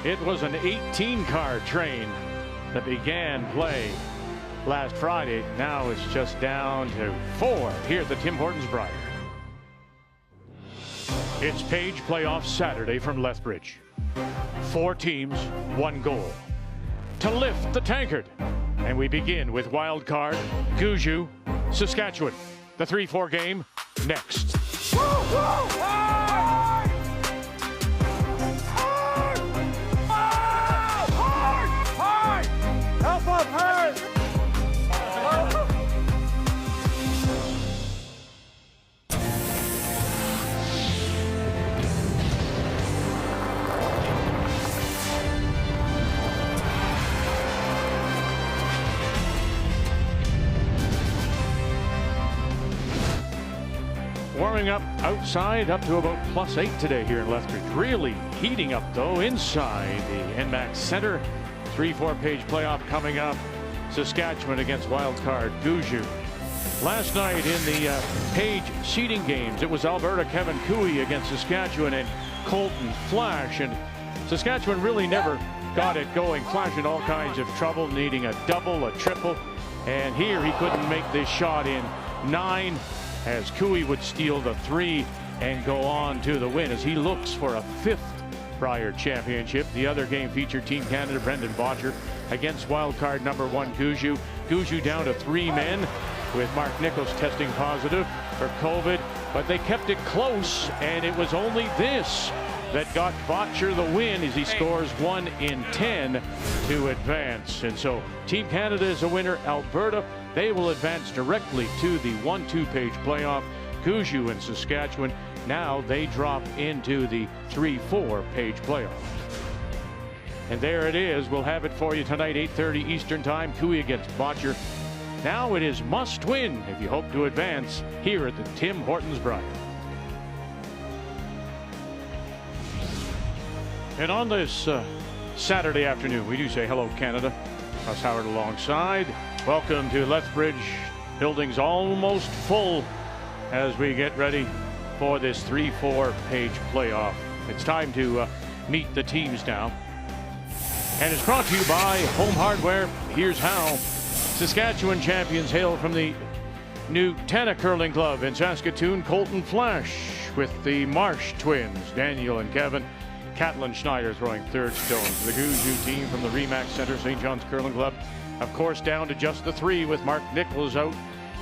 It was an 18-car train that began play last Friday. Now it's just down to 4 here at the Tim Hortons Brier. It's Page playoff Saturday from Lethbridge. 4 teams, 1 goal to lift the tankard. And we begin with wild card Gushue, Saskatchewan. The 3-4 game next. Help up, hurt! Warming up outside up to about +8 today here in Lethbridge. Really heating up though inside the NMAX Center. 3-4 Page playoff coming up. Saskatchewan against wildcard Gushue. Last night in the Page seeding games, it was Alberta Kevin Cooey against Saskatchewan and Colton Flasch. And Saskatchewan really never got it going. Flasch in all kinds of trouble, needing a double, a triple. And here he couldn't make this shot in 9 as Cooey would steal the 3 and go on to the win as he looks for a 5th Brier championship. The other game featured Team Canada Brendan Bottcher against wildcard number 1 Gushue. Gushue down to 3 men with Mark Nichols testing positive for COVID, but they kept it close, and it was only this that got Bottcher the win as he scores 1 in 10 to advance. And so Team Canada is a winner. Alberta, they will advance directly to the 1-2 Page playoff. Gushue and Saskatchewan, now they drop into the 3-4 Page playoff. And there it is. We'll have it for you tonight, 8:30 Eastern Time. Cooey against Bottcher. Now it is must win if you hope to advance here at the Tim Hortons Brier. And on this Saturday afternoon, we do say hello, Canada. Russ Howard alongside. Welcome to Lethbridge. Building's almost full as we get ready for this 3-4 Page playoff. It's time to meet the teams now. And it's brought to you by Home Hardware. Here's how. Saskatchewan champions hail from the new Tana Curling Club in Saskatoon. Colton Flasch with the Marsh twins, Daniel and Kevin. Catlin Schneider throwing third stone for the Gushue team from the REMAX Center, St. John's Curling Club. Of course, down to just the 3 with Mark Nichols out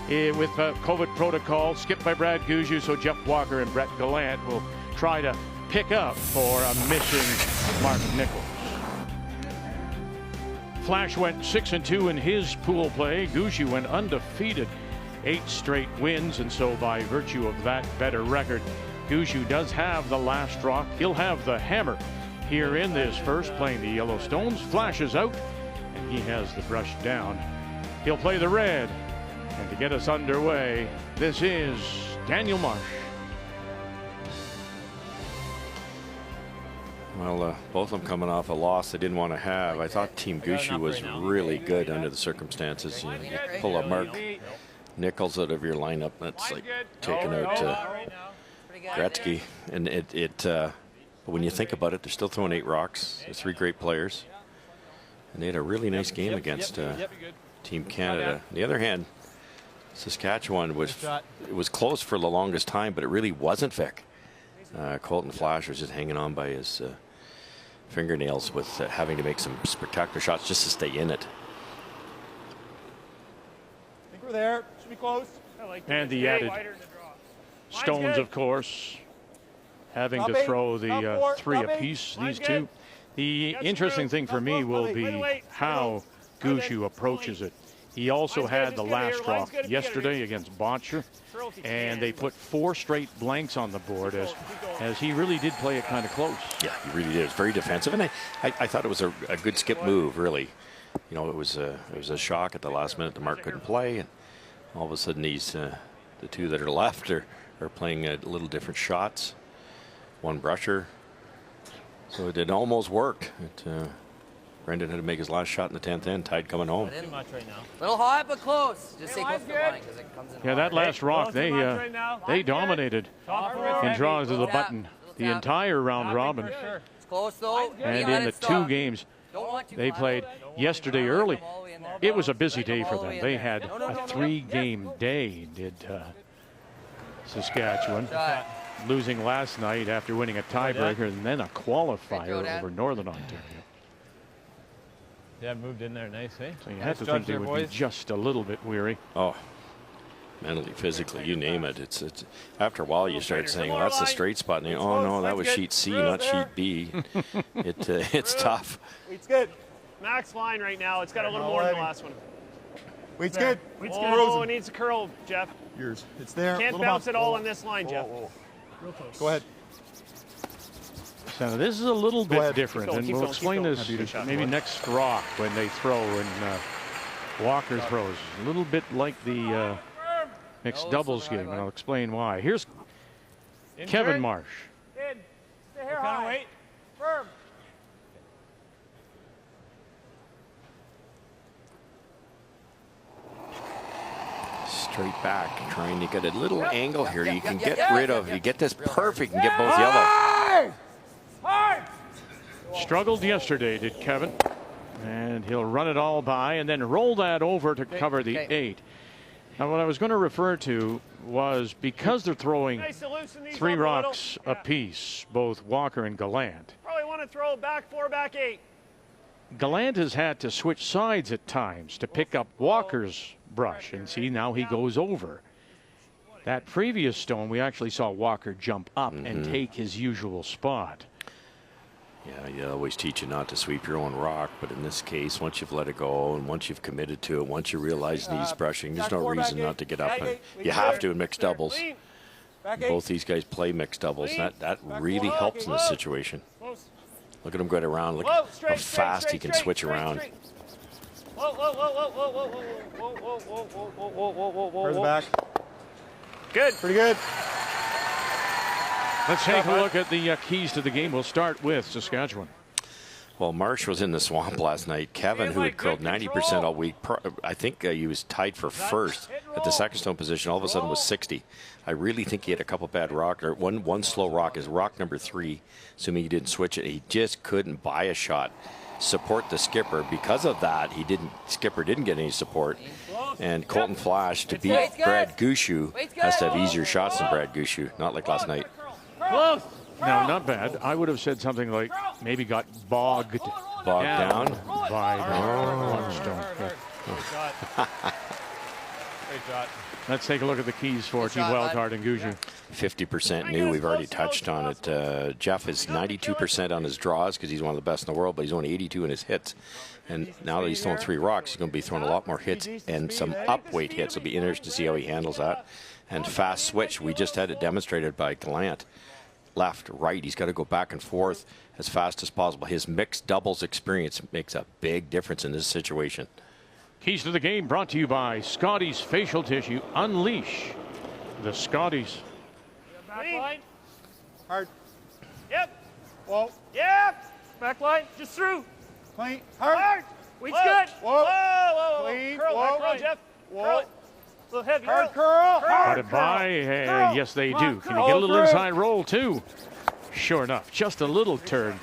with COVID protocol, skipped by Brad Gushue, so Jeff Walker and Brett Gallant will try to pick up for a missing Mark Nichols. Flasch went 6-2 in his pool play. Gushue went undefeated, 8 straight wins, and so by virtue of that better record, Gushue does have the last rock. He'll have the hammer here in this first, playing the Yellowstones. Flasch is out, and he has the brush down. He'll play the red. And to get us underway, this is Daniel Marsh. Well, both of them coming off a loss they didn't want to have. I thought Team Gushue was really good under the circumstances. You pull a Mark Nichols out of your lineup, that's like taking out Gretzky. And but when you think about it, they're still throwing 8 rocks. They're 3 great players. And they had a really nice game against Team Canada. On the other hand, Saskatchewan was close for the longest time, but it really wasn't Vic. Colton Flasch was just hanging on by his fingernails with having to make some spectacular shots just to stay in it. I think we're there. Should be close. And the added stones, of course, having to throw the 3 apiece, these 2. The interesting thing for me will be how Gushue approaches it. He also had the last rock yesterday against Bottcher, and they put 4 straight blanks on the board as he really did play it kind of close. Yeah, he really did. It was very defensive, and I thought it was a good skip move, really. You know, it was a shock at the last minute that Mark couldn't play, and all of a sudden these the 2 that are left are playing a little different shots. One brusher. So it almost worked. Brendan had to make his last shot in the 10th end. Tide coming home. Little hot but close. Just stay close to the line because it comes in. Yeah, that last rock, they dominated in draws of the button. the entire round robin. It's close though. And in the 2 games they played yesterday early, it was a busy day for them. They had a 3-game day, did Saskatchewan, losing last night after winning a tiebreaker and then a qualifier over Northern Ontario. Yeah, moved in there nice, eh? So you had to think they would be just a little bit weary. Oh, mentally, physically, you name it. It's after a while you start saying, well, that's the straight spot. And oh no, that was sheet C, not sheet B. It's tough. Weight's good. Max line right now. It's got a little more than the last one. Weight's good. Oh, it needs a curl, Jeff. Yours. It's there. Can't bounce it all on this line, Jeff. Real close. Go ahead. So this is a little bit different, and Keep we'll going, explain keep this going. maybe next rock when they throw and Walker throws. A little bit like the mixed doubles game, and I'll explain why. Here's Kevin Marsh. In. Stay here high. Wait. Firm. Straight back, trying to get a little angle here. You can get rid of, you get this perfect and get both yellow. Struggled yesterday, did Kevin. And he'll run it all by and then roll that over to cover the 8. Now, what I was going to refer to was because they're throwing 3 rocks apiece, both Walker and Gallant. Probably want to throw back 4, back 8. Gallant has had to switch sides at times to pick up Walker's brush, and see, now he goes over. That previous stone, we actually saw Walker jump up and take his usual spot. Yeah, you always teach you not to sweep your own rock, but in this case, once you've let it go and once you've committed to it, once you realize it needs brushing, there's no reason not to get up. And you have to in mixed doubles. Both these guys play mixed doubles. That really helps in this situation. Look at him going around. Look how fast he can switch around. Further back. Good. Pretty good. Let's take a look at the keys to the game. We'll start with Saskatchewan. Well, Marsh was in the swamp last night. Kevin, who had curled 90% all week, I think he was tied for first at the second stone position. All of a sudden was 60. I really think he had a couple bad rock, or one slow rock. Is rock number 3, assuming he didn't switch it. He just couldn't buy a shot, support the skipper. Because of that, skipper didn't get any support. And Colton Flasch, to beat Brad Gushue, has to have easier shots than Brad Gushue, not like last night. Close. No, not bad. I would have said something like maybe got bogged down by one stone. Great shot. Let's take a look at the keys for Team Wildcard and Gushue. 50% new. We've already touched on it. Jeff is 92% on his draws because he's one of the best in the world, but he's only 82 in his hits. And now that he's throwing 3 rocks, he's going to be throwing a lot more hits and some upweight hits. It'll be interesting to see how he handles that. And fast switch. We just had it demonstrated by Gallant. Left, right. He's got to go back and forth as fast as possible. His mixed doubles experience makes a big difference in this situation. Keys to the game brought to you by Scotty's Facial Tissue. Unleash the Scotties. Back line. Hard. Yep. Whoa. Yep. Back line. Just through. Clean. Hard. Hard. Weight's good. Whoa. Whoa. Clean. Curl. Whoa. Back row, Jeff. Whoa. Curl it. A little heavy. Hard curl. Got it by. Yes, they do. Can you get a little inside roll, too? Sure enough. Just a little turn.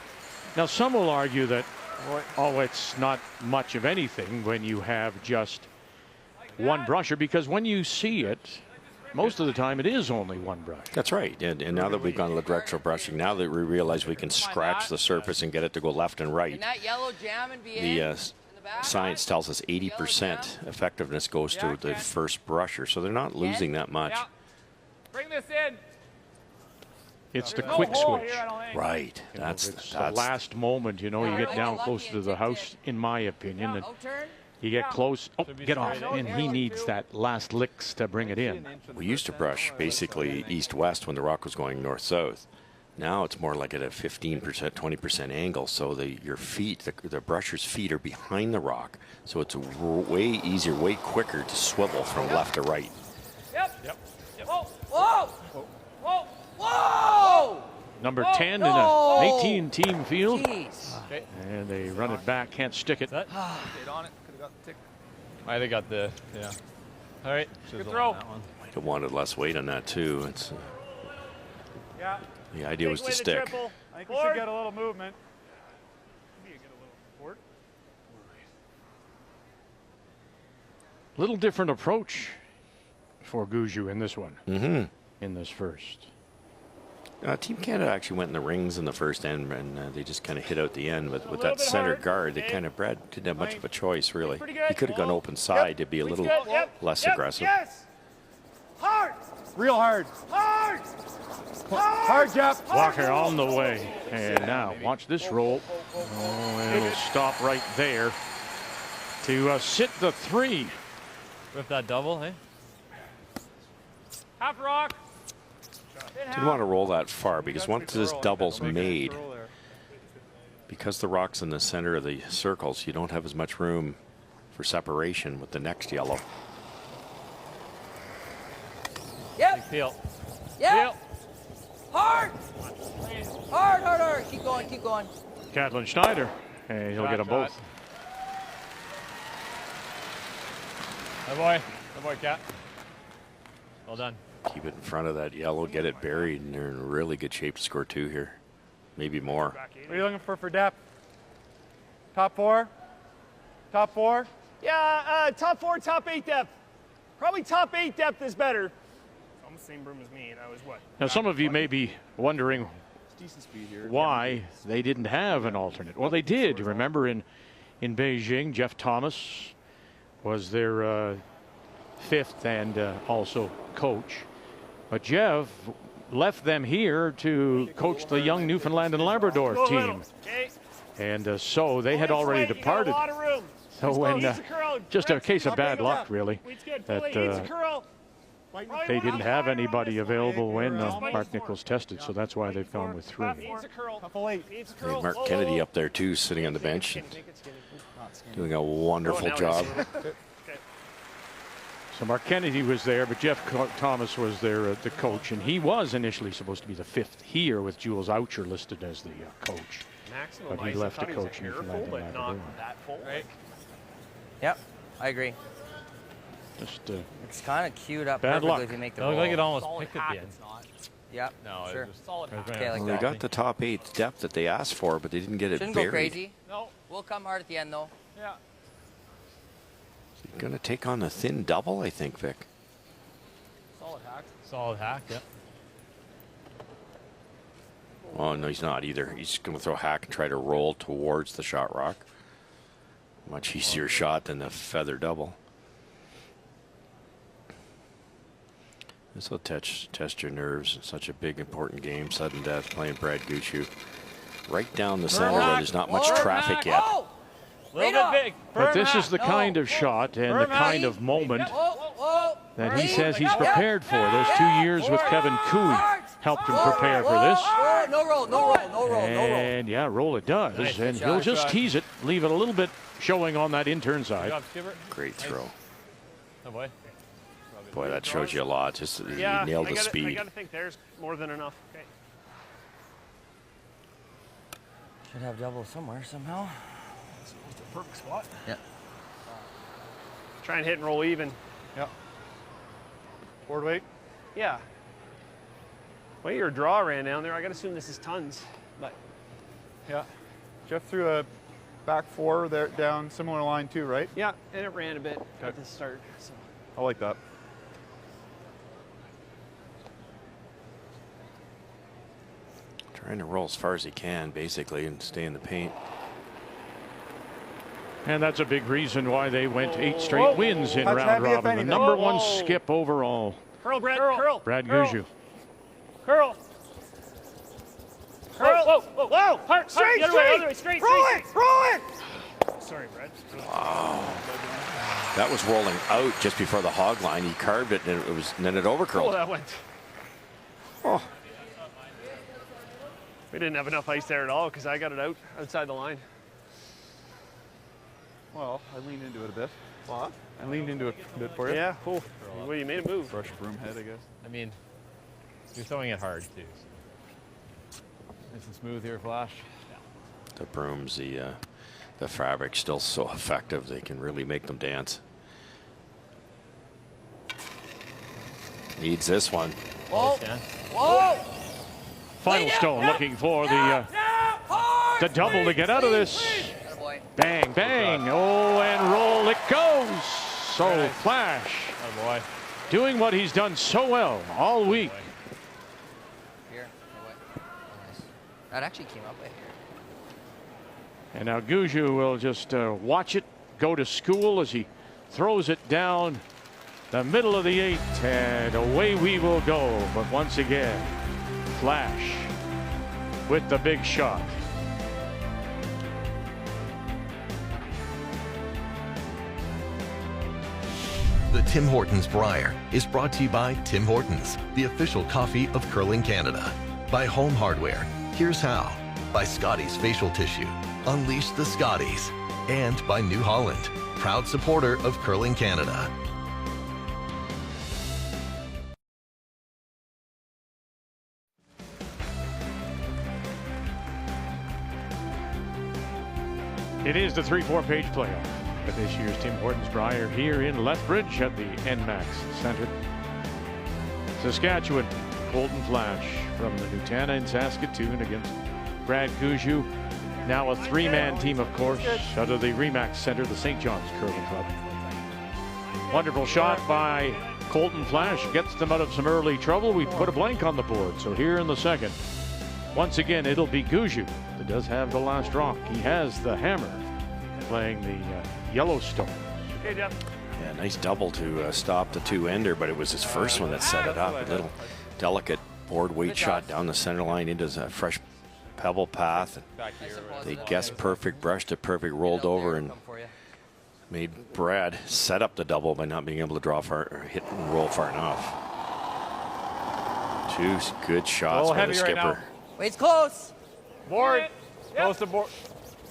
Now, some will argue that, oh, it's not much of anything when you have just one brusher, because when you see it, most of the time it is only one brush. That's right. And now that we've gone to the directional brushing, now that we realize we can scratch the surface and get it to go left and right, the science tells us 80% effectiveness goes to the first brusher, so they're not losing that much. Bring this in. It's the quick switch. Right. That's the last moment, you know, you get down closer to the house, in my opinion, and you get close. Oh, get off. And he needs that last licks to bring it in. We used to brush basically east-west when the rock was going north-south. Now it's more like at a 15%, 20% angle. So your feet, the brusher's feet are behind the rock. So it's way easier, way quicker to swivel from left to right. Yep. Whoa. Whoa. Whoa. Whoa! Number 10 in an 18-team field. Jeez. And they run it back, can't stick it. Stayed on it. Could have got the tick. They got the, yeah. All right. Good throw. Might have wanted less weight on that, too. It's Yeah. The idea was to Take away the stick. triple. I think we Forward. should get a little movement. Maybe you get a little forward. Little different approach for Gushue in this one. Mm-hmm. In this first. Team Canada actually went in the rings in the first end, and they just kind of hit out the end. But with little that bit center hard. guard, they Okay. kind of Brad didn't have much of a choice, really. Pretty good. He could have gone open side to be a Queen's little good. Yep. less Yep. aggressive. Yes. Hard. Real hard. Hard. Hard, Jeff. Walker on the way. And now watch this roll. Oh, and it'll stop right there to sit the 3. With that double, hey? Half rock. Didn't want to roll that far because once this double's made, because the rock's in the center of the circles, you don't have as much room for separation with the next yellow. Yep. Peel. Yep. Hard. Hard, hard, hard. Keep going, keep going. Catlin Schneider. And he'll get them both. Good boy. Good boy, Cat. Well done. Keep it in front of that yellow, get it buried, and they're in really good shape to score 2 here. Maybe more. What are you looking for depth? Top 4? Top 4? Yeah, top 4, top 8 depth. Probably top 8 depth is better. Almost the same room as me, and I was what? Now, some of you may be wondering why they didn't have an alternate. Well, they did. Remember in Beijing, Jeff Thomas was their 5th and also coach. But Jeff left them here to coach the young Newfoundland and Labrador team. Okay. And so they had already departed. A lot of room. So when just a case of bad luck, really, that they didn't have anybody available when Mark Nichols tested. So that's why they've gone with 3. They have Mark Kennedy up there too, sitting on the bench, and doing a wonderful job. So Mark Kennedy was there, but Jeff Thomas was there, the coach, and he was initially supposed to be the 5th here with Jules Oucher listed as the coach. But he left to coach Newfoundland and Labrador. Right. Yep, I agree. Just It's kind of queued up bad perfectly luck. if you make the It roll. looked like it almost picked at the end. Yep, No, sure. it was solid. Okay, like Well, they that. got the top 8 depth that they asked for, but they didn't get it Shouldn't buried. go crazy. No. We'll come hard at the end, though. Yeah. Going to take on the thin double, I think, Vic. Solid hack. Solid hack, yep. Oh, no, he's not either. He's going to throw hack and try to roll towards the shot rock. Much easier shot than the feather double. This will test your nerves in such a big, important game. Sudden death, playing Brad Gushue. Right down the center where there's not much traffic yet. Whoa! Little Right bit big. But this Firm is the hack. kind of shot and the kind of moment Whoa, whoa. that he Right. says he's Yep. prepared for. Those 2 years with Kevin Cooey helped him prepare for this. Whoa, no roll, no roll, no roll, no roll. And yeah, roll it does. Nice. And Good he'll shot. just tease it, leave it a little bit showing on that intern Good side. job, Skipper. Great throw. Oh, boy. Boy, that shows you a lot. Just he nailed the I speed. gotta think there's more than enough. Okay. Should have double somewhere, somehow. Perfect spot. Yeah. Try and hit and roll even. Yep. Forward weight. Yeah. Well, your draw ran down there. I gotta assume this is tons. But Yeah. Jeff threw a back 4 there down similar line too, right? yeah, and it ran a bit at the start. So. I like that. Trying to roll as far as he can, basically, and stay in the paint. And that's a big reason why they went 8 straight wins in Touch round heavy, if robin. The anything. number Whoa. 1 skip overall, Curl, Brad. Curl. Brad Curl. Gushue. Curl. Curl. Whoa, whoa, whoa. Hard, straight, Straight, straight. straight. Straight, Roll straight. it! Roll it! Sorry, Brad. That was rolling out just before the hog line. He carved it, and then it Oh, overcurled. that went. Oh. We didn't have enough ice there at all because I got it outside the line. Well, I leaned into it a bit. What? I leaned into it a bit for you. Yeah, cool. Well, you made a move. Brush broom head, I guess. I mean, you're throwing it hard, too. Nice and smooth here, Flash. The brooms, the fabric's still so effective. They can really make them dance. Needs this one. Whoa, Yeah. whoa. Final stone looking for the double to get out of this. Attaboy. Bang, bang. Oh, and roll it goes. So Flasch boy. doing what he's done so well all week. Here. Oh, nice. That actually came up right here. And now Gushue will just watch it go to school as he throws it down the middle of the 8, and away we will go. But once again, Flasch with the big shot. The Tim Hortons Brier is brought to you by Tim Hortons, the official coffee of Curling Canada. By Home Hardware, here's how. By Scotties Facial Tissue, unleash the Scotties. And by New Holland, proud supporter of Curling Canada. It is the 3-4 page playoff at this year's Tim Hortons Brier here in Lethbridge at the NMAX Center. Saskatchewan, Colton Flasch from the Nutana in Saskatoon against Brad Gushue. Now a 3-man team, of course, out of the REMAX Center, the St. John's Curling Club. Wonderful shot by Colton Flasch, gets them out of some early trouble. We put a blank on the board, so here in the second, once again, it'll be Gushue that does have the last rock. He has the hammer playing the Yellowstone. Yeah, nice double to stop the two-ender, but it was his first one that set it up. A little delicate board weight shot down the center line into a fresh pebble path. They guessed perfect, brushed it perfect, rolled over, and made Brad set up the double by not being able to draw far, or hit and roll far enough. Two good shots by the skipper. Wait's close. Board. Close to board.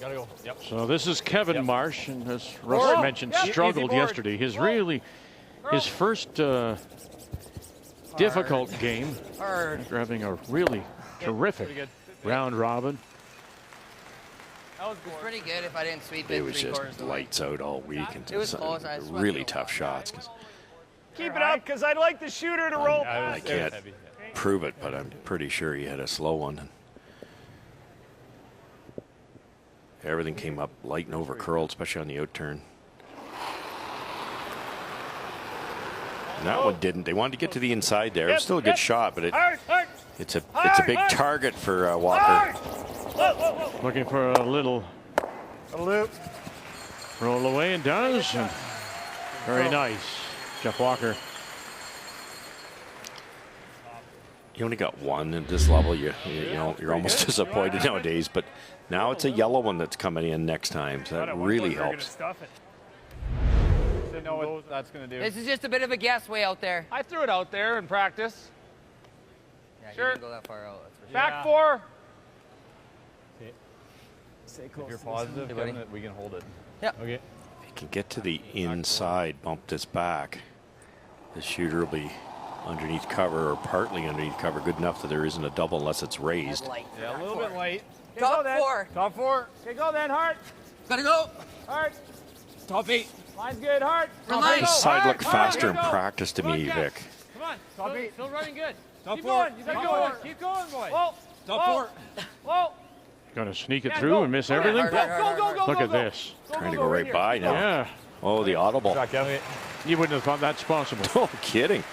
Gotta go. Yep. So this is Kevin Marsh, and as Russ mentioned, struggled yesterday. His first difficult game after having a really terrific round robin. That was pretty good if I didn't sweep it. It was just lights out all week, and it was close. really tough shots. Keep it up, because I'd like the shooter to roll. I can't prove it, but I'm pretty sure he had a slow one. Everything came up light and over curled, especially on the out turn. And that one didn't. They wanted to get to the inside there. It was still a good shot, but it's a big target for Walker. Looking for a little loop. Roll away, and does. And very nice. Jeff Walker. You only got one at this level. You're almost disappointed nowadays, but now it's a yellow one that's coming in next time, so that really helps. Didn't know what that's going to do. This is just a bit of a guess way out there. I threw it out there in practice. Yeah, you didn't go that far out. That's for sure. Back four. If you're positive, Kevin, that we can hold it. Yeah. Okay. If he can get to the inside, bump this back, the shooter will be underneath cover or partly underneath cover, good enough that there isn't a double unless it's raised. Yeah, a little bit light. Top four. Top four. Okay, go then, Hart. Gotta go. Hart. Top 8. Line's good, Hart. Relax. The side looked faster in Go. practice to me, Vic. Come on. Top 8. Still running good. Keep going. Keep going. Keep going, boy. Whoa. Top four. Whoa. Going to sneak it through and miss everything. Go. Look at this. Trying to go right by now. Yeah. Oh, the audible. You wouldn't have thought that's possible. No kidding.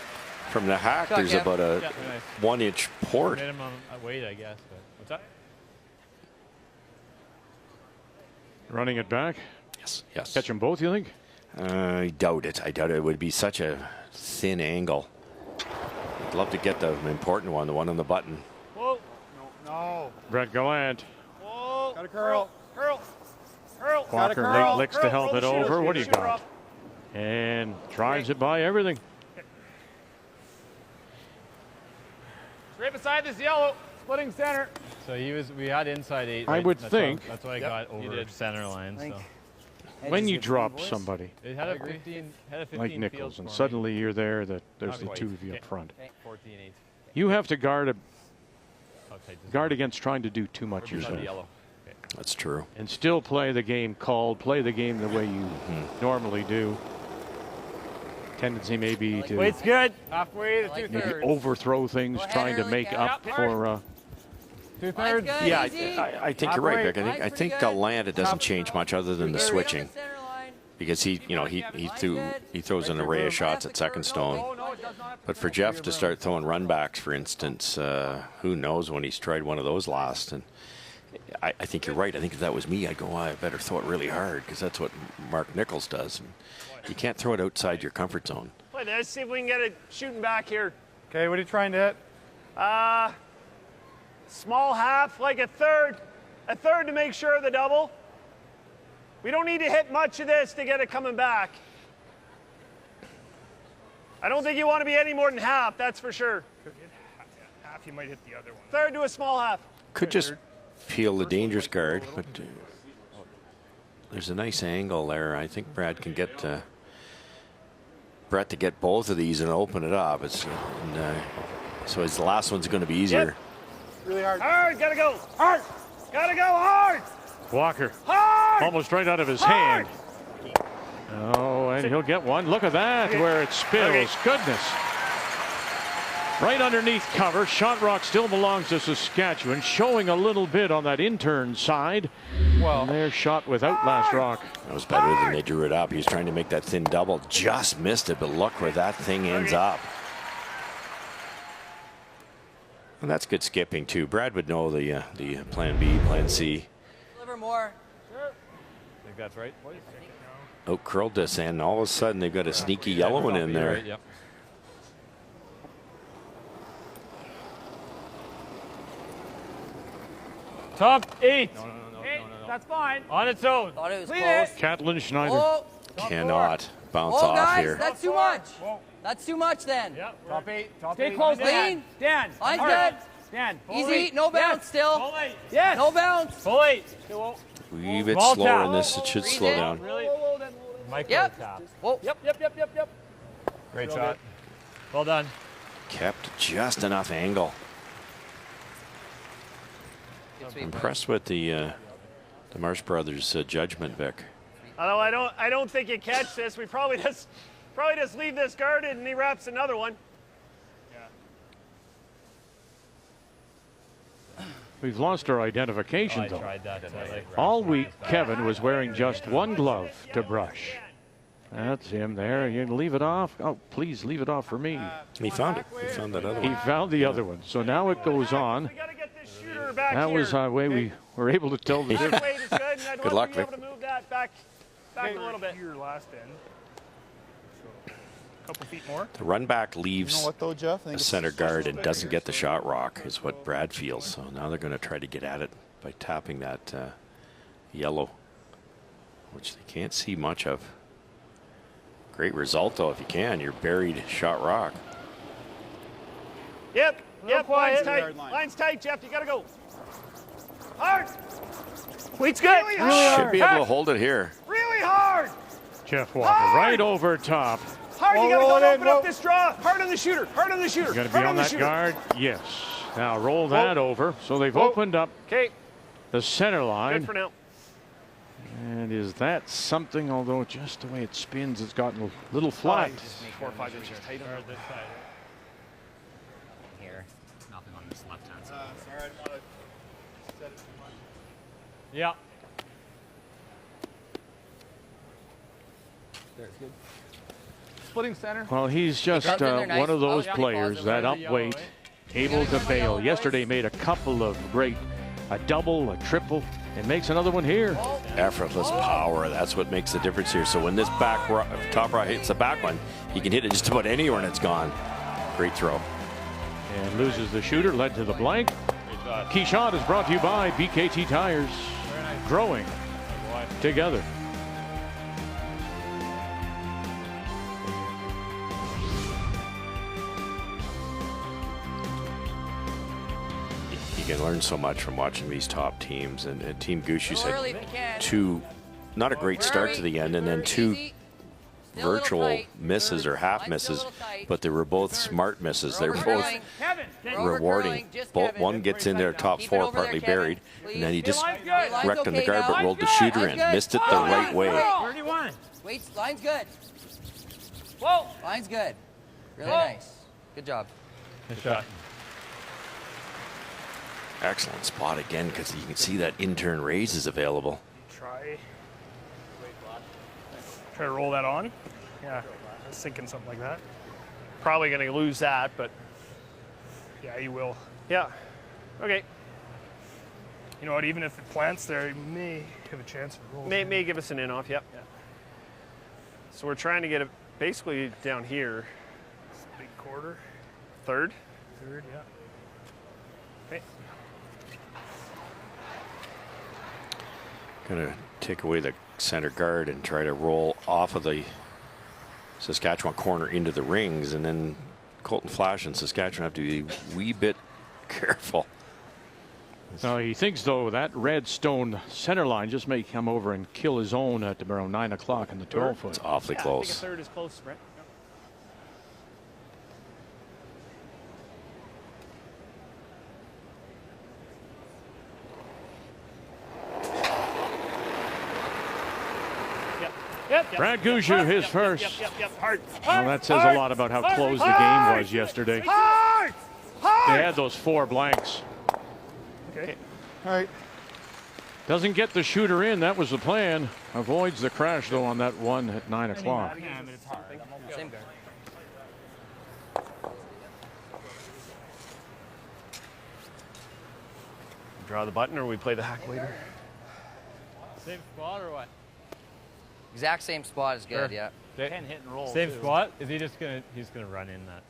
From the hack, there's about a 1-inch port. Minimum weight, I guess. But what's that? Running it back. Yes. Catch them both, you think? I doubt it. I doubt it would be such a thin angle. I'd love to get the important one, the one on the button. Whoa. No. Brett Gallant. Whoa. Got a curl. Walker late licks to help it over. What do you got? And drives it by everything. Right beside this yellow. Splitting center. So we had inside 8. I would think. That's why I got over center line. So. When you drop somebody It had a 15 like Nichols, field and scoring. suddenly you're there, that there's the Not two quite. of you up front. 14-8. You have to guard Outside guard against trying to do too much Or beside the yourself, yellow. Okay. That's true. and still play the game called, play the game the way you normally do. Tendency may be to Weight's good. Halfway to Like maybe 2/3. overthrow things, Go ahead, trying to early, make Cal. up for 2/3. Good, Yeah, easy. I think you're right, Vic. I Line's think pretty good. Land, it doesn't change much other than the Good. switching, Center line. because he throws an array of shots at second stone. But for Jeff to start throwing run backs, for instance, who knows when he's tried one of those last? And I think you're right. I think if that was me, I'd go, oh, I better throw it really hard, because that's what Mark Nichols does. And you can't throw it outside your comfort zone. Play this, see if we can get it shooting back here. Okay, what are you trying to hit? Small half, like a third to make sure of the double. We don't need to hit much of this to get it coming back. I don't think you want to be any more than half, that's for sure. Half, you might hit the other one. Third to a small half. Could just peel the dangerous guard, but there's a nice angle there. I think Brad can get Brett to get both of these and open it up. So his last one's going to be easier. Yep. Really hard. Hard, gotta go. Hard. Gotta go hard. Walker. Hard. Almost right out of his Hard. hand. Oh, and he'll get one. Look at that, where it spills. Okay. Goodness. Right underneath cover. Shot rock still belongs to Saskatchewan, showing a little bit on that intern side. Well, Their shot without last rock. That was better than they drew it up. He was trying to make that thin double. Just missed it, but look where that thing ends up. And that's good skipping, too. Brad would know the plan B, plan C. Deliver more. I think that's right. Oh, curled this, and all of a sudden they've got a sneaky yellow one in there. Right, yep. Top 8. No. That's fine. On its own. Thought it was Clean close. it. Catlin Schneider. Oh, Cannot bounce oh off guys, here. that's too much. That's too much then. Top 8. Top stay 8. close, Clean. Dan. Line's hard. good. Dan. Easy. No bounce still. Full 8. Yes. No bounce. Full 8. Wee bit Small slower tap. in this. It should Breathe slow in. down. Really? Micro Yep. tap. Whoa. Yep. Great Real shot. Well done. Kept just enough angle. Good sweep, Impressed with the Marsh brothers' judgment, Vic. Although I don't think you catch this. We probably just leave this guarded and he wraps another one. We've lost our identification, I though. tried that. All week, Kevin was wearing just one glove to brush. That's him there. You can leave it off. Oh, please leave it off for me. He found it. He found that other He one. found the other one. So now it goes on. We gotta get this shooter back That here. was the way we were able to tell the That difference. weight is good, and I'd Good love luck, to be Vic. able to move that back a little bit. Your last end. So, a couple feet more. The run back you know leaves what though, Jeff? I a think it's center just guard a and bit doesn't here. get the shot rock, is what Brad feels. So now they're going to try to get at it by tapping that yellow, which they can't see much of. Great result, though, if you can. You're buried shot rock. Yep. Line's quiet. tight. Line's tight, Jeff. You gotta go. Hard. Weight's good. Really hard. Should be able to hold it here. Really hard. Jeff Walker right over top. Hard. Whoa, You gotta roll go it in, open up whoa. this draw. Hard on the shooter. Hard on the shooter. You got to be hard on the that shooter. guard. Yes. Now roll that over. So they've Whoa. opened up Okay. the center Good line. for now. And is that something? Although just the way it spins, it's gotten a little flat. 4 or 5 inches tight on This side. Here, nothing on this left hand side. Sorry, I didn't want to set it too much. Yeah. Splitting center. Well, he's just Comes in there nice. one of those Oh, yeah. players that There's the yellow, upweight, eh? able to bail. boys. Yesterday made a couple of great, a double, a triple, and makes another one here. Effortless power. That's what makes the difference here. So when this top right hits the back one, he can hit it just about anywhere and it's gone. Great throw. And loses the shooter, led to the blank. Key shot is brought to you by BKT Tires. Growing together. You can learn so much from watching these top teams. And Team Gushue's Early had if you can. two, not a great start to the end, and then two Still a little virtual tight. misses or half Line's still a misses, little tight. but they were both smart misses. They were Over both curling. Kevin. Over rewarding. curling. Just Both, Kevin. one gets in there top Keep it four, over there, partly Kevin, buried, please. and then he just Line's good. Line's wrecked on the okay guard, now. but rolled the Line's shooter good. in. Line's Missed good. it the Oh, right line's way. good. 31. Wait, line's good. Whoa. Line's good. Really Whoa. nice. Good job. Good shot. Excellent spot again because you can see that in-turn raise is available. Try to roll that on. Yeah, I was thinking something like that. Probably going to lose that, but yeah, you will. Yeah. Okay. You know what? Even if it plants there, you may have a chance of rolling. May give us an in off. Yep. Yeah. So we're trying to get it basically down here. Big quarter. Third. Third. Yeah. Okay. Gonna take away the center guard and try to roll off of the Saskatchewan corner into the rings, and then Colton Flasch and Saskatchewan have to be a wee bit careful. Now he thinks though that red stone center line just may come over and kill his own at around 9 o'clock in the 12 foot. It's awfully I close. think a third is close, Brent. Yep. Brad Gushue, his first. Hard. Well, that says a lot about how close the game was yesterday. Hard. They had those 4 blanks. Okay. All right. Doesn't get the shooter in. That was the plan. Avoids the crash though on that one at 9 o'clock. Same guard. Draw the button, or we play the hack later. Same spot or what? Exact same spot is good, yeah. Can hit and roll. Same spot? Is he just gonna? He's gonna run in that.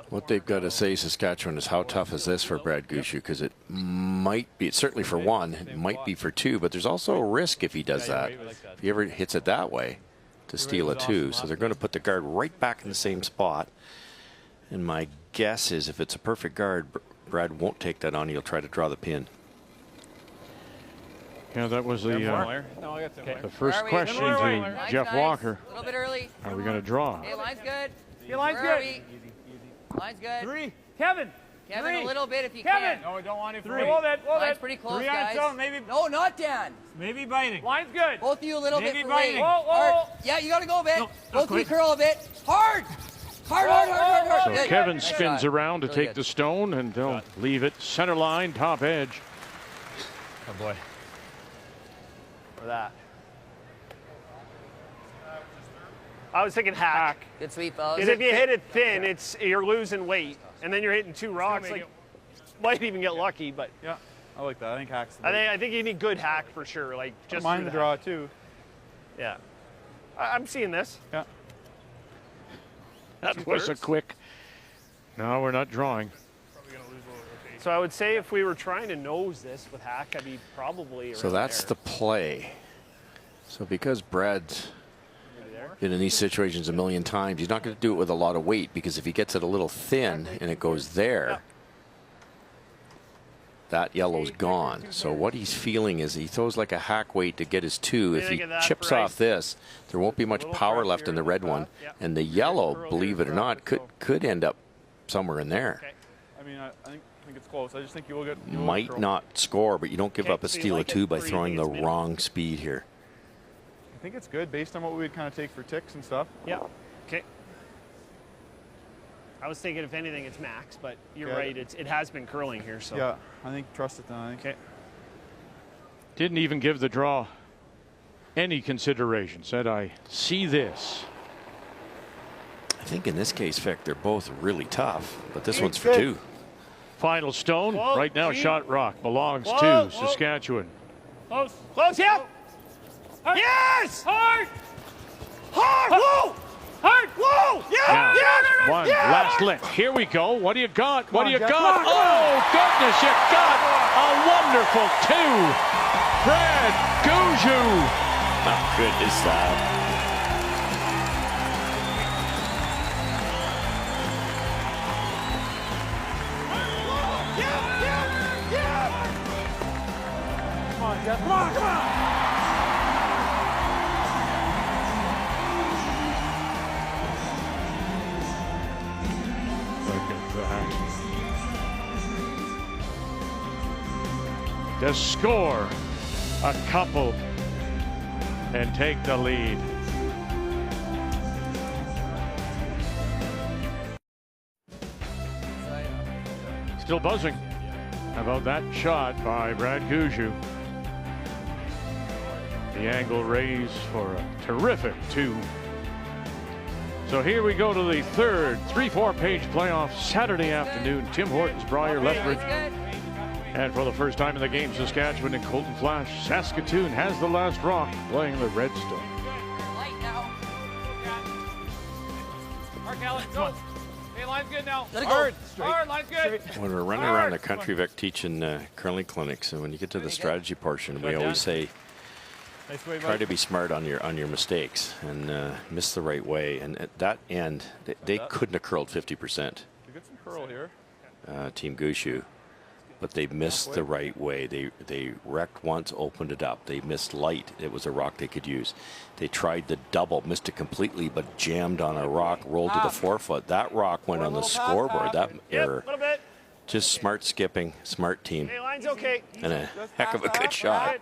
What they've got to say, Saskatchewan, is how tough is this for Brad Gushue? Because it might be, certainly for one, it might be for 2, but there's also a risk if he does that. If he ever hits it that way to steal a 2. So they're going to put the guard right back in the same spot. And my guess is if it's a perfect guard, Brad won't take that on. He'll try to draw the pin. Yeah, that was the first question to Jeff Walker. A little bit early. Are we going to draw? Okay, line's good. Yeah, line's Where are good. we? Line's good. 3. Kevin. Kevin, a little bit if you Kevin. can. No, we don't want it. 3. Hold it. Line's pretty close, 3 on guys. its own, maybe. No, not Dan. Maybe biting. Line's good. Both of you a little Maybe bit biting. late. Whoa, whoa, Hard. whoa. Yeah, you got to go a bit. No, Both of you quick. curl a bit. Hard. Hard. So Good. Kevin Nice spins shot. around to Really take good. the stone, and they'll leave it center line, top edge. Oh boy. Or that. I was thinking hack. Good sweep, fellas. Because if you hit it thin, you're losing weight, and then you're hitting 2 rocks. Like, might even get lucky, but Yeah. I like that. I think hack's the I think you need good hack for sure. Like just mind through the the draw hack. too. Yeah. I'm seeing this. Yeah. That was a quick. No, we're not drawing. So I would say if we were trying to nose this with hack, I'd be probably around So that's there. the play. So because Brad's been in these situations a million times, he's not going to do it with a lot of weight, because if he gets it a little thin and it goes there, that yellow's gone. So what he's feeling is he throws like a hack weight to get his 2. If he chips off this, there won't be much power left in the red one, and the yellow, believe it or not, could end up somewhere in there. I mean, I think it's close. I just think you will get. Might not score, but you don't give up a so you steal like of 2 it, by or you throwing think the it's middle? wrong speed here. I think it's good based on what we would kind of take for ticks and stuff. Yeah. Okay. I was thinking if anything it's max, but you're Yeah. right. It has been curling here. So. Yeah, I think trust it then. I think. Okay. Didn't even give the draw any consideration. Said, I see this. I think in this case, Vic, they're both really tough, but this one's for Good. 2. Final stone. Whoa, Right now, gee. shot rock belongs Whoa, to whoa. Saskatchewan. Close. Close. Yeah. Yes. Hard. Hard. Whoa. Hard. Whoa. Yeah. Now, Yeah. one Yeah. last lick. Here we go. What do you got? What do you Jeff. got? Come on, Oh, goodness, you got a wonderful 2. Brad Gushue. How good is that? Come on, Jeff. Come on, come on. Look at that. To score a couple and take the lead. Still buzzing about that shot by Brad Gushue. The angle raised for a terrific 2. So here we go to the third 3-4 page playoff Saturday afternoon. Tim Hortons, Brier, Lethbridge. And for the first time in the game, Saskatchewan and Colton Flasch. Saskatoon has the last rock playing the Redstone. Light now. Mark Allen, go. Hey, line's good now. Let it go. Hard, line's good. When we're running around the country, Vic, teaching curling clinics, and when you get to the strategy portion, we always say, Nice way, try to be smart on your mistakes and miss the right way. And at that end, they couldn't have curled 50%. You get some curl here. Team Gushue, but they missed the right way. They wrecked once, opened it up. They missed light. It was a rock they could use. They tried the double, missed it completely, but jammed on a rock, rolled to the forefoot. That rock went on the scoreboard. That error. A little bit. Just smart skipping, smart team, Hey, line's okay. and a heck of a good shot.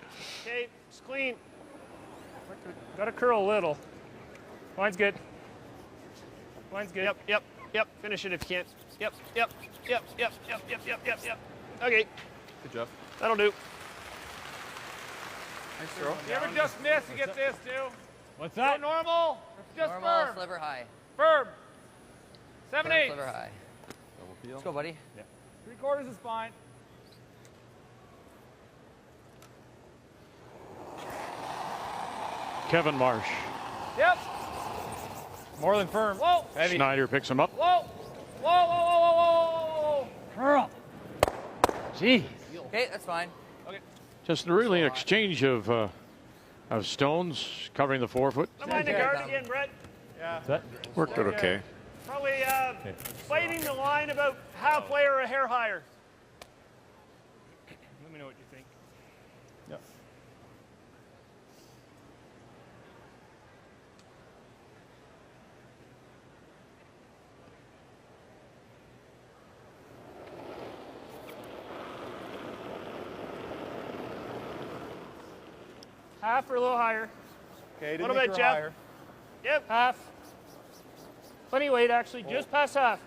Okay, it's clean. Got to curl a little. Line's good. Line's good. Yep. Finish it if you can. Yep. Okay, Good job. that'll do. Nice throw. You ever just miss, you get this, too. What's that? Go normal. Just Normal, firm. sliver high. Firm. Firm, 7/8. sliver high. Double peel. Let's go, buddy. 3/4 is fine. Kevin Marsh. Yep. More than firm. Whoa. Heavy. Schneider picks him up. Whoa. Whoa. Curl. Jeez. Okay, that's fine. Just really an exchange of stones covering the forefoot. Don't mind the guard again, Brett. Worked out okay. Probably fighting the line about halfway or a hair higher. Let me know what you think. Yep. Half or a little higher. Okay, Little bit, Jeff. higher. Yep. Half. Plenty of weight, actually. Just past half.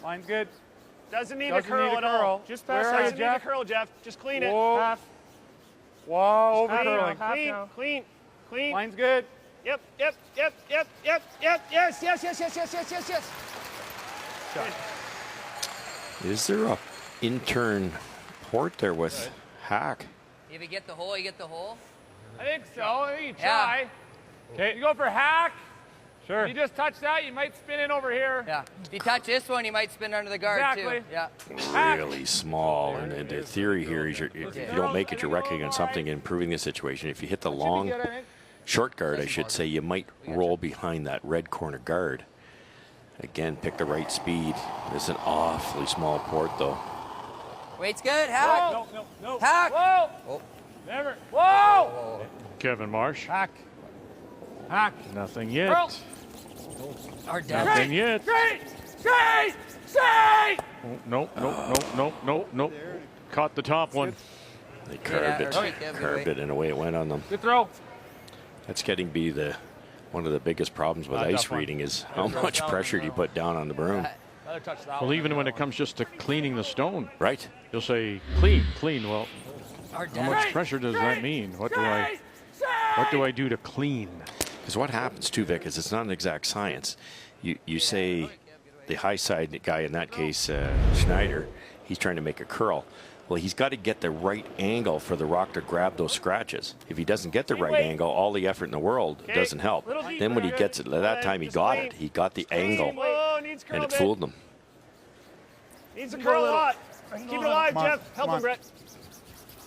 Line's good. Doesn't need Doesn't a curl need a at all. curl. Just Where past are you, half. Doesn't need a Jeff? curl, Jeff. Just clean it. Whoa. Half. Wow, over Half now, curling. half now. Clean. Line's good. Yep. Yes. Is there a intern port there with Hack? If you get the hole, you get the hole. I think so. I think you Yeah. try. Okay. You go for hack. Sure. You just touch that, you might spin in over here. Yeah. If you touch this one, you might spin under the guard, Exactly. too. Yeah. Really small, and the theory here is if you don't make it, you're wrecking on something and improving the situation. If you hit the long, short guard, I should say, you might roll behind that red corner guard. Again, pick the right speed. It's an awfully small port, though. Weight's good. Hack. No. Hack. Whoa. Oh. Never. Whoa. Kevin Marsh. Hack. Nothing yet. Curl. Our dad. Nothing yet. Straight. Oh, no. Caught the top one. They curved it, and away it went on them. Good throw. That's getting to be one of the biggest problems with ice reading is how much pressure do you put down on the broom. Another touch that Well, one. even when it comes just to cleaning the stone, Right. you'll say clean. Well, Our how dad. much pressure does that mean? What do I do to clean? Because what happens too, Vic, is it's not an exact science. You say the high side guy, in that case, Schneider, he's trying to make a curl. Well, he's got to get the right angle for the rock to grab those scratches. If he doesn't get the right angle, all the effort in the world doesn't help. Then when he gets it, at that time he got it. He got the angle, Whoa, needs curl and a it bit. fooled him. Needs a curl a lot. Keep it alive, Come on, Jeff. Help come him, on. Brett.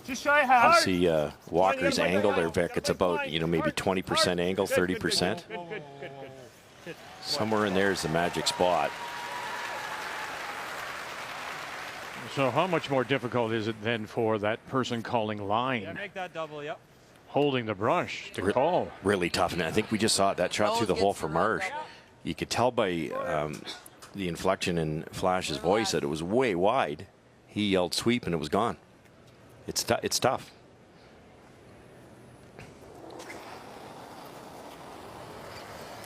Just shy You half. see Walker's angle there, Vic. It's about, maybe 20% angle, 30%. Good. Somewhere in there is the magic spot. So how much more difficult is it then for that person calling line, Make that double, yep. holding the brush to call? Really tough, and I think we just saw it. That shot through the hole for Marsh. You could tell by the inflection in Flash's voice that it was way wide. He yelled sweep, and it was gone. It's tough.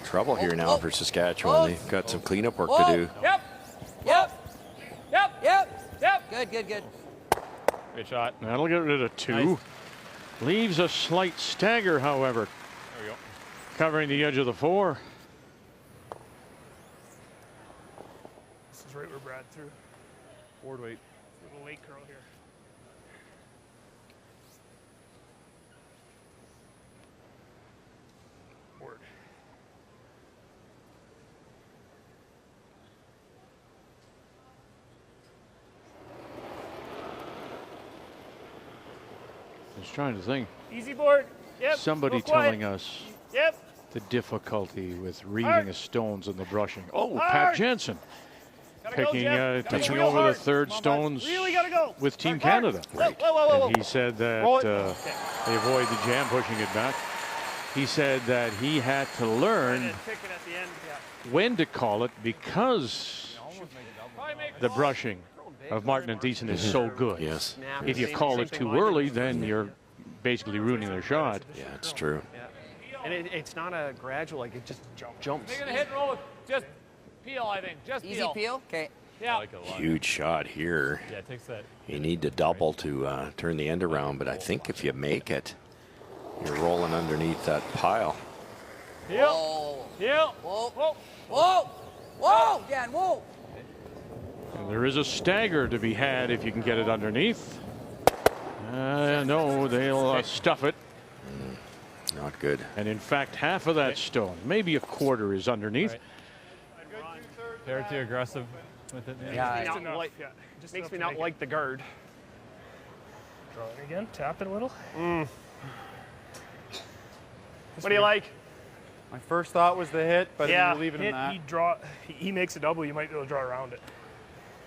Trouble here now for Saskatchewan. They've got some cleanup work to do. Yep. Yep. Good, good, good. Good shot. That'll get rid of 2. Nice. Leaves a slight stagger, however, There we go. covering the edge of the 4. This is right where Brad threw. Board weight. Little late curl here. Board. I was trying to think. Easy board. Yep. Somebody Go quiet. telling us Yep. the difficulty with reading Hard. the stones and the brushing. Oh, Hard. Pat Jensen Gotta go, taking Jeff. Gotta taking go over the hard. 3rd Come on, bud. stones Really gotta go. with Team Hard. Canada. Whoa, whoa, whoa, whoa, And he said that Roll it. they avoid the jam pushing it back. He said that he had to learn And ticket at the end. Yeah. when to call it because the brushing of Martin and Thiessen is so good. Yes. If you Same- call same it thing too mine did. early, then you're basically ruining their shot. Yeah, it's true. Yeah. And it's not a gradual, like it just jumps. They're gonna hit and roll with just peel, I think. Just Easy peel. peel. Okay. Yeah. I like it a lot. Huge shot here. Yeah, it takes that. You need to double to turn the end around, but I think if you make it, you're rolling underneath that pile. Peel. Whoa. Peel. Whoa. Whoa. Whoa. Whoa. Dan, whoa. And there is a stagger to be had if you can get it underneath. No, they'll stuff it. Not good. And in fact, half of that stone, maybe a quarter, is underneath. Right. They're too aggressive with it. Yeah. Not enough, like, yeah. Just makes enough me to not make it. like the guard. Draw it again. Tap it a little. What do you like? My first thought was the hit, but Yeah. you leave it in that. He makes a double. You might be able to draw around it.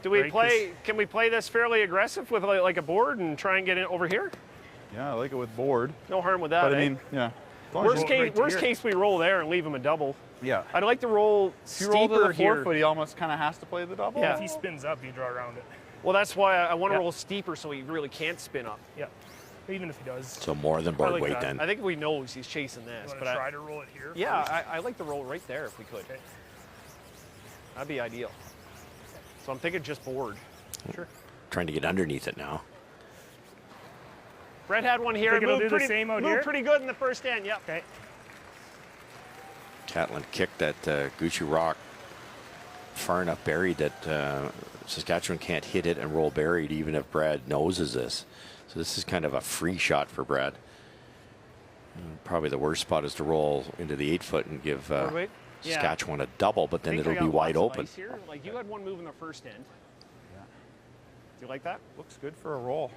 Do we Right, play? Can we play this fairly aggressive with like a board and try and get it over here? Yeah, I like it with board. No harm with that. But I eh? mean, yeah. As long as worst you- case, right to worst here. case, we roll there and leave him a double. Yeah. I'd like to roll If you roll to steeper the here. 4 foot, he almost kind of has to play the double. Yeah. If he spins up, you draw around it. Well, that's why I want to Yeah. roll steeper so he really can't spin up. Yeah. Even if he does. So more than board like weight that. then. I think we knows he's chasing You this, want but to try to roll it here? yeah, first? I like to roll right there if we could. Okay. That'd be ideal. So I'm thinking just board. Sure. Trying to get underneath it now. Brett had one here. Think it'll Moved do the pretty, same out moved here? pretty good in the first end. Yep. Okay. Catlin kicked that Gushue rock far enough buried that Saskatchewan can't hit it and roll buried even if Brad noses this. So this is kind of a free shot for Brad. Probably the worst spot is to roll into the 8 foot and give Weight? Yeah. Saskatchewan a double, but I then think it'll I be got wide lots of open. ice here. Like you had one move in the first end. Yeah. Do you like that? Looks good for a roll.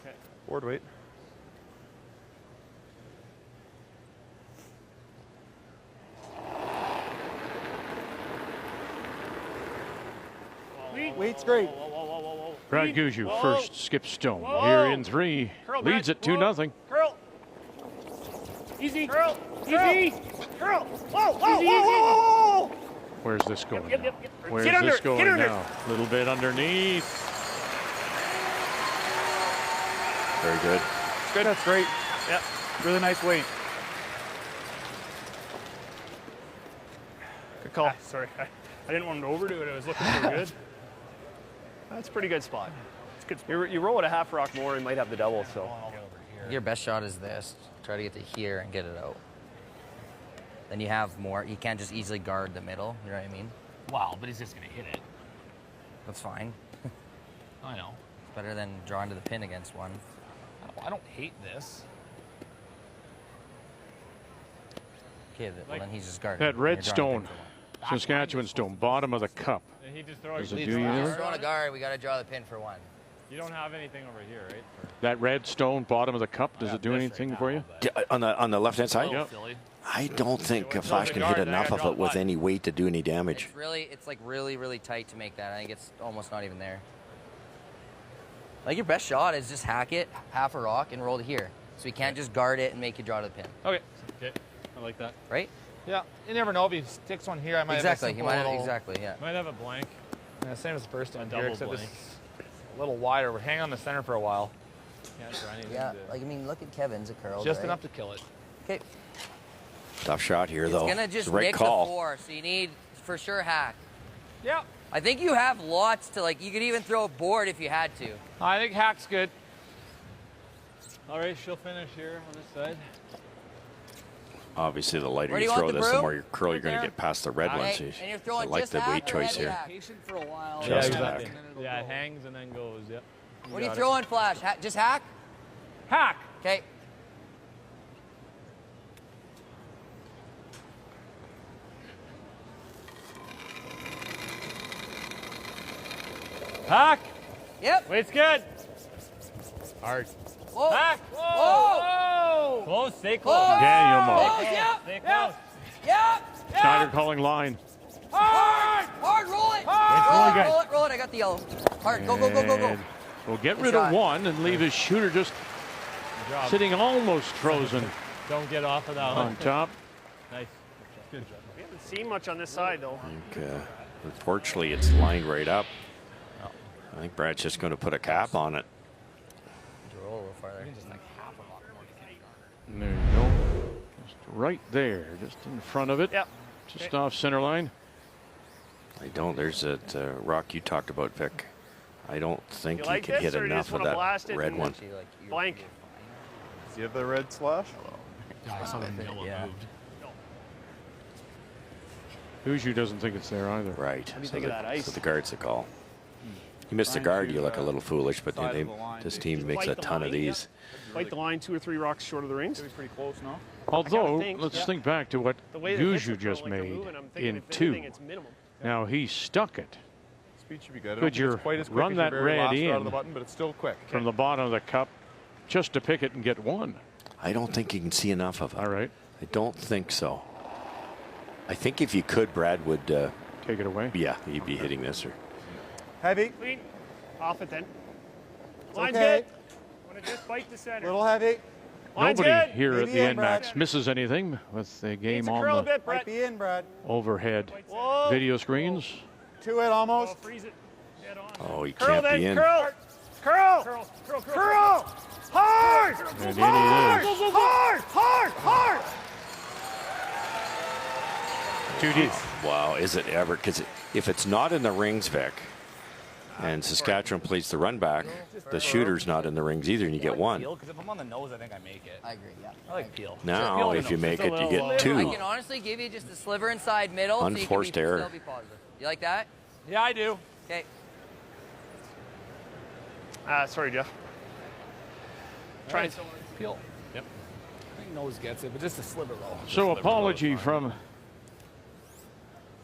Okay. Board weight. Weight's great. Whoa, whoa, whoa, whoa, whoa. Brad Gushue, Whoa. first skip stone. Whoa. Here in 3. Curl, Leads Brad. it 2-0. Curl. Easy. Curl. Easy. Curl. Whoa, whoa, Easy, whoa, easy. whoa, whoa. Where's this going Yep, now? yep, yep. Where's Get under this it, going get under it. now? A little bit underneath. Very good. Good. That's great. Yep. Really nice weight. Good call. Sorry. I didn't want him to overdo it. I was looking for good. That's a pretty good spot. It's good. You roll at a half rock more and might have the double. So Your best shot is this. Try to get to here and get it out. Then you have more. You can't just easily guard the middle. You know what I mean? Wow, but he's just gonna hit it. That's fine. I know. Better than drawing to the pin against one. I don't hate this. Okay, well, then he's just guarding. That and red you're drawing to stone, the pin for one. Saskatchewan stone, bottom of the cup. And he just throws. Does it leads do you the anything? Just throwing a guard. We got to draw the pin for one. You don't have anything over here, right? For That red stone, bottom of the cup, does it do this anything right for now, you? but- On the left hand side? Yep. Silly. I don't think Throws Flasch the can guard, hit then I enough gotta of it draw with the any weight to do any damage. It's like really tight to make that. I think it's almost not even there. Like your best shot is just hack it, half a rock, and roll to here. So you can't just guard it and make you draw to the pin, Okay. Okay. I like that. right? Yeah, you never know if he sticks one here. I might Exactly. have a You might have, little, exactly. Yeah. Might have a blank. Yeah, same as the first one double here, except blank. it's a little wider. We're hanging on the center for a while. Can't try anything. Yeah. to- Like I mean, look at Kevin's. It curls. Just right? enough to kill it. Okay. Tough shot here, It's though. gonna It's just the right nick call. the 4, so you need for sure hack. yeah. I think you have lots to, like, you could even throw a board if you had to. I think hack's good. All right, she'll finish here on this side. Obviously, the lighter Where do you you throw want the this, the broom? more your curl you're going to get past the red Okay, ones. and you're throwing I like just the hack weight or choice heavy here. hack? Patient for a while. Just yeah, hack. Yeah, it hangs and then goes. Yep. What are you throwing, Flash? Just hack? Hack. Okay. Hack. Yep. Weight's good. Hard. Whoa. Hack. Whoa. Close. Stay Close. close. Daniel Mo. Close, yep. Stay close. Yep. Schneider calling line. Hard. Hard. Roll it. It's Roll really it. good. Roll it. Roll it. I got the yellow. Hard. Go, go, go, go, go. And we'll get Good rid shot. of one and leave his shooter just Good job. sitting almost frozen Don't get off of that on one. top. Nice. Good job. We haven't seen much on this side, though. I think, unfortunately, it's lined right up. I think Brad's just going to put a cap on it. Roll a little farther. And there you go. Just right there, just in front of it. Yep. Just off center line. I don't. There's that rock you talked about, Vic. I don't think You he like can this, hit or you enough just of wanna that blast it red and- one. Blank. Does he have the red slash? I saw the yellow moved. Gushue doesn't think it's there either. Right. do you think of that ice? So the guard's the call. You missed the guard, you look a little foolish, but side they, of the line. this team makes Fight a the ton of line, these. Fight the line 2 or 3 rocks short of the rings. He's pretty close now. Although, think, let's yeah. think back to what The way the hits Gushue are just like they're made moving, I'm thinking in if two. anything, it's minimum. Now he stuck it Speed should be good. I Could don't think you it's quite as quick run as that your very red last out of in? the button, but it's still quick. from the bottom of the cup just to pick it and get one. I don't think you can see enough of it. All right, I don't think so. I think if you could, Brad would, take it away. yeah, he'd be hitting this. Or Heavy. Clean. Off it then. Line's okay. good. Want to just fight the center. Little heavy. Line's Nobody good. here at Maybe the in, Brad. NMAX misses anything with the Needs game to curl a on the bit, Might Brett. be in, Brad. overhead Whoa. video screens. To it almost. Oh, freeze it. Head on. oh, he Curl can't then. be in. Curl. Curl. Curl. Curl. Curl. Hard. And in it is. Hard. Hard. Hard. Too deep. Wow, is it ever? Because if it's not in the rings, Vic, and Saskatchewan plays the run back, the shooter's not in the rings either, and you get one. Because if I'm on the nose, I think I make it. I agree, yeah. I like peel. Now, if you make it, you get I two. can honestly give you just a sliver inside middle. so you Unforced can error. Still be positive. You like that? Yeah, I do. Okay. Sorry, Jeff. Try and Peel. Yep. I think nose gets it, but just a sliver though. So apology from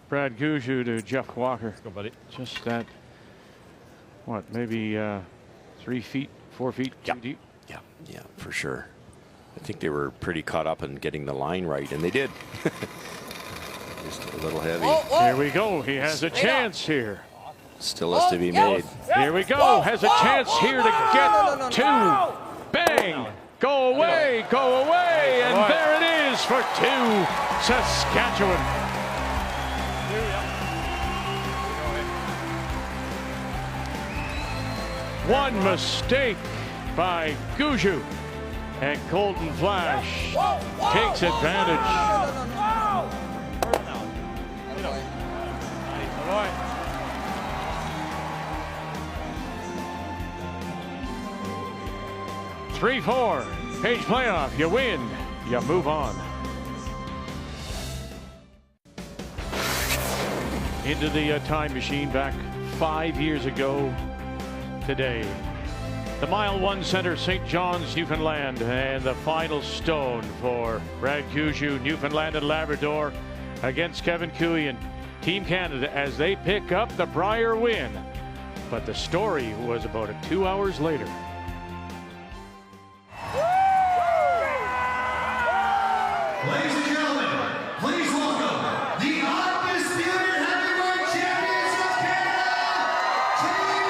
Brad Gushue to Jeff Walker. Let's go, buddy. Just that, what, maybe 3 feet, 4 feet too deep? Yeah, yeah, for sure. I think they were pretty caught up in getting the line right, and they did. Just a little heavy. Whoa, whoa. Here we go. He has a chance here. Still has to be yeah. made. Here we go. Has a chance here to get two. Bang. Go away. Go away. And there it is for two. Saskatchewan. One mistake by Gushue, and Colton Flasch takes advantage. Three, 4 page playoff. You win. You move on. Into the time machine back 5 years ago today. The Mile 1 Center, St. John's, Newfoundland, and the final stone for Brad Gushue, Newfoundland and Labrador, against Kevin Cooey and Team Canada as they pick up the Brier win. But the story was about 2 hours later. Ladies and gentlemen, please welcome the undisputed heavyweight champions of Canada, Team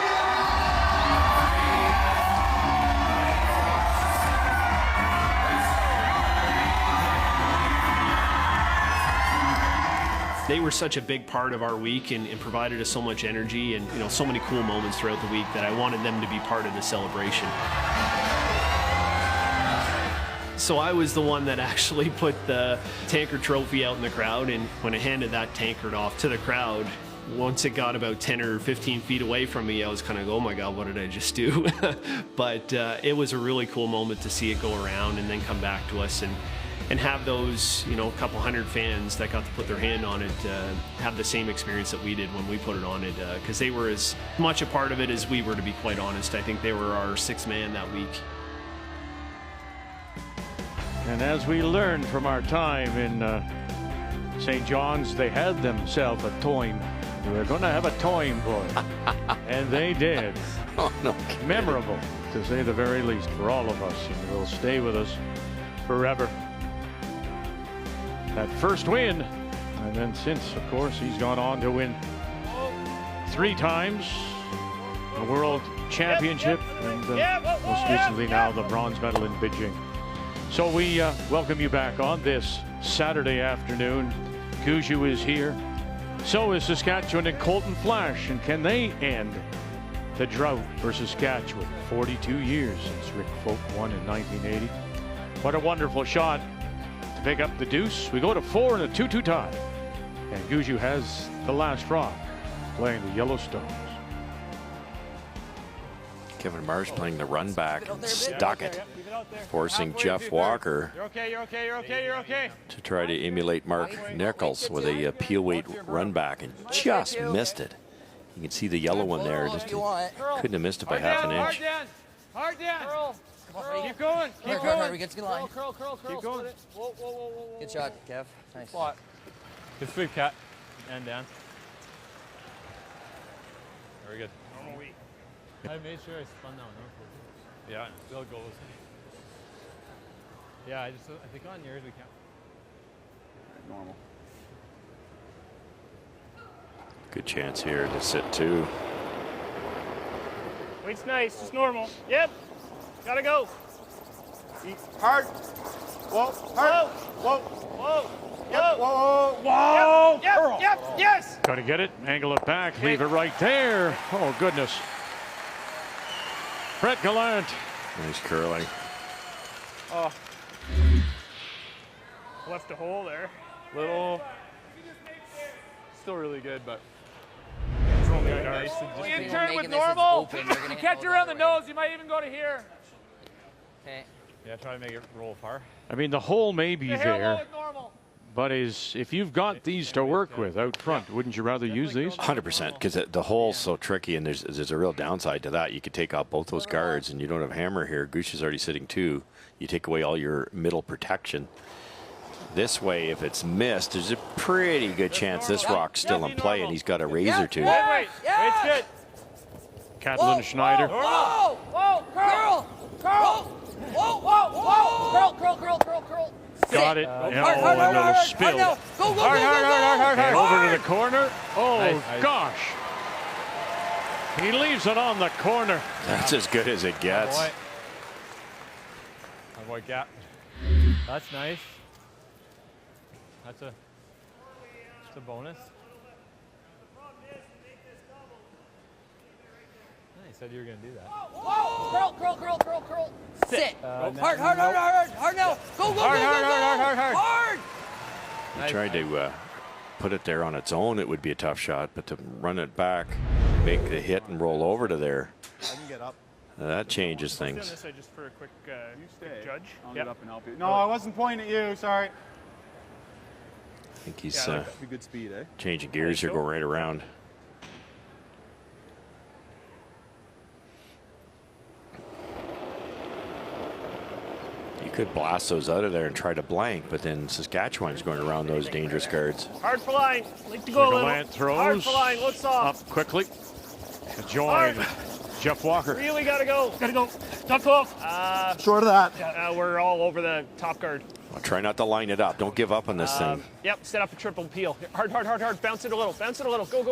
They were such a big part of our week and provided us so much energy and so many cool moments throughout the week that I wanted them to be part of the celebration. So I was the one that actually put the tankard trophy out in the crowd, and when I handed that tankard off to the crowd, once it got about 10 or 15 feet away from me, I was kind of, oh my God, what did I just do? But it was a really cool moment to see it go around and then come back to us and have those, you know, a couple hundred fans that got to put their hand on it have the same experience that we did when we put it on it, because they were as much a part of it as we were, to be quite honest. I think they were our sixth man that week. And as we learned from our time in St. John's, they had themselves a time. They were going to have a time, boy. And they did. Oh, no kidding. Memorable, to say the very least, for all of us. And will stay with us forever. That first win, and then since, of course, he's gone on to win 3 times the World Championship, and most recently now the bronze medal in Beijing. So we welcome you back on this Saturday afternoon. Gushue is here. So is Saskatchewan and Colton Flasch. And can they end the drought for Saskatchewan? 42 years since Rick Folk won in 1980. What a wonderful shot to pick up the deuce. We go to 4 in a 2-2 tie. And Gushue has the last rock, playing the Yellowstones. Kevin Marsh playing the run back and stuck it, forcing Jeff Walker to try to emulate Mark Nichols with a peel weight run back, and just missed it. You can see the yellow one there. Just couldn't have missed it by half an inch. Hard down. Keep going. Keep going. We get to the line. Curl. Keep going. Good shot, Kev. Nice. Good sweep, Cat. And down. Very good. I made sure I spun that one over. Yeah, still goes. Yeah, I think on yours we can't. Normal. Good chance here to sit 2. Weight's nice, just normal. Yep. Gotta go. Hard. Whoa. Hard. Whoa. Yep. Whoa. Yep. Yes. Got to get it, angle it back, leave it right there. Oh, goodness. Brett Gallant. Nice curling. Oh. Left a hole there. Little. Still really good, but. Intern with normal. You catch around the nose, you might even go to here. Okay. Yeah, try to make it roll far. I mean, the hole may be Roll there, with normal. but if you've got these to work with out front, wouldn't you rather use these? 100%, because the hole's so tricky, and there's a real downside to that. You could take out both those guards, and you don't have hammer here. Gushue's already sitting 2. You take away all your middle protection. This way, if it's missed, there's a pretty good chance this rock's still in play, and he's got a razor to it. Wait. It's good. Kathleen Schneider. Whoa. Curl. Curl. Got it. Hard, And a little spill. Go. And over to the corner. Oh, Nice. gosh. He leaves it on the corner. That's as good as it gets. Avoid gap. That's nice. That's a bonus. You said you were going to do that. Curl. Sit. Hard now. Go. Hard. I tried to put it there on its own, it would be a tough shot, but to run it back, make the hit and roll over to there, I can get up. that changes I was things. gonna say just for a quick, You stay. judge. I'll get up and help you. No, I wasn't pointing at you. Sorry. I think he's That'd be good speed, eh? changing gears here, go right around. You could blast those out of there and try to blank, but then Saskatchewan's going around those dangerous guards. Hard for line. Like to go a little. Gallant throws. Hard for line. Looks soft. Up quickly. Join Jeff Walker. Really gotta go. Duck off. Short of that. We're all over the top guard. Well, try not to line it up. Don't give up on this thing. Yep. Set up a triple peel. Hard. Bounce it a little. Go.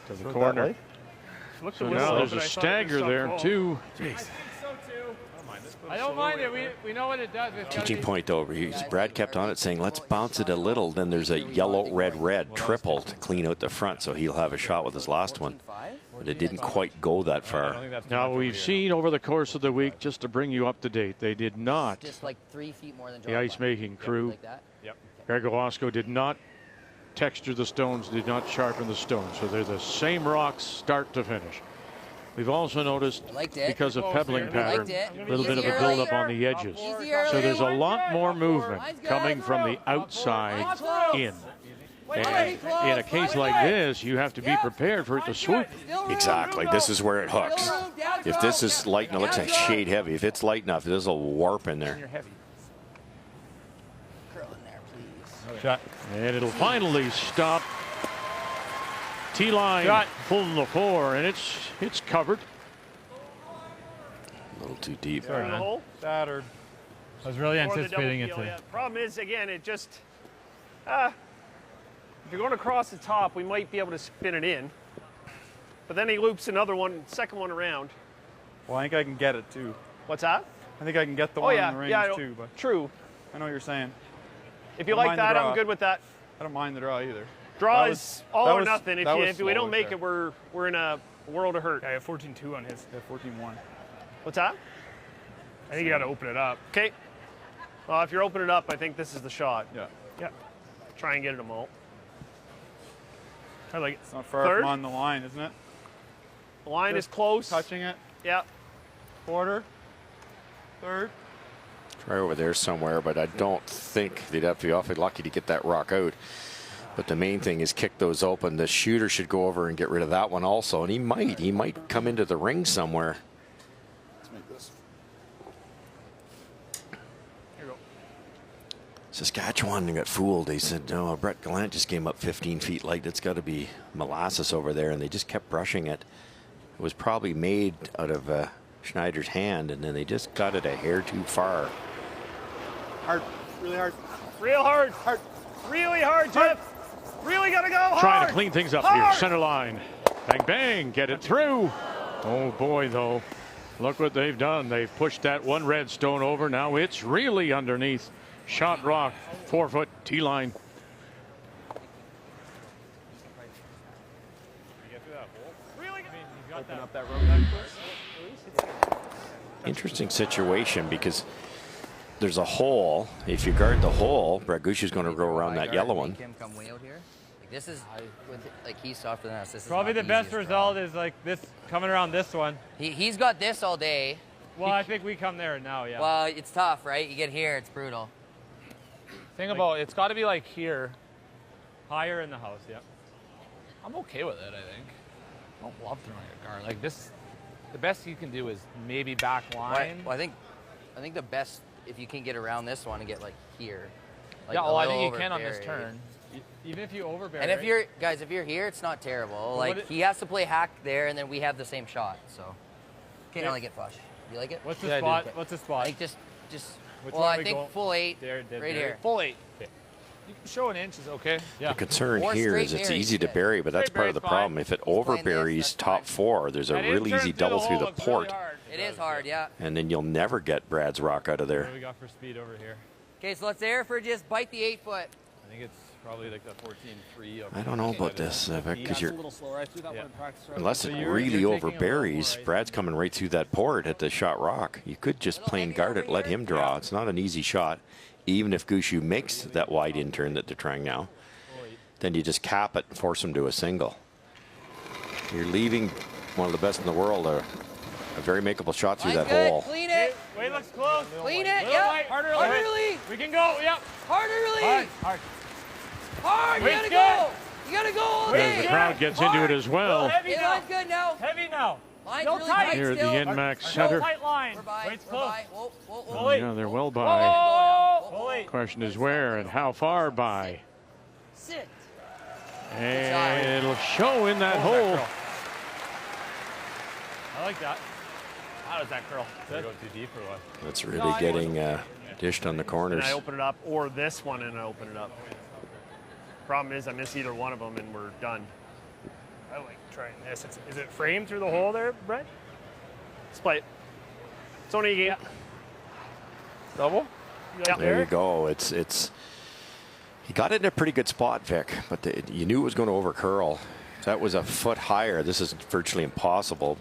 To the corner. Looked So a little now slow, there's but a I thought it stagger was there, soft. too. I don't mind it. We know what it does. Teaching point over. Brad kept on it saying, let's bounce it a little. Then there's a yellow, red, triple to clean out the front, so he'll have a shot with his last one. But it didn't quite go that far. Now, we've seen over the course of the week, just to bring you up to date, they did not, Just like 3 feet more than the ice-making crew, like that. Greg Owasco did not texture the stones, did not sharpen the stones. So they're the same rocks start to finish. We've also noticed, because of pebbling pattern, a little bit of a buildup on the edges. So there's a lot more movement coming from the outside in. And in a case like this, you have to be prepared for it to swoop. Exactly. This is where it hooks. If this is light and it looks like shade heavy, if it's light enough, this will warp in there. Shot. And it'll finally stop. T-line pulling the 4, and it's covered. A little too deep. Sorry, man. Battered. I was really anticipating it to. Yeah. Problem is, again, it just, if you're going across the top, we might be able to spin it in. But then he loops another one, second one around. Well, I think I can get it too. What's that? I think I can get the one in the range too. But true. I know what you're saying. If you like that, I'm good with that. I don't mind the draw either. Draw is all or nothing. If we don't make it, we're in a world of hurt. Yeah, I have 14-2 on his. Yeah, 14-1. What's that? I think you got to open it up. Okay. Well, if you're opening it up, I think this is the shot. Yeah. Yeah. Try and get it a mult. I like it. It's not far from on the line, isn't it? The line is close. Touching it. Yeah. Quarter. Third. Try over there somewhere, but I don't think they'd have to be awfully lucky to get that rock out. But the main thing is kick those open. The shooter should go over and get rid of that one also, and he might come into the ring somewhere. Let's make this. Here you go. Saskatchewan got fooled. They said, "No, Brett Gallant just came up 15 feet light. It's got to be molasses over there," and they just kept brushing it. It was probably made out of Schneider's hand, and then they just got it a hair too far. Hard, really hard. Real hard. Hard. Really hard, Jeff. Really got to go hard. Trying to clean things up here. Center line. Bang, bang. Get it through. Oh, boy, though. Look what they've done. They've pushed that one red stone over. Now it's really underneath. Shot rock. 4-foot T-line. Open up that road. Interesting situation because there's a hole. If you guard the hole, Brett Gushue is going to go around that yellow one. Him come way out here. Like this is like he's softer than us. This Probably is the best result is like this coming around this one. He's got this all day. Well, I think we come there now, yeah. Well, it's tough, right? You get here, it's brutal. Think about it's got to be like here. Higher in the house, yeah. I'm okay with it, I think. I don't love throwing a guard. Like this, the best you can do is maybe back line. Well, I think the best, if you can get around this one and get like here. Like yeah, well, I think you can on this turn. Even if you overbear. And if you're, guys, if you're here, it's not terrible. Like he has to play hack there, and then we have the same shot. So can't only get flush. You like it? What's the spot? What's the spot? I think just. Well, I think full 8 right here. Full 8. Okay. You can show an inch is okay. Yeah. The concern here is it's easy to bury, but that's part of the problem. If it overburies top 4, there's a really easy double through the port. It is hard, yeah. And then you'll never get Brad's rock out of there. What do we got for speed over here? Okay, so let's air for just bite the 8-foot. I think it's probably like the 14-3. I don't know about this because you're, a little slower. I threw that one in practice. unless it really overburies, Brad's coming right through that port at the shot rock. You could just plain guard it, let him draw. It's not an easy shot. Even if Gushue makes that wide in turn that they're trying now, then you just cap it and force him to a single. You're leaving one of the best in the world a very makeable shot through that hole. Clean it. Wait, looks close. Clean it. Yep. Harder lead. We can go. Yep. Harder lead. Hard. You gotta go. You gotta go all day. As the crowd gets into it as well. Heavy now. Line's good now. Heavy now. Line's Still really tight. tight Here at still. the NMAX Center. Tight line. We're by. It's We're close. by. Whoa. Oh, yeah, they're well by. Whoa. Question is where and how far by. Sit. And it'll show in that hole. I like that. How does that curl? Did I go too deep or what? That's really getting dished on the corners. And I open it up, or this one and I open it up. Problem is I miss either one of them and we're done. I like trying this. Is it framed through the hole there, Brett? Split. It's only a game. Double? Yeah. There you go. It's he got it in a pretty good spot, Vic, but you knew it was going to over curl. If that was a foot higher, this is virtually impossible.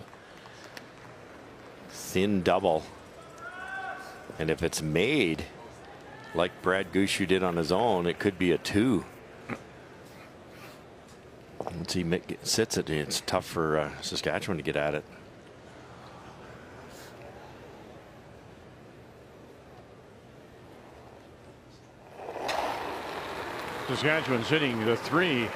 Thin double. And if it's made like Brad Gushue did on his own, it could be a 2. Once he sits it, it's tough for Saskatchewan to get at it. Saskatchewan's hitting the 3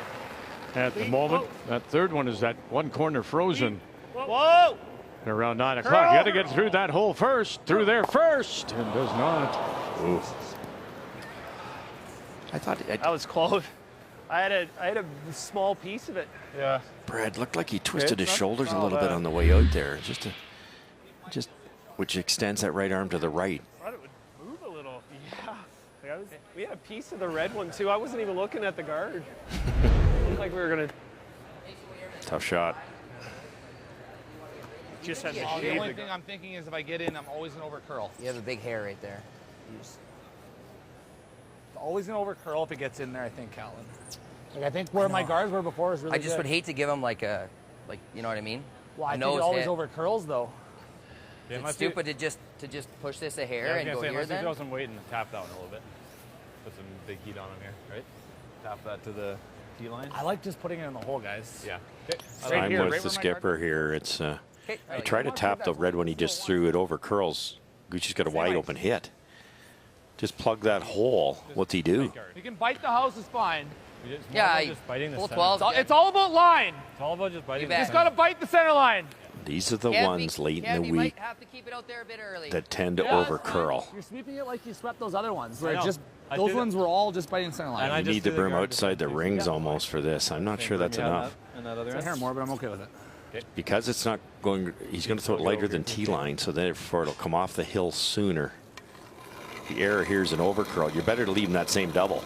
at the moment. That third one is that one corner frozen. Whoa! At around 9 o'clock. You got to get through that hole first. Through there first. And does not. Oof. I thought that was close. I had a small piece of it. Yeah. Brad looked like he twisted his shoulders a little bit on the way out there. Just which extends that right arm to the right. I thought it would move a little. Yeah. We had a piece of the red one too. I wasn't even looking at the guard. Looked like we were gonna. Tough shot. Just had The only thing I'm thinking is if I get in, I'm always gonna over curl. You have a big hair right there. Always gonna over curl if it gets in there, I think, Calvin. Like I think where my guards were before is really I just would hate to give him like you know what I mean? Well, I think it always over curls though. Yeah, it's stupid to just push this a hair and go here unless then. you throw some weight and tap that one a little bit. Put some big heat on him here, right? Tap that to the tee line. I like just putting it in the hole, guys. Yeah. I'm with the skipper here. It's I try to tap the red one. He just threw it over curls. Gucci's got a wide open hit. Just plug that hole. What's he do? You can bite the house, is fine. Yeah, just biting the full center. 12. It's all about line. It's all about just biting. You just got to bite the center line. These are the ones late in the You week might have to keep it out there a bit early. that tend to over curl. You're sweeping it like you swept those other ones. Where I know. just I those did ones were all just biting center line. You need the broom outside the rings almost for this. I'm not sure that's enough. It's a hair more, but I'm okay with it. Because it's not going, he's going to throw it lighter than T-line, so therefore it'll come off the hill sooner. The error here is an over curl. You're better to leave him that same double.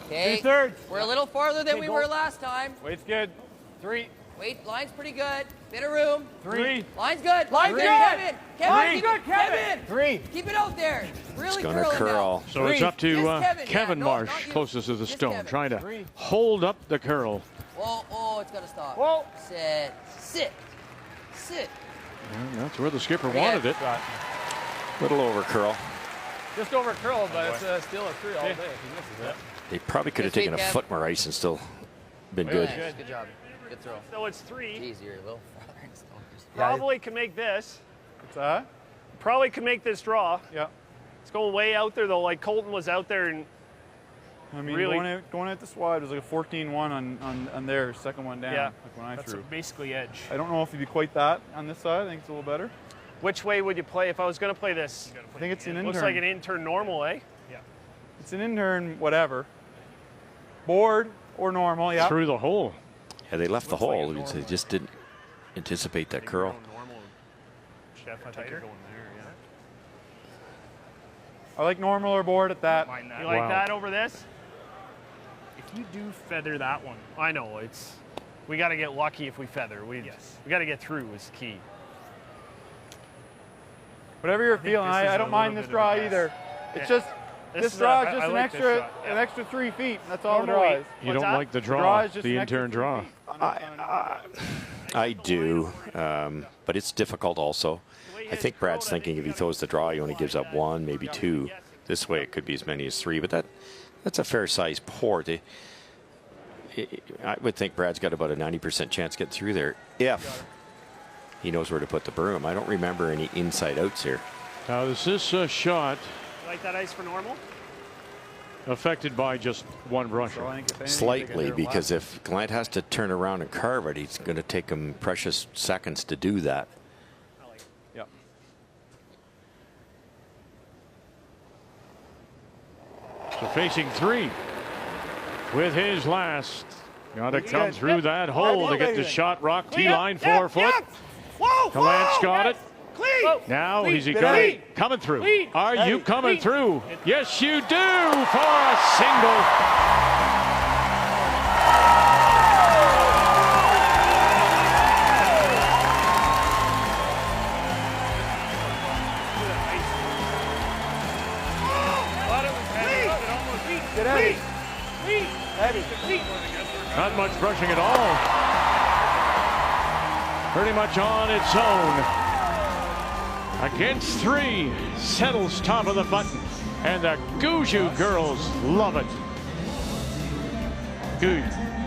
Okay, we're a little farther than we were last time. Weight's good. 3. Wait, line's pretty good. Bit of room. 3. Line's good. Line's good. Kevin. Line's good, Kevin. 3. Keep it out there. Really It's going to curl. So it's up to Kevin. Kevin Yeah, Marsh, not you. closest to the Just stone, Kevin. trying to hold up the curl. Oh, it's got to stop. Whoa. Sit. And that's where the skipper wanted it. Little over curl. Just over curl, but it's still a 3 all day if he misses it. They probably could have taken a foot more ice and still been good. Nice. Good job. Good throw. So it's 3. Jeez, you're a little farther. Probably can make this. What's that? Probably can make this draw. Yeah. It's going way out there though. Like Colton was out there and. I mean, really going out this wide was like a 14-1 on their second one down. Yeah. Like when I That's threw. basically edge. I don't know if it'd be quite that on this side. I think it's a little better. Which way would you play if I was going to play this? I think it's an intern. Looks like an intern normal, eh? Yeah. It's an intern, whatever. Board or normal, yeah. Through the hole. Yeah, they left the hole. They just didn't anticipate that curl. Tighter. I like normal or board at that. You like that over this? If you do feather that one, I know it's. We got to get lucky if we feather. We got to get through is key. Whatever you're feeling, I don't mind this draw either. It's just this draw is just an extra 3 feet. That's all the draw is. You don't like the draw, the intern draw. I do, but it's difficult also. I think Brad's thinking if he throws the draw, he only gives up 1, maybe 2. This way it could be as many as 3, but that's a fair-sized port. I would think Brad's got about a 90% chance to get through there if he knows where to put the broom. I don't remember any inside outs here. Now, is this shot You like that ice for normal? affected by just one brusher? Slightly, because if Glant has to turn around and carve it, he's going to take him precious seconds to do that. Yep. So facing 3 with his last. Got to come through that hole to get the shot rock. T-line 4 foot. Gallant's got it. Now is he coming through? Are you coming through? Yes, you do for a single. Not much brushing at all. Pretty much on its own. Against 3, settles top of the button. And the Gushue girls love it. Good.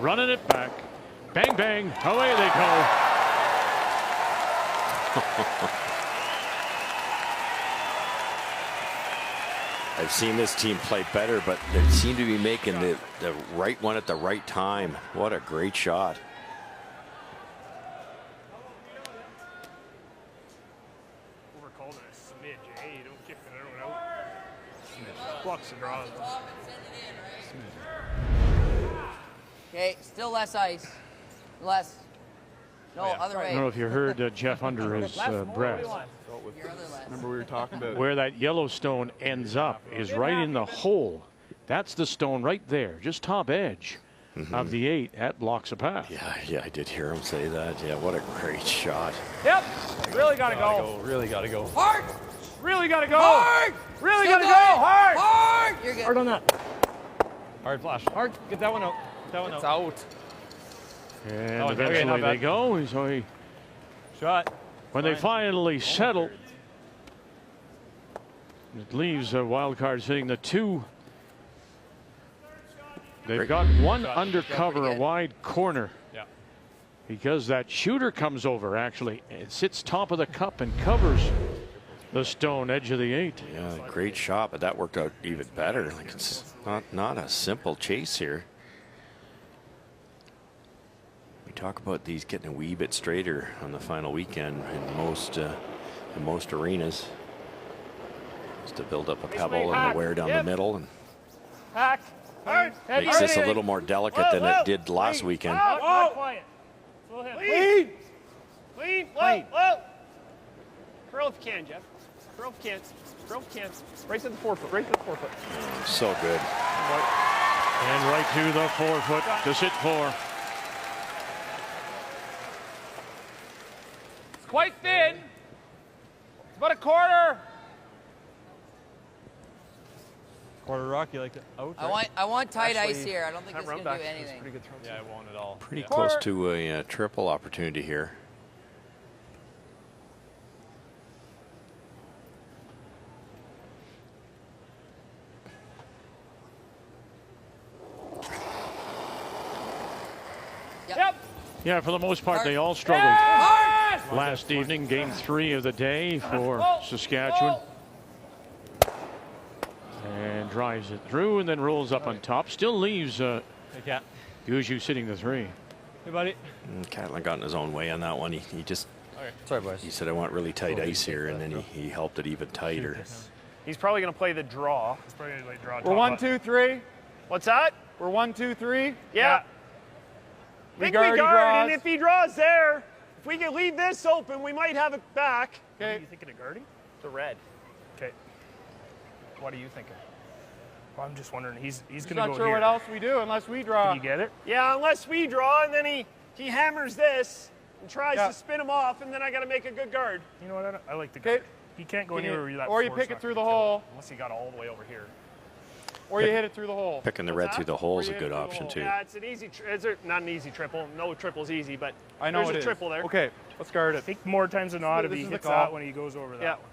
running it back. Bang, bang, away they go. I've seen this team play better, but they seem to be making the right one at the right time. What a great shot. We're calling it a smidge, eh? You don't kick the other one out. Blocks the draw. Okay, still less ice. Less. No, other way. I don't know if you heard Jeff under his breath. Remember we were talking about Where that yellow stone ends up is right in the hole. That's the stone right there, just top edge of the 8 at blocks a path. Yeah, I did hear him say that. Yeah, what a great shot. Yep. Really got to go. Really got to go. Hard. Really got to go. Hard. Really Still got to go. Hard. Hard. You're good. Hard on that. Hard flash. Hard. Get that one out. Get that one It's out. out. And Oh, okay, eventually not they bad. go. So he, Shot. when they finally settle, it leaves a wild card sitting the 2. They've got one undercover, a wide corner. Yeah. Because that shooter comes over, actually. It sits top of the cup and covers the stone edge of the 8. Yeah, great shot, but that worked out even better. Like, it's not a simple chase here. We talk about these getting a wee bit straighter on the final weekend in most arenas. Just to build up a pebble and the wear down the middle, and Hack. Hard. makes this a little more delicate than it did last weekend. Quiet. Lean. Lean. Whoa. Curl if you can, Jeff. Curl if you can. Curl if you can. Right to the forefoot. Right to the forefoot. So good. And right to the 4-foot to sit 4. It's quite thin. It's about a quarter. Quarter rock, you like it out? I want tight ice here. I don't think this is going to do anything. Yeah, I won't at all. Pretty close to a triple opportunity here. Yep. Yeah, for the most part, they all struggled last evening. Game 3 of the day for Saskatchewan. And drives it through and then rolls up on top. Still leaves Gushue sitting the 3. Hey, buddy. Catlin got in his own way on that one. He just. Sorry, boys. He said, I want really tight ice here, and then he helped it even tighter. He's probably going to play the draw. He's probably going to like draw. We're 1, 2, 3. What's that? We're 1, 2, 3. Yeah. I think we guard, and if he draws there, if we can leave this open, we might have it back. Okay. What are you thinking of guarding? The red. Okay. What are you thinking? Well, I'm just wondering. He's going to go Not sure here. what else we do unless we draw. Can you get it? Yeah, unless we draw, and then he hammers this and tries to spin him off, and then I got to make a good guard. You know what? I like the guard. He can't go anywhere where that. Or you force pick it not through gonna the kill hole. him, unless he got all the way over here. Or you hit it through the hole. Picking the red through the hole is a good option, too. Yeah, it's an easy, not an easy triple. No triple's easy, but I know there's it a is. triple there. Okay, let's guard it. I think more times than not, if This he is the hits call. that when he goes over that. Yeah. One.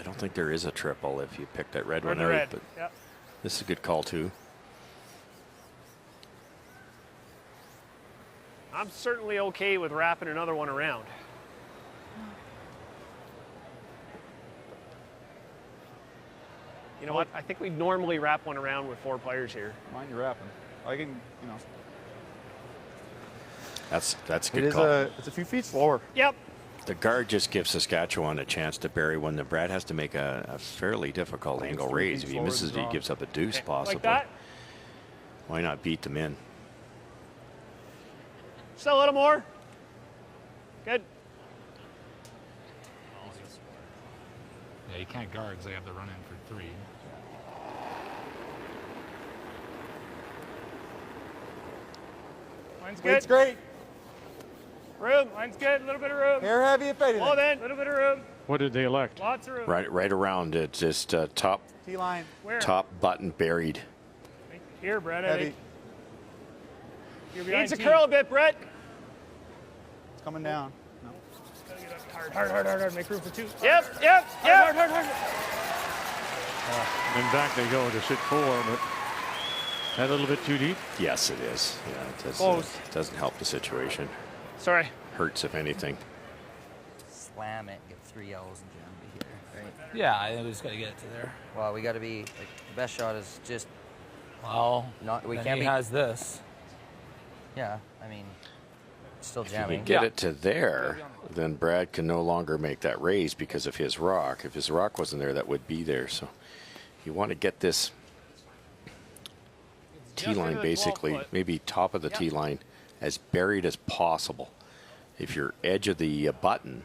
I don't think there is a triple if you pick that red Or one the out, red. but Yeah. this is a good call, too. I'm certainly okay with wrapping another one around. You know what? I think we normally wrap one around with 4 players here. Mind you wrapping. I can, you know. That's a It good is call. it's a few feet slower. Yep. The guard just gives Saskatchewan a chance to bury one. The Brad has to make a fairly difficult angle raise. If he misses, he gives up a deuce possibly. Like that. Why not beat them in? Still a little more. Good. Yeah, you can't guard because they have to run in for 3. Mine's good. It's great. Room. Mine's good. A little bit of room. Hair heavy if anything. Well then. A little bit of room. What did they elect? Lots of room. Right around it, just top T-line. Where? top button buried. Here, Brett. Heavy. You're behind Needs to T. curl a bit, Brett. It's coming down. No. Hard. Make room for 2. Yep. Hard. And back they go to sit 4, but That a little bit too deep? Yes, it is. Yeah, it does, Close. doesn't help the situation. Sorry. Hurts, if anything. Slam it, get 3 yellows and jam it here, right? Yeah, I think we just got to get it to there. Well, we got to be, like, the best shot is just, Well, we then can't he be, has this. yeah, I mean, still If you jamming. can get it to there, then Brad can no longer make that raise because of his rock. If his rock wasn't there, that would be there. So you want to get this tee line basically, maybe top of the tee line, as buried as possible. If your edge of the button,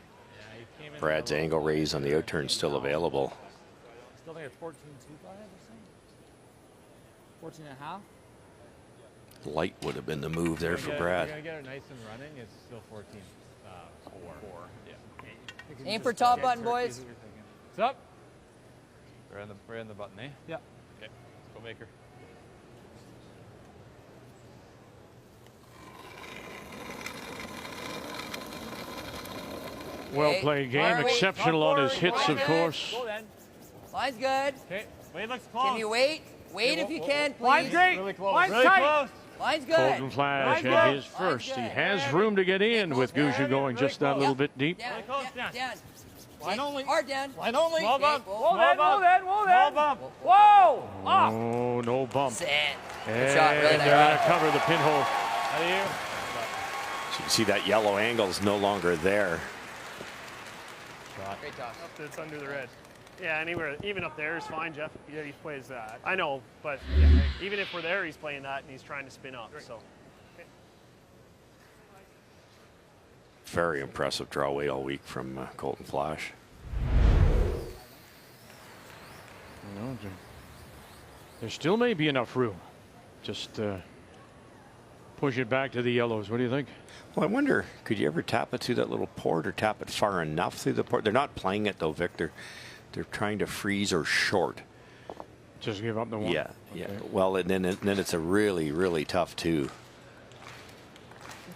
Brad's angle raise on the outturn's still available. Still think it's 14.25 or something? 14 and a half? Light would have been the move there for Brad. We're going to get it nice and running. It's still 14. 4. Yeah. Aim for top button, boys. What's up? We're in the button, eh? Yeah. Okay. Let's go make her. Well played game. Exceptional on his hits, of course. Line's good. Okay. Wait, looks close. Can you wait? Wait if you can, please. Line's great. Really close. Line's tight. Line's good. Colton Flasch at his first. He has room to get in with Gushue going just that little bit deep. Down, down. Line only. Hard down. Line only. Small bump. Whoa, Small bump. Whoa! Off. Oh, no bump. Sit. And Good shot, really they're going nice. to cover the pinhole. How do you? So you can see that yellow angle is no longer there. Great toss. It's under the red. Yeah, anywhere, even up there is fine, Jeff. Yeah, he plays that. I know, but yeah, even if we're there, he's playing that and he's trying to spin up. So. Very impressive draw weight all week from Colton Flasch. There still may be enough room. Just push it back to the yellows. What do you think? Well, I wonder, could you ever tap it through that little port or tap it far enough through the port? They're not playing it though, Victor. They're trying to freeze or short. Just give up the one. Yeah, yeah. Well, and then it's a really, really tough two.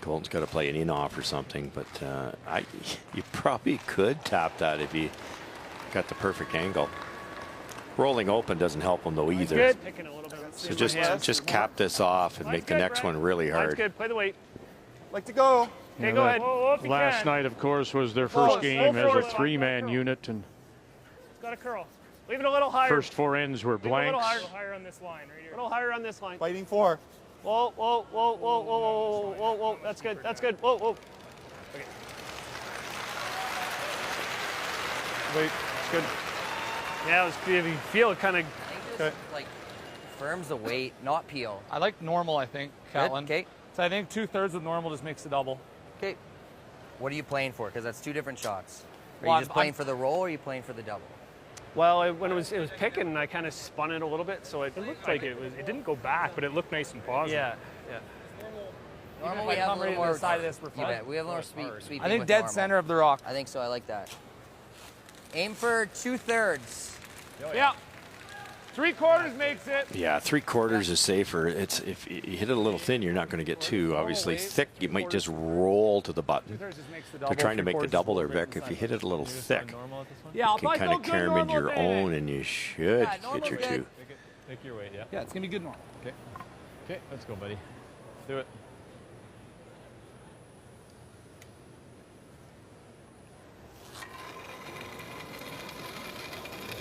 Colton's got to play an in-off or something, but you probably could tap that if you got the perfect angle. Rolling open doesn't help him though either. So just cap this off and make the next one really hard. That's good. Play the weight. Like to go. Okay, go ahead. Last night, of course, was their first game as a three-man unit, and It's got a curl. Leave it a little higher. first four ends were blanks. A little higher on this line right here. A little higher on this line. Fighting 4. Whoa, whoa, whoa, whoa, whoa, whoa, whoa, whoa. That's good. That's good. Whoa, whoa. Okay. Wait. It's good. Yeah, it was, if you feel it kind of. Like, firms the weight, not peel. I like normal, I think, Catlin. Okay. So I think 2/3 of normal just makes the double. Okay. What are you playing for? Because that's two different shots. Are Well, you just playing for the roll or are you playing for the double? Well, when it was picking, I kind of spun it a little bit, so it looked like it didn't go back, but it looked nice and positive. Yeah, yeah. Normal, if we I have a come little right to more the side of this, we're You fine. bet. We have a little sweeping. I think with dead normal. center of the rock. I think so. I like that. Aim for 2/3. Yeah. 3/4 makes it. Yeah, 3/4 is safer. It's if you hit it a little thin, you're not going to get two. Obviously, thick, you might just roll to the button. They're trying to make the double there, Vic. If you hit it a little thick, Yeah, you can kind of carry them into your own, and you should get your two. Take your weight, yeah. Yeah, it's going to be good normal. Okay. Okay, let's go, buddy. Do it.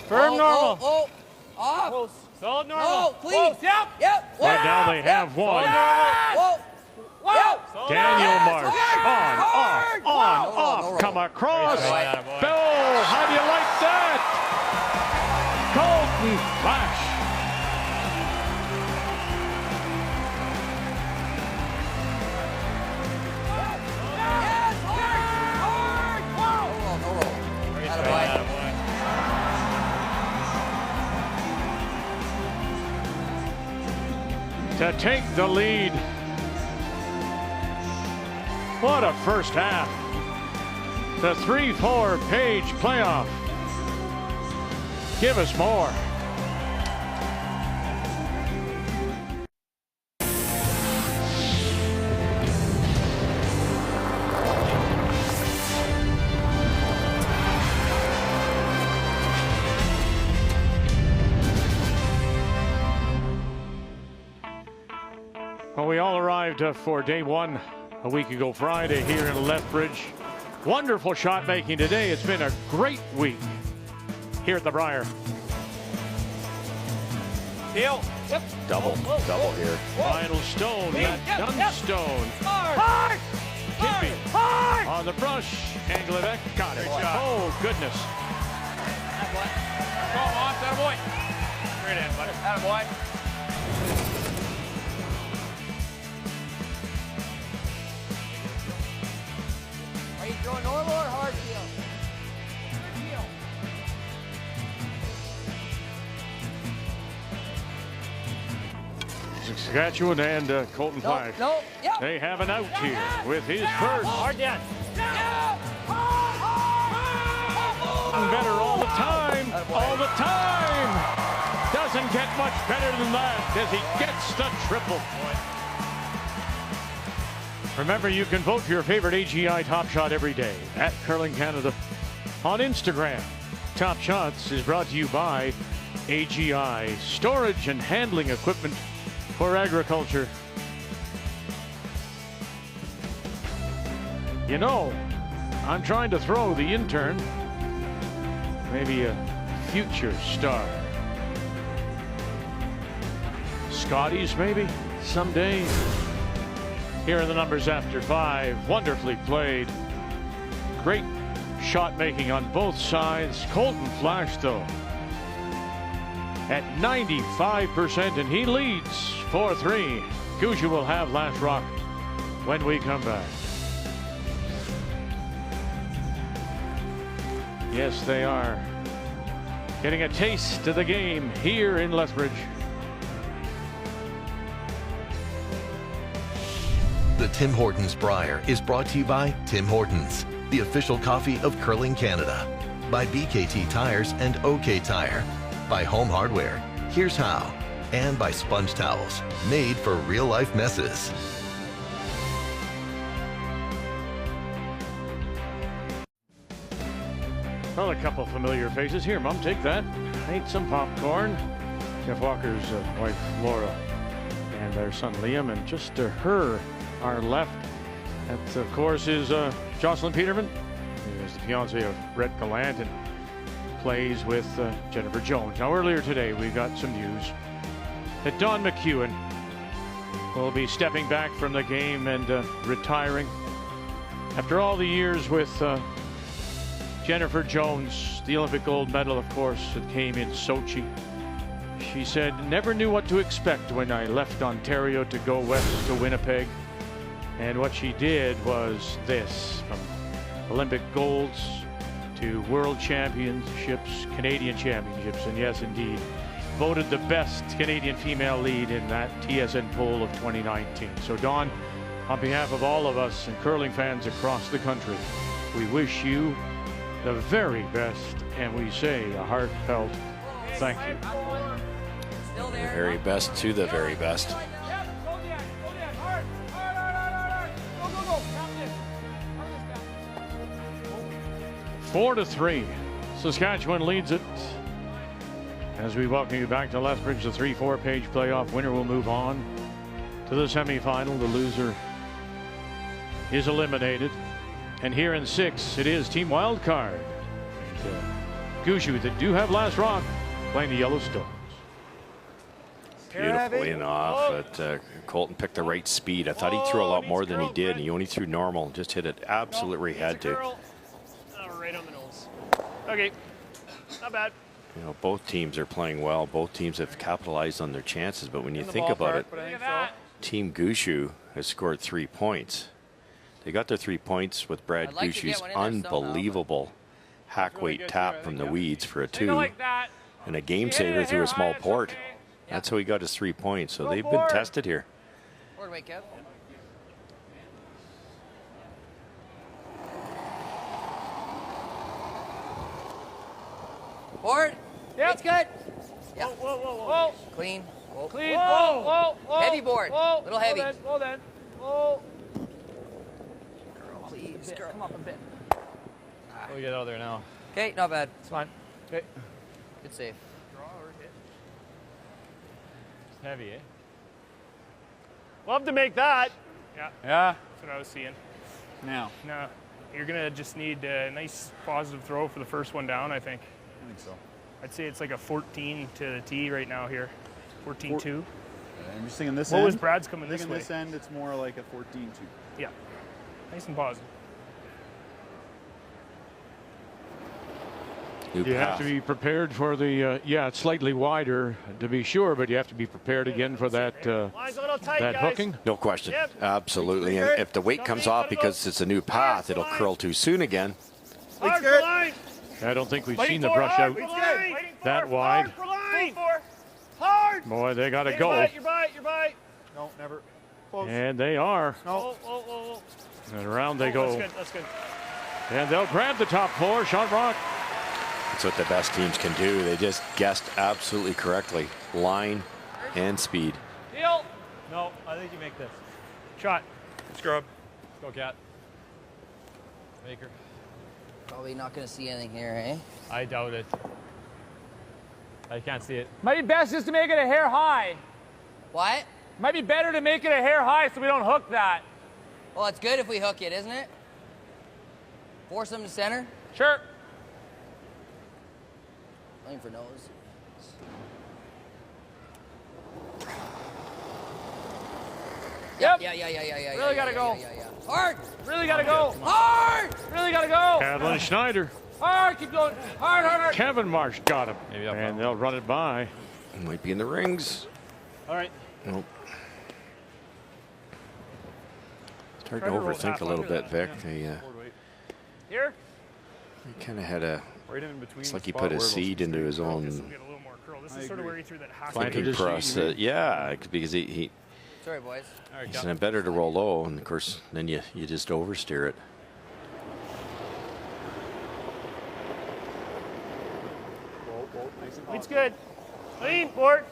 Firm normal. Oh, off. Close. Solid normal. Oh, please. Close. Yep. Yep. Right now they have one. Whoa. Whoa. Daniel Marsh on, off, No roll. come across. Right. Bill, how do you like that? Colton Flasch. No roll. Attaboy. To take the lead. What a first half. The 3-4 page playoff. Give us more. we all arrived for day one a week ago Friday here in Lethbridge. Wonderful shot making today. It's been a great week here at the Brier. Deal. Yep. Double here. Final stone, that Dunstone. Hard! Kippy on the brush. Anglevec got it. Oh, goodness. Go off, that boy. Straight in, buddy. That boy. Are you throwing normal or hard heel? Saskatchewan and Colton Flasch. No, yep. They have an out here with his first. Hard down. Better all the time. All the time. Doesn't get much better than that as he gets the triple. Remember, you can vote for your favorite AGI Top Shot every day at Curling Canada on Instagram. Top Shots is brought to you by AGI, storage and handling equipment for agriculture. You know, I'm trying to throw the intern, maybe a future star. Scotties, maybe, someday. Here are the numbers after 5. Wonderfully played. Great shot making on both sides. Colton Flasch, though, at 95%, and he leads 4-3. Gushue will have last rock when we come back. Yes, they are getting a taste of the game here in Lethbridge. The Tim Hortons Brier is brought to you by Tim Hortons, the official coffee of Curling Canada, by BKT Tires and OK Tire, by Home Hardware, Here's How, and by Sponge Towels, made for real-life messes. Well, a couple familiar faces here. Mom, take that. Ate some popcorn. Jeff Walker's wife, Laura, and their son, Liam, and just to her, our left, that, of course, is Jocelyn Peterman. He is the fiance of Brett Gallant and plays with Jennifer Jones. Now, earlier today, we got some news that Don McEwen will be stepping back from the game and retiring. After all the years with Jennifer Jones, the Olympic gold medal, of course, that came in Sochi. She said, never knew what to expect when I left Ontario to go west to Winnipeg. And what she did was this, from Olympic golds to world championships, Canadian championships, and yes, indeed, voted the best Canadian female lead in that TSN poll of 2019. So Dawn, on behalf of all of us and curling fans across the country, we wish you the very best, and we say a heartfelt thank you. The very best to the very best. 4-3. Saskatchewan leads it. As we welcome you back to Lethbridge, the 3-4 page playoff winner will move on to the semifinal. The loser is eliminated. And here in 6, it is Team Wildcard. Gushue that do have last rock playing the Yellowstones. Beautifully and off, but Colton picked the right speed. I thought he threw a lot more than he did. He only threw normal, just hit it absolutely had to. Right on the nose. Okay, not bad. You know, both teams are playing well. Both teams have capitalized on their chances, but when you think about it, Team Gushue has scored 3 points. They got their 3 points with Brad Gushue's unbelievable hack weight tap from the weeds for a 2, and a game saver through a small port. That's how he got his 3 points. So they've been tested here. Forward weight, Kev. Forward. Yep. It's good. Yeah. Whoa, whoa, whoa. Clean. Whoa. Clean. Whoa, whoa, whoa. Heavy board. Whoa. Little heavy. Whoa then. Whoa. Girl, please. Girl. Come up a bit. We get out of there now. Okay, not bad. It's fine. Okay. Good save. It's heavy, eh? Love to make that. Yeah. Yeah. That's what I was seeing. Now. No, you're gonna just need a nice positive throw for the first one down, I think. I think so. I'd say it's like a 14 to the tee right now here. 14-2. I'm just thinking this What end. was Brad's coming this way? This end, it's more like a 14-2. Yeah. Nice and positive. New You have path. to be prepared for the, yeah, it's slightly wider to be sure, but you have to be prepared again for that, Line's a little tight, that guys. hooking. No question. Yep. Absolutely. And if the weight comes off because it's a new path, it'll curl too soon again. Hard for line. I don't think we've Fighting seen the for brush hard out for line. that wide. Hard for line. Hard. Boy, they got to Your go. bite, your bite, your bite. No, never. Close. And they are. Oh, oh, oh, And around they oh. go. That's good, that's good. And they'll grab the top four. Shot rock. That's what the best teams can do. They just guessed absolutely correctly. Line and speed. Deal. No, I think you make this. Shot. Scrub. Let's go, Cat. Maker. Probably not going to see anything here, eh? I doubt it. I can't see it. Might be best just to make it a hair high. What? Might be better to make it a hair high so we don't hook that. Well, it's good if we hook it, isn't it? Force them to center. Sure. Looking for nose. Yep. Yeah. Really gotta go. Yeah. Hard. Really gotta go. Hard. Really gotta go. Adlin Schneider. Hard. Keep going. Hard. Kevin Marsh got him. Maybe up And they'll run it by. Might be in the rings. All right. Nope. It's hard to Try to roll overthink half a little under bit, that, Vic. Here. He kind of had a. Right in between. It's like the he spot put where a it'll seed into his This will own get a little more curl. This is sort of where he threw that half. Planted cooking his crust. seed. Yeah, because he Sorry, boys. All right, he got said better to roll low, and of course, then you just oversteer it. It's good. Clean, board.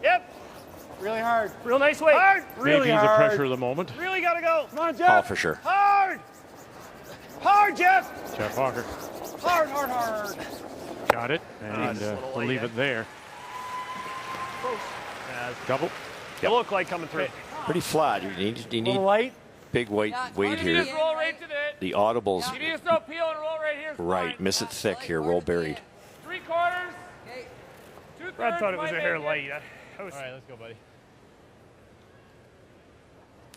Yep. Really hard. Real nice weight. Hard. Really Maybe the hard. pressure of the moment. Really gotta go. Come on, Oh, Jeff. for sure. Hard. Hard, Jeff. Jeff Walker Hard. got it. And we'll leave it there. Double. You look like coming through. Pretty flat. You need light. big weight Yeah, here. yeah. Roll right to the. The audibles, You just don't peel and roll right here. right. Miss it thick here. Roll buried. 3/4. Okay. 2/3. Brad thought it was a might hair make light. it. I was, All right, let's go, buddy.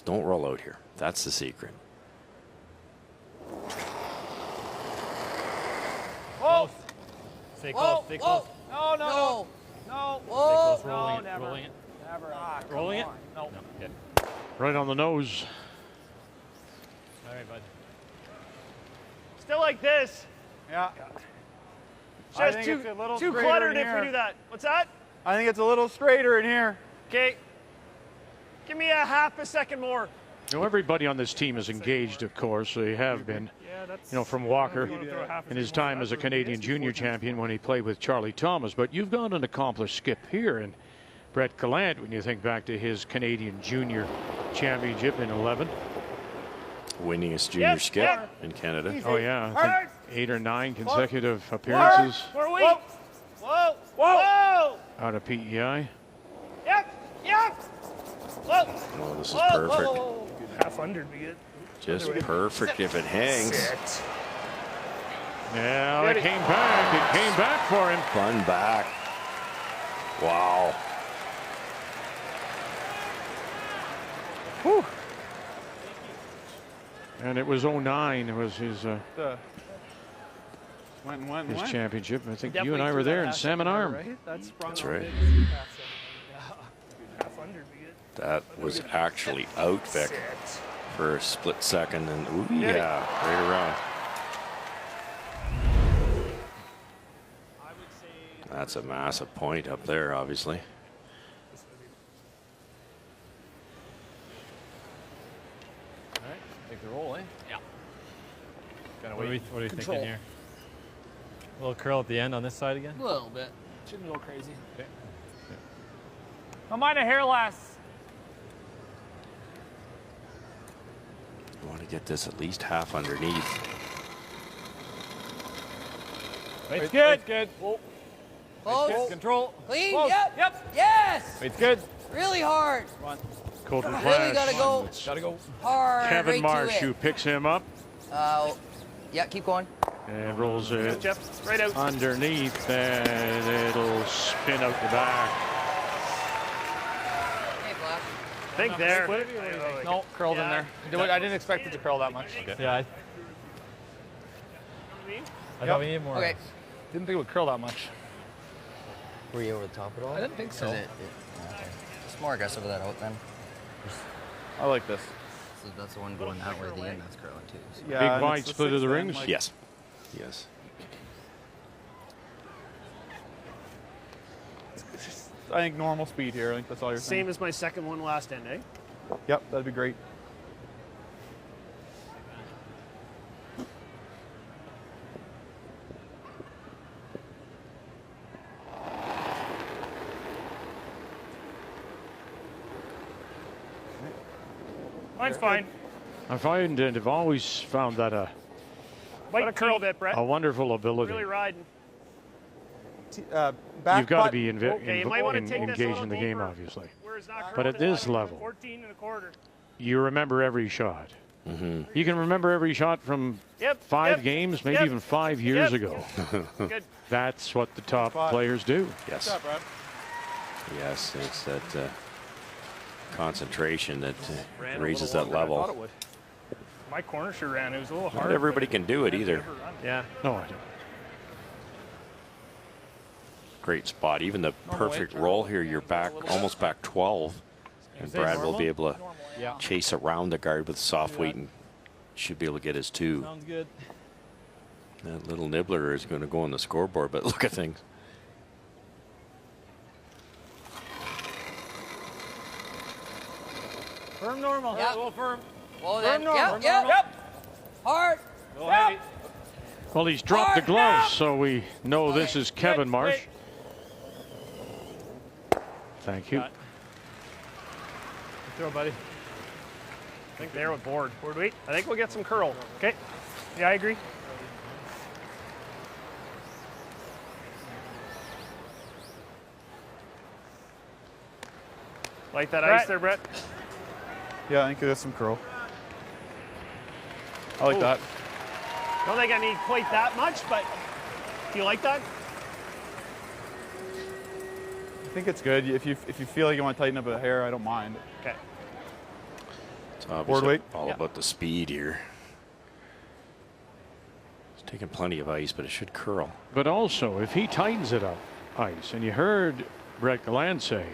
Don't roll out here. That's the secret. Whoa. Stay Whoa, close. Stay close. No. No. No. Stay Whoa. close. Rolling it. never. Rolling it. Never. Rolling it. No. No. Okay. Right on the nose. All right, bud. Still like this. Yeah. It's I just think it's a little too straighter cluttered in if we here. do that. What's that? I think it's a little straighter in here. Okay. Give me a half a second more. You know, everybody on this team is engaged, of course. They have been. yeah, that's. You know, from Walker You wanna throw a half a in his second more. time as a That's what we Canadian missed. junior champion when he played with Charlie Thomas. But you've got an accomplished skip here, and Brett Gallant, when you think back to his Canadian junior championship in 11. Winningest junior Yes, skip yeah. in Canada. Oh, yeah. I Hard. think 8 or 9 consecutive appearances More weight. Whoa. Whoa. out of PEI. Yep. Whoa. Oh, this is Whoa, whoa, perfect. whoa. Half under would be good. Just perfect if it hangs. Sit. Yeah, it came back. It came back for him. Fun back. Wow. Whew. And it was 09. It was his Went. championship. I think you Definitely and I were threw there that in half Salmon second Arm. under, right? That's right. Half under would be good. That was actually out, Vic, Sit. for a split second. And ooh, yeah, right around. That's a massive point up there, obviously. All right. Take the roll, eh? Yeah. What are we thinking here? A little curl at the end on this side again? A little bit. Shouldn't go crazy. Okay. Don't mind a hair less. You want to get this at least half underneath. It's good. Good. Close. Control. Clean. Close. Yep. Yep. Yes. Weight's good. Really hard. Colton Really Flasch. gotta go. Gotta go. Hard. Kevin right Marsh, to it. who picks him up Yeah, keep going. and rolls it Jeff, right out. underneath, and it'll spin out the back. Hey, Flash. Think there. No, curled in there. I didn't expect it to curl that much. Okay. Yeah. I thought we need more. Okay. Didn't think it would curl that much. Were you over the top at all? I didn't think so. Okay. Just more aggressive with that out then. I like this. So that's the one going that way. The end that's curling too. So. Yeah, Big and wide it's the split of the sixth rings? end, Yes. Yes. I think normal speed here. I think that's all you're saying. Same as my second one last end, eh? Yep, that'd be great. Mine's fine. I find and have always found that a What a curl bit, Brett. wonderful ability. Really riding. You've got to be Okay, you might want to take this a engaged little in the game, deeper. obviously. Where it's not But curled at in this line. level, 14 and a quarter. you remember every shot. Mm-hmm. You can remember every shot from 5 games, maybe even 5 years ago. Good. That's what the top players do. Yes. What's up, Brad? Yes, it's that concentration that raises that level. My corner sure ran. It was a little hard. Not everybody can do it either. Yeah. No, I don't. Great spot. Even the perfect roll here, you're back, almost back 12. And Brad will be able to chase around the guard with soft weight and should be able to get his 2. Sounds good. That little nibbler is going to go on the scoreboard, but look at things. Firm normal. Yeah. A little firm. Well then, normal. yep. Hard. Yep. Well, he's dropped the gloves, so we know this is Kevin Marsh. Thank you. Good throw, buddy. I think there with board. Board weight. I think we'll get some curl. Okay. Yeah, I agree. Like that Brett. ice there, Brett. Yeah, I think there's some curl. I like that. Don't think I need quite that much, but do you like that? I think it's good. If you feel like you want to tighten up a hair, I don't mind. Okay. It's Board obviously weight? all about the speed here. It's taking plenty of ice, but it should curl. But also, if he tightens it up, ice, and you heard Brett Gallant say,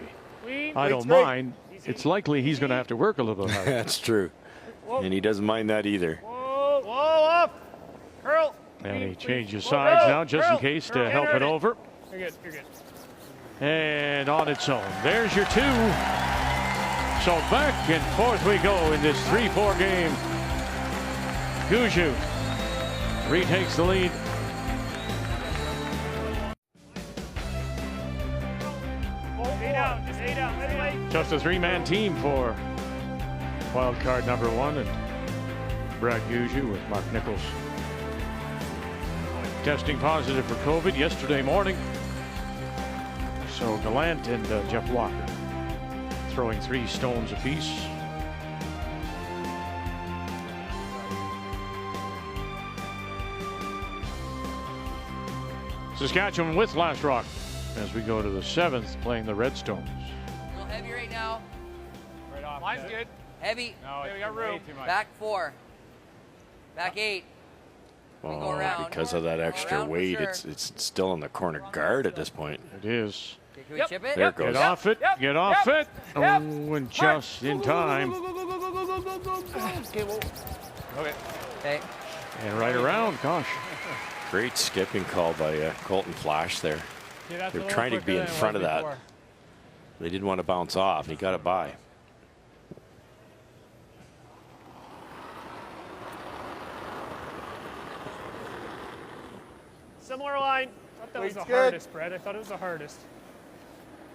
I don't mind, it's likely he's going to have to work a little bit harder. That's true. And he doesn't mind that either. Whoa, up. Curl. And he changes sides now just in case to help it over. You're good, you're good. And on its own. There's your 2. So back and forth we go in this 3-4 game. Gushue retakes the lead. Stay down, just stay down. Anyway. Just a 3-man team for wild card number 1 and Brad Gushue with Mark Nichols testing positive for COVID yesterday morning. So Gallant and Jeff Walker throwing 3 stones apiece. Saskatchewan with Flasch Rock as we go to the 7th playing the Redstones. A little heavy right now. Right off. Mine's good. Heavy. No, we got room. Back 4. Back 8. Oh, go around. because of that extra Around for weight, sure. it's still in the corner guard at this point. It is. Okay, can we chip it? There it goes. Get off it. Get off it. Oh, and just in time. Okay. Okay. And right around. Gosh. Great skipping call by Colton Flasch there. They're trying to be in front of that. They didn't want to bounce off, and he got it by. Similar line. I thought that was the Weight's good. hardest, Brett. I thought it was the hardest.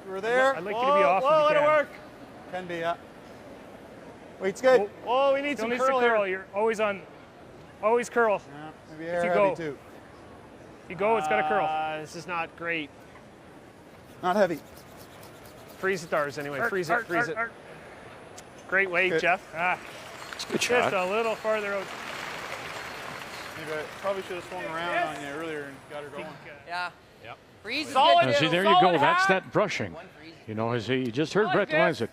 We're there. I'd like you to be off Whoa, if you let it can. work. Can be, yeah. Weight's good. Whoa, we need Still some needs to curl curl. here. You're always on. Always curl. Yeah, maybe If hair you heavy go. too. If you go, it's got to curl. This is not great. Not heavy. Freeze it, ours anyway. Art, Freeze art, it, freeze art, it. art. Great weight, Jeff. Good Just shot. a little farther out. Maybe I probably should have swung around on you earlier and got her going. Yeah. Freeze is Solid. good, See, too. there you go. That's that brushing. You know, as you just heard Brett Devine said,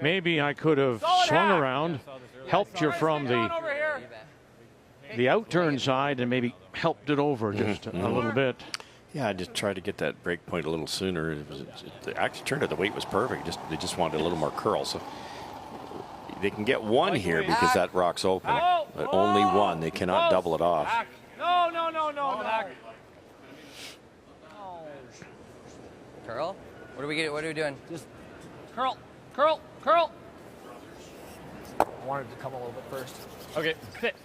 maybe I could have swung around, helped you from the outturn side, and maybe helped it over just a little bit. Yeah, I just tried to get that break point a little sooner. The actually turned out the weight was perfect. They just wanted a little more curl. So they can get one here because that rock's open, but only one. They cannot double it off. No. Curl? What are we doing? Just curl. I wanted to come a little bit first. Okay, sit.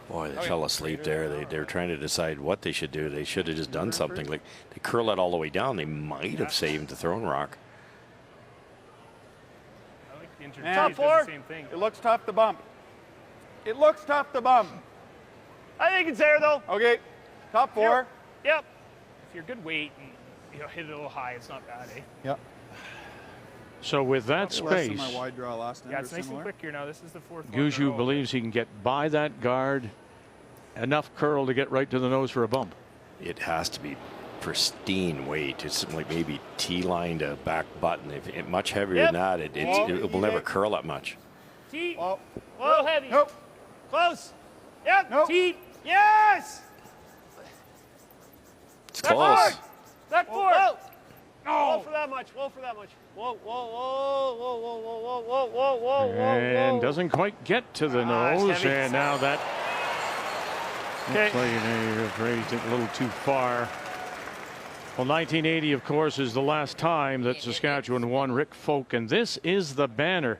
Boy, they fell asleep there. They were trying to decide what they should do. They should have just done something. Like they curl it all the way down. They might have saved the thrown rock. I like the interchange. Top four. Same thing. It looks tough to bump. It looks tough to bump. I think it's there, though. Okay, top four. Yep. If you're good weight and hit it a little high, it's not bad, eh? Yep. So with that Less than space, my wide draw last night. Yeah, or it's nice similar. and quick here now. This is the fourth one in a Gushue row. believes he can get by that guard, enough curl to get right to the nose for a bump. It has to be pristine weight. It's like maybe T-line to back button. If it much heavier than that, it will never curl that much. T. Oh, Whoa, heavy. nope. Close. Yep. Nope. T. Yes. It's Left close. forward. Left forward. No. Whoa for that much. Whoa for that much. Whoa, whoa, whoa, whoa, whoa, whoa, whoa, whoa, whoa, whoa, And doesn't quite get to the it's nose. heavy. And now that Okay. looks like you've raised it a little too far. Well, 1980, of course, is the last time that Saskatchewan won. Rick Folk, and this is the banner.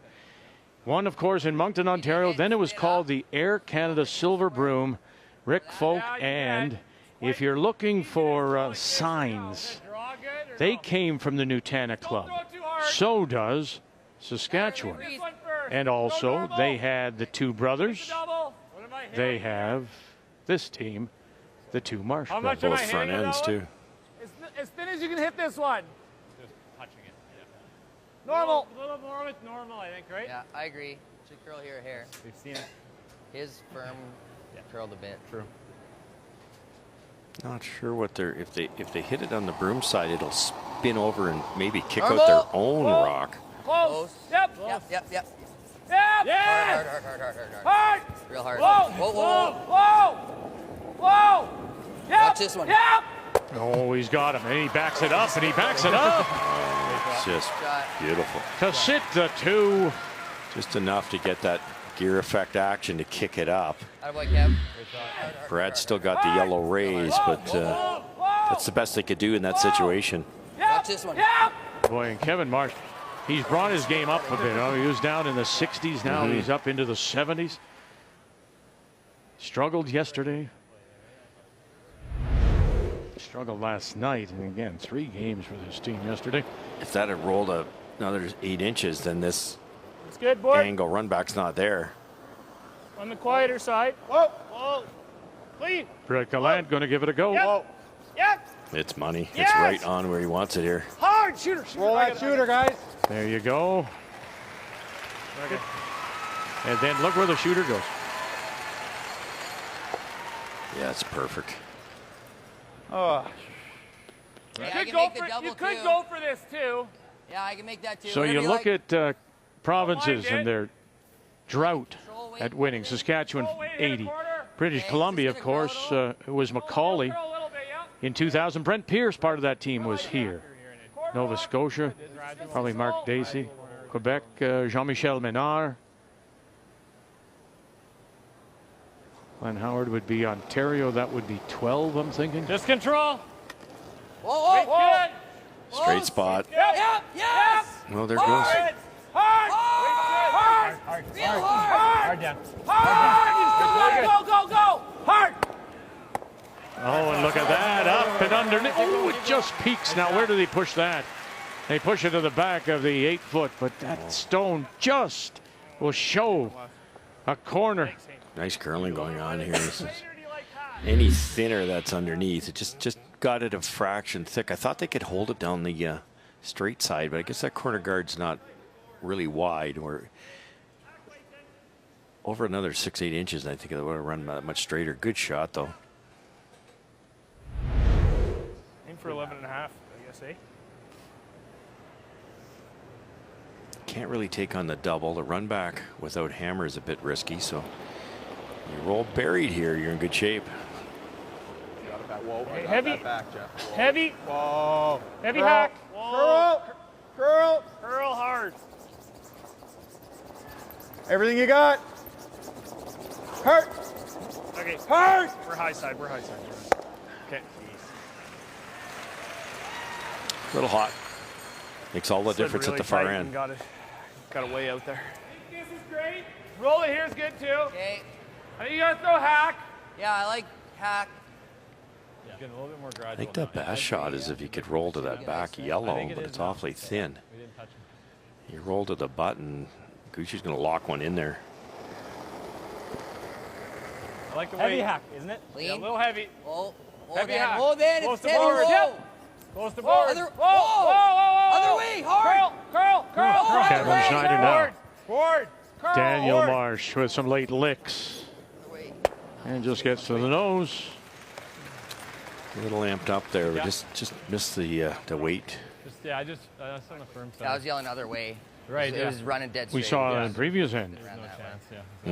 One, of course, in Moncton, Ontario. Then it was called the Air Canada Silver Broom. Rick Folk, and if you're looking for signs, they came from the Nutana Club. So does Saskatchewan. And also, they had the two brothers. They have this team, the two Marsh brothers. Both front ends, too. As thin as you can hit this one. Just touching it. Normal. A little more of it's normal, I think, right? Yeah, I agree. Should curl here or here. We've seen it. His firm curled a bit. True. Not sure what they're if they hit it on the broom side, it'll spin over and maybe kick Normal. out their own rock. Close. Yep. Yep. Yep. Hard. Hard. Real hard. Whoa. Whoa. Whoa. Yep. Watch this one. Yep. Oh, he's got him, and he backs it up, and he backs it up. It's just beautiful. To sit the two. Just enough to get that gear effect action to kick it up. Attaboy, Kev. Brad's still got the yellow raise, but that's the best they could do in that situation. Watch this one. Boy, and Kevin Marsh, he's brought his game up a bit. Oh, he was down in the 60s. Now he's up into the 70s. Struggled yesterday. Struggled last night. And again, 3 games for this team yesterday. If that had rolled another 8 inches, then this It's good, boy. angle run back's not there. On the quieter side. Whoa. Whoa. Clean. Brett Gallant going to give it a go. Yep. Yep. It's money. Yes! It's right on where he wants it here. Hard. Shooter. Roll that shooter, guys. There you go. And then look where the shooter goes. Yeah, it's perfect. Oh, Yeah, I You could can go make the for. double You could too. go for this too. Yeah, I can make that too. So Whatever you look like. at provinces it. and their drought Control weight. at winning. Saskatchewan, Control weight, hit a 80. quarter. British Okay, Columbia, just of gonna course, curl it was Macaulay. Curl a little bit, yeah. In 2000, Brent Pierce, part of that team, was here. Nova Scotia, probably Mark Dacey. Quebec, Jean-Michel Ménard. Glenn Howard would be Ontario. That would be 12, I'm thinking. Just control. Whoa. Good. Straight spot. Yep. Yes. Well, there goes. Hard. Real hard. down. Go. Hard. Oh, and look at that, up and underneath. Oh, it just peaks. Now, where do they push that? They push it to the back of the 8-foot, but that stone just will show a corner. Nice curling going on here. This is any thinner that's underneath. It just got it a fraction thick. I thought they could hold it down the straight side, but I guess that corner guard's not really wide, or over another 6-8 inches. I think it would have run much straighter. Good shot though. Aim for 11.5, I guess, eh? Can't really take on the double. The run back without hammer is a bit risky, so you roll buried here, you're in good shape. Whoa, heavy, back, Jeff. Whoa. Heavy, Whoa. Heavy curl. hack. Whoa. Curl. Curl hard. Everything you got. Hurt. Okay. Hurt. We're high side. Okay. A little hot. Makes all the difference really at the far tight end. Got it way out there. I think this is great. Roll it here is good too. Okay. I think you gotta throw hack. Yeah, I like hack. Getting a little bit more gradual. I think the best shot is if you could roll to that back yellow, but it's awfully thin. We didn't touch him. You roll to the button, Gushue's going to lock one in there. I like the Heavy way. hack, isn't it? Clean. Yeah, a little heavy. Hold Heavy in. hack. Hold in. Close It's to 10. board. Whoa. Yep. Close to board. Other, whoa. Other way. Hard. Curl. Kevin way. Schneider now. Forward. Curl. Daniel Forward. Marsh with some late licks. And just gets to the nose. A little amped up there, but just missed the weight. That's on the firm side. I was yelling other way. Right. It was running dead straight. We saw in the previous end. There's no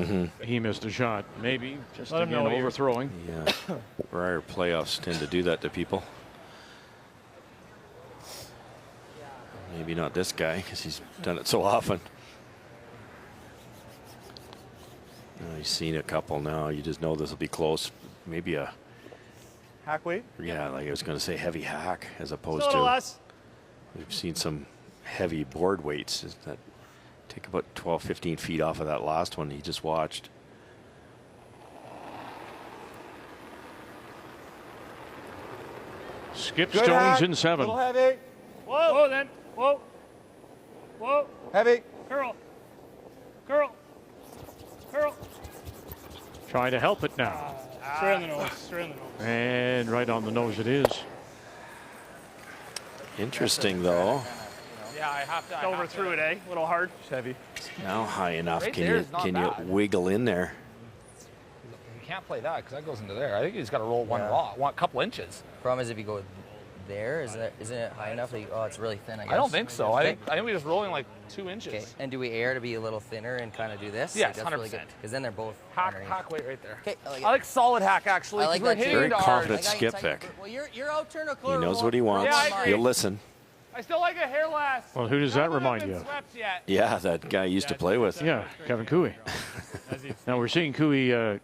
chance. Yeah. He missed a shot. Maybe just Let him again know you're- overthrowing. Yeah, Brier playoffs tend to do that to people. Maybe not this guy, because he's done it so often. He's seen a couple now. You just know this will be close. Maybe a Hack weight. like I was going to say heavy hack as opposed Still a little to. less. We've seen some heavy board weights that take about 12, 15 feet off of that last one he just watched. Skip Good Stones hack. in 7. Little heavy. Whoa then. Whoa. Heavy. Curl. Trying to help it now. Straight on the nose. And right on the nose it is. Interesting though. Yeah, I have to. Overthrew it, eh? A little hard. It's heavy. Now high enough. Right Can there you is not can bad. you wiggle in there? You can't play that because that goes into there. I think he's got to roll one couple inches. Problem is if you go there, isn't it high enough? That it's really thin, I guess. I don't think so. Okay. I think we're just rolling like 2 inches. Okay. And do we air to be a little thinner and kind of do this? Yes, that's really 100%. good. Because then they're both Hack weight right there. Okay, I like it. I like solid hack actually. I like 'cause we're that too. hitting Very hard. confident Like, skip, I- Vic. Well, you're out turn a He quarter. knows what he wants. Yeah, I agree. He'll listen. I still like a hair last. Well, who does that remind you of? Swept yet. Yeah, that guy you used to play with. Yeah, Kevin Cooey. Now we're seeing Cooey,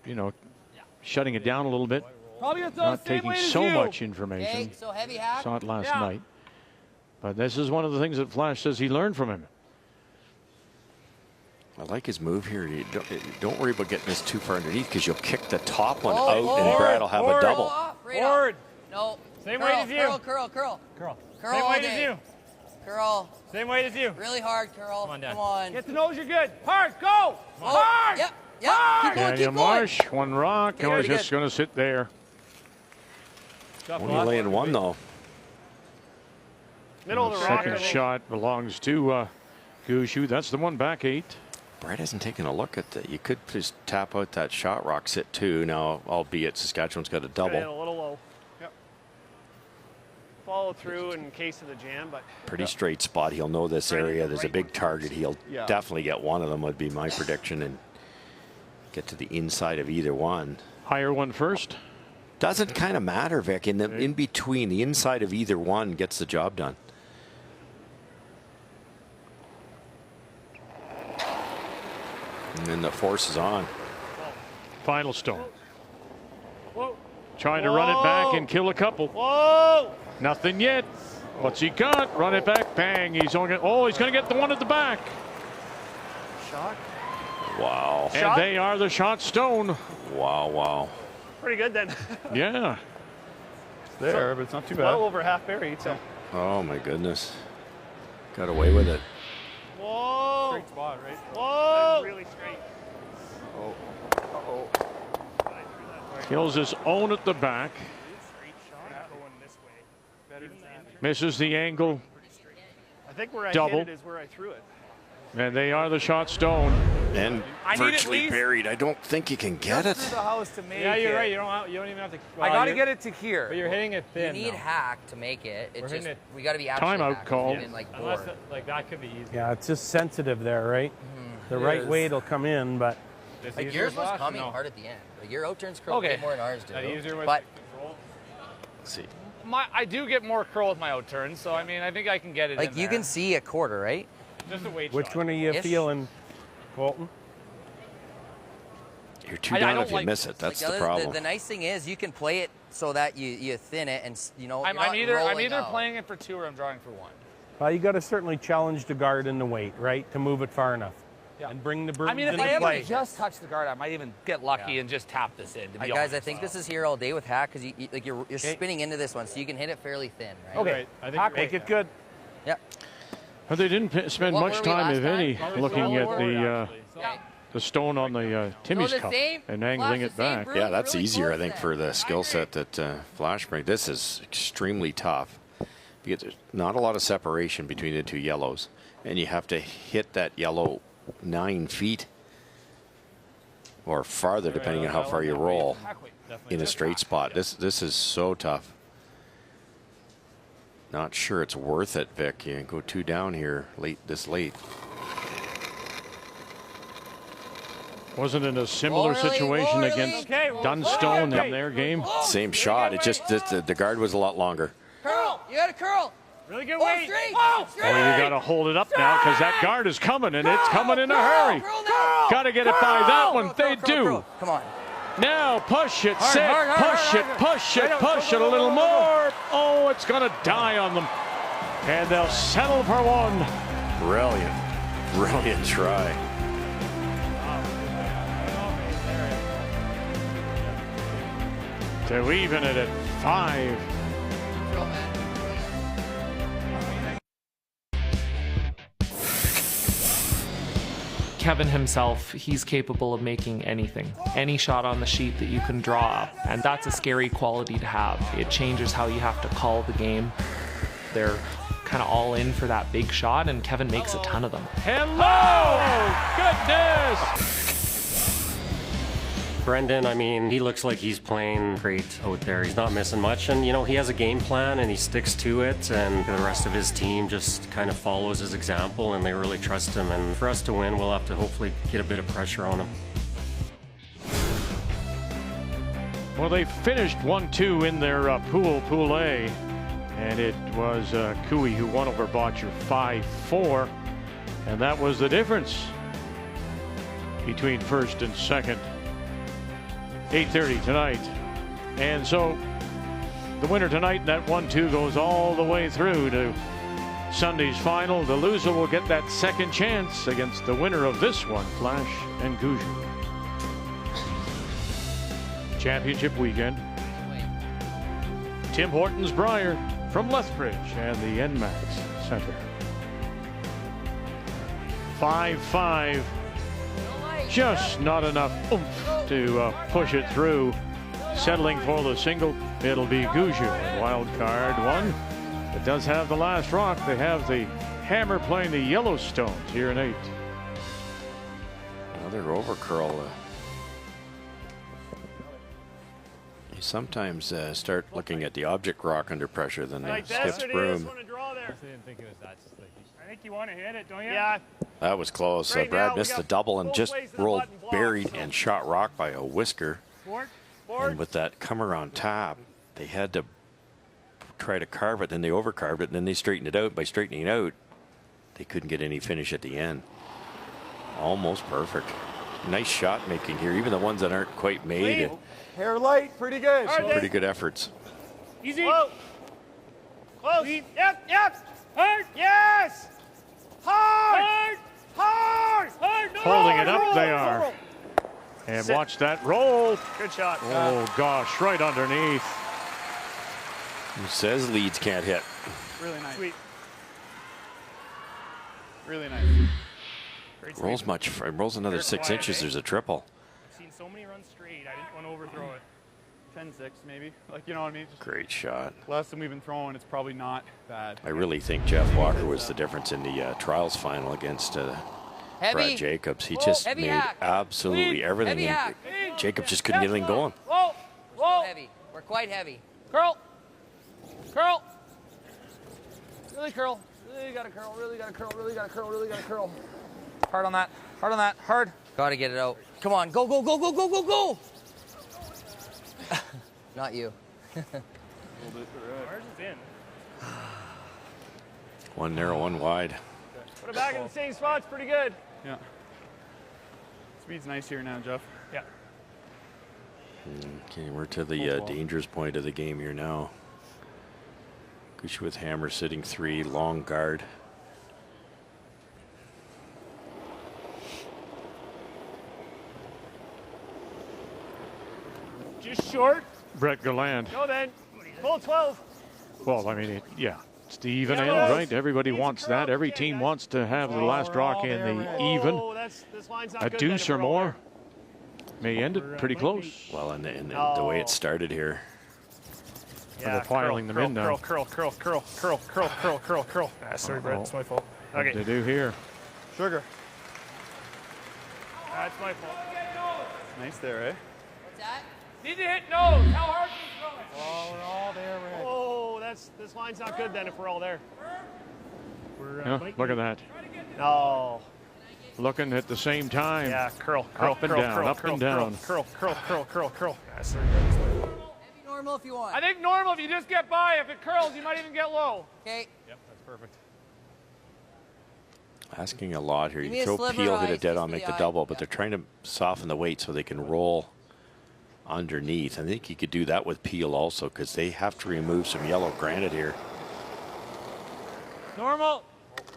shutting it down a little bit. Probably gonna throw Not the same taking weight as so you. much information. Okay, so heavy hack. Saw it last Yeah. night. But this is one of the things that Flasch says he learned from him. I like his move here. You don't worry about getting this too far underneath because you'll kick the top one Oh, out and forward, Brad will have a forward. double. Right Forward. No. Same curl, weight as you. Curl. Same all weight day. as you. Curl. Same weight as you. Really hard, curl. Come on, Dan. Come on. Get the nose, you're good. Hard, go. Oh, Hard. Yep. Hard. Keep going, Daniel keep going. Marsh, one rock. Okay, Oh, he's very just good. going to sit there. Only laying one though. Middle of the rock. I Second think. shot belongs to Gushue. That's the one back 8. Brad hasn't taken a look at that. You could just tap out that shot rock sit too. Now, albeit Saskatchewan's got a Got it in double. a little low. Yep. Follow through in case of the jam, but Pretty straight spot. He'll know this area. There's a big target. He'll Yeah. definitely get one of them would be my prediction and get to the inside of either one. Higher one first. Doesn't kind of matter, Vic. In between, the inside of either one gets the job done. And then the force is on. Final stone. whoa, Trying to run it back and kill a couple. whoa! Nothing yet. What's he got? Run it back. Bang. He's going to get the one at the back. Shot. Wow. And they are the shot stone. Wow. Pretty good then. Yeah. It's there, but it's not too bad. Well over half buried. So. Oh, my goodness. Got away with it. Whoa! Straight spot, right? Whoa! Really straight. Kills his own at the back. Better than that. Misses the angle. I think where I Double. hit it is where I threw it. And they are the shot stone. And virtually buried. I don't think you can get it. The house to make Yeah, you're it. right. You don't even have to. I got to get it to here. But you're hitting it thin. You need though. hack to make it. We're hitting it. We got to be absolutely Timeout hack. call. Even, like, Unless bored. like that could be easy. Yeah, it's just sensitive there, right? The right is. weight will come in, but Like yours was coming hard at the end. Like your out-turns curl Okay. more than ours do. That easier with But control. Let's see. I do get more curl with my out turns, so I mean, I think I can get it like in you there. can see a quarter, right? Just a weight which shot. one are you Ish. feeling, Colton? You're too I down don't if you like- miss it. That's Like, the problem. The nice thing is you can play it so that you thin it and I'm you're not either rolling out. playing it for 2 or I'm drawing for 1. Well, you got to certainly challenge the guard in the weight, right, to move it far enough. Yeah. And bring the brooms I mean, if into I ever play. just touch the guard, I might even get lucky and just tap this in. To be Guys, honest. I think this is here all day with hack because you're spinning into this one, so you can hit it fairly thin, right? Okay, Right. I think Hack, you're make right. it good. Yep. But they didn't spend What much were we time, last if any, time? looking at Actually. the stone on the Timmy's the cup same- and angling Flasch, it the same back. brew. Yeah, that's really easier, I close think, then. for the skill set that Flasch brings. This is extremely tough because there's not a lot of separation between the two yellows, and you have to hit that yellow 9 feet or farther, depending on how far you roll in a straight spot. This is so tough. Not sure it's worth it, Vic. You go 2 down here this late. Wasn't it a similar Roll early, situation roll against early. Dunstone in their game? Same shot. It just the guard was a lot longer. Curl! You got to curl! Really good Oh, weight. straight! Oh, you got to hold it up now because that guard is coming, and it's coming in a hurry. Got to get it by that one. They do. Come on. Now push it, sit, push it, push it, push it a little more. Oh, it's going to die on them. And they'll settle for 1. Brilliant. Brilliant try. To even it at 5. Kevin himself, he's capable of making anything, any shot on the sheet that you can draw up, and that's a scary quality to have. It changes how you have to call the game. They're kind of all in for that big shot, and Kevin makes a ton of them. Hello! Goodness! Brendan, I mean, he looks like he's playing great out there. He's not missing much, and, you know, he has a game plan, and he sticks to it, and the rest of his team just kind of follows his example, and they really trust him. And for us to win, we'll have to hopefully get a bit of pressure on him. Well, they finished 1-2 in their Pool A, and it was Cooey who won over Botcher 5-4, and that was the difference between first and second. 8:30 tonight. And so the winner tonight, that 1-2 goes all the way through to Sunday's final. The loser will get that second chance against the winner of this one, Flasch and Gushue. Championship weekend. Tim Hortons Brier from Lethbridge and the NMAX Center. 5-5. Just not enough oomph to push it through. Settling for the single, it'll be Gushue. Wild card 1. It does have the last rock. They have the Hammer playing the Yellowstones here in 8. Another over curl. You sometimes start looking at the object rock under pressure than Like Skip's this, broom. want to draw there. I didn't think it was that sticky. I think you want to hit it, don't you? Yeah. That was close. Right Brad now, we missed got the double and both just ways of the rolled button blocked, buried so- and shot rock by a whisker. Forward, And forward. with that comer on top, they had to try to carve it, then they overcarved it, and then they straightened it out. By straightening it out, they couldn't get any finish at the end. Almost perfect. Nice shot making here, even the ones that aren't quite made. Hair light, pretty good. Pretty good efforts. Easy. Whoa. Close. Yep, yep. Hard. Yes. Hard. Hard. Hard. No. Holding it up, Roll, they are. roll. And Sit. watch that roll. Good shot. Oh gosh, right underneath. Who says Leeds can't hit? Really nice. Sweet. Really nice. Great Rolls sweep. much. Rolls another Very 6 quiet, inches. eh? There's a triple. I've seen so many runs straight. I didn't want to overthrow it. 10-6 maybe. Like, you know what I mean? Just Great shot. less than we've been throwing, it's probably not bad. I really think Jeff Walker was the difference in the trials final against Brad Jacobs. He just made absolutely everything. And Jacobs just couldn't get anything going. Whoa! Whoa! Heavy. We're quite heavy. Curl. Curl. Really curl. Really gotta curl. Really gotta curl. Really gotta curl. Really gotta curl. Hard on that. Hard on that. Hard. Gotta get it out. Come on. Go, go, go, go, go, go, go. Not you. Ours is in. One narrow, one wide. Put it back in the same spot. It's pretty good. Yeah. Speed's nice here now, Jeff. Yeah. Okay, we're to the dangerous point of the game here now. Gushue with hammer sitting 3, long guard. Just short. Brett Galland. Go then. Full 12. Well, I mean, yeah, it's the even end, right? Everybody wants that. Every team wants to have the last rock in the even. A deuce or more may end it pretty close. Well, and the way it started here. Yeah, they're piling them in now. Curl. Ah, sorry, Brett. It's my fault. What Okay. they do here? Sugar. That's my fault. Nice there, eh? What's that? Need to hit nose. How hard can you throw it? Oh, we're all there, Rick. Oh, this line's not good then if we're all there. Yeah, look at that. No. Looking at the same time. Yeah, curl. Up and down. Curl. Ah, sorry, Normal if you want. I think normal if you just get by. If it curls, you might even get low. Okay. Yep, that's perfect. Asking a lot here. Give me You a throw sliver peel, of hit a ice, dead just on, for make the the eye. double, but they're trying to soften the weight so they can roll underneath. I think you could do that with peel also because they have to remove some yellow granite here. Normal.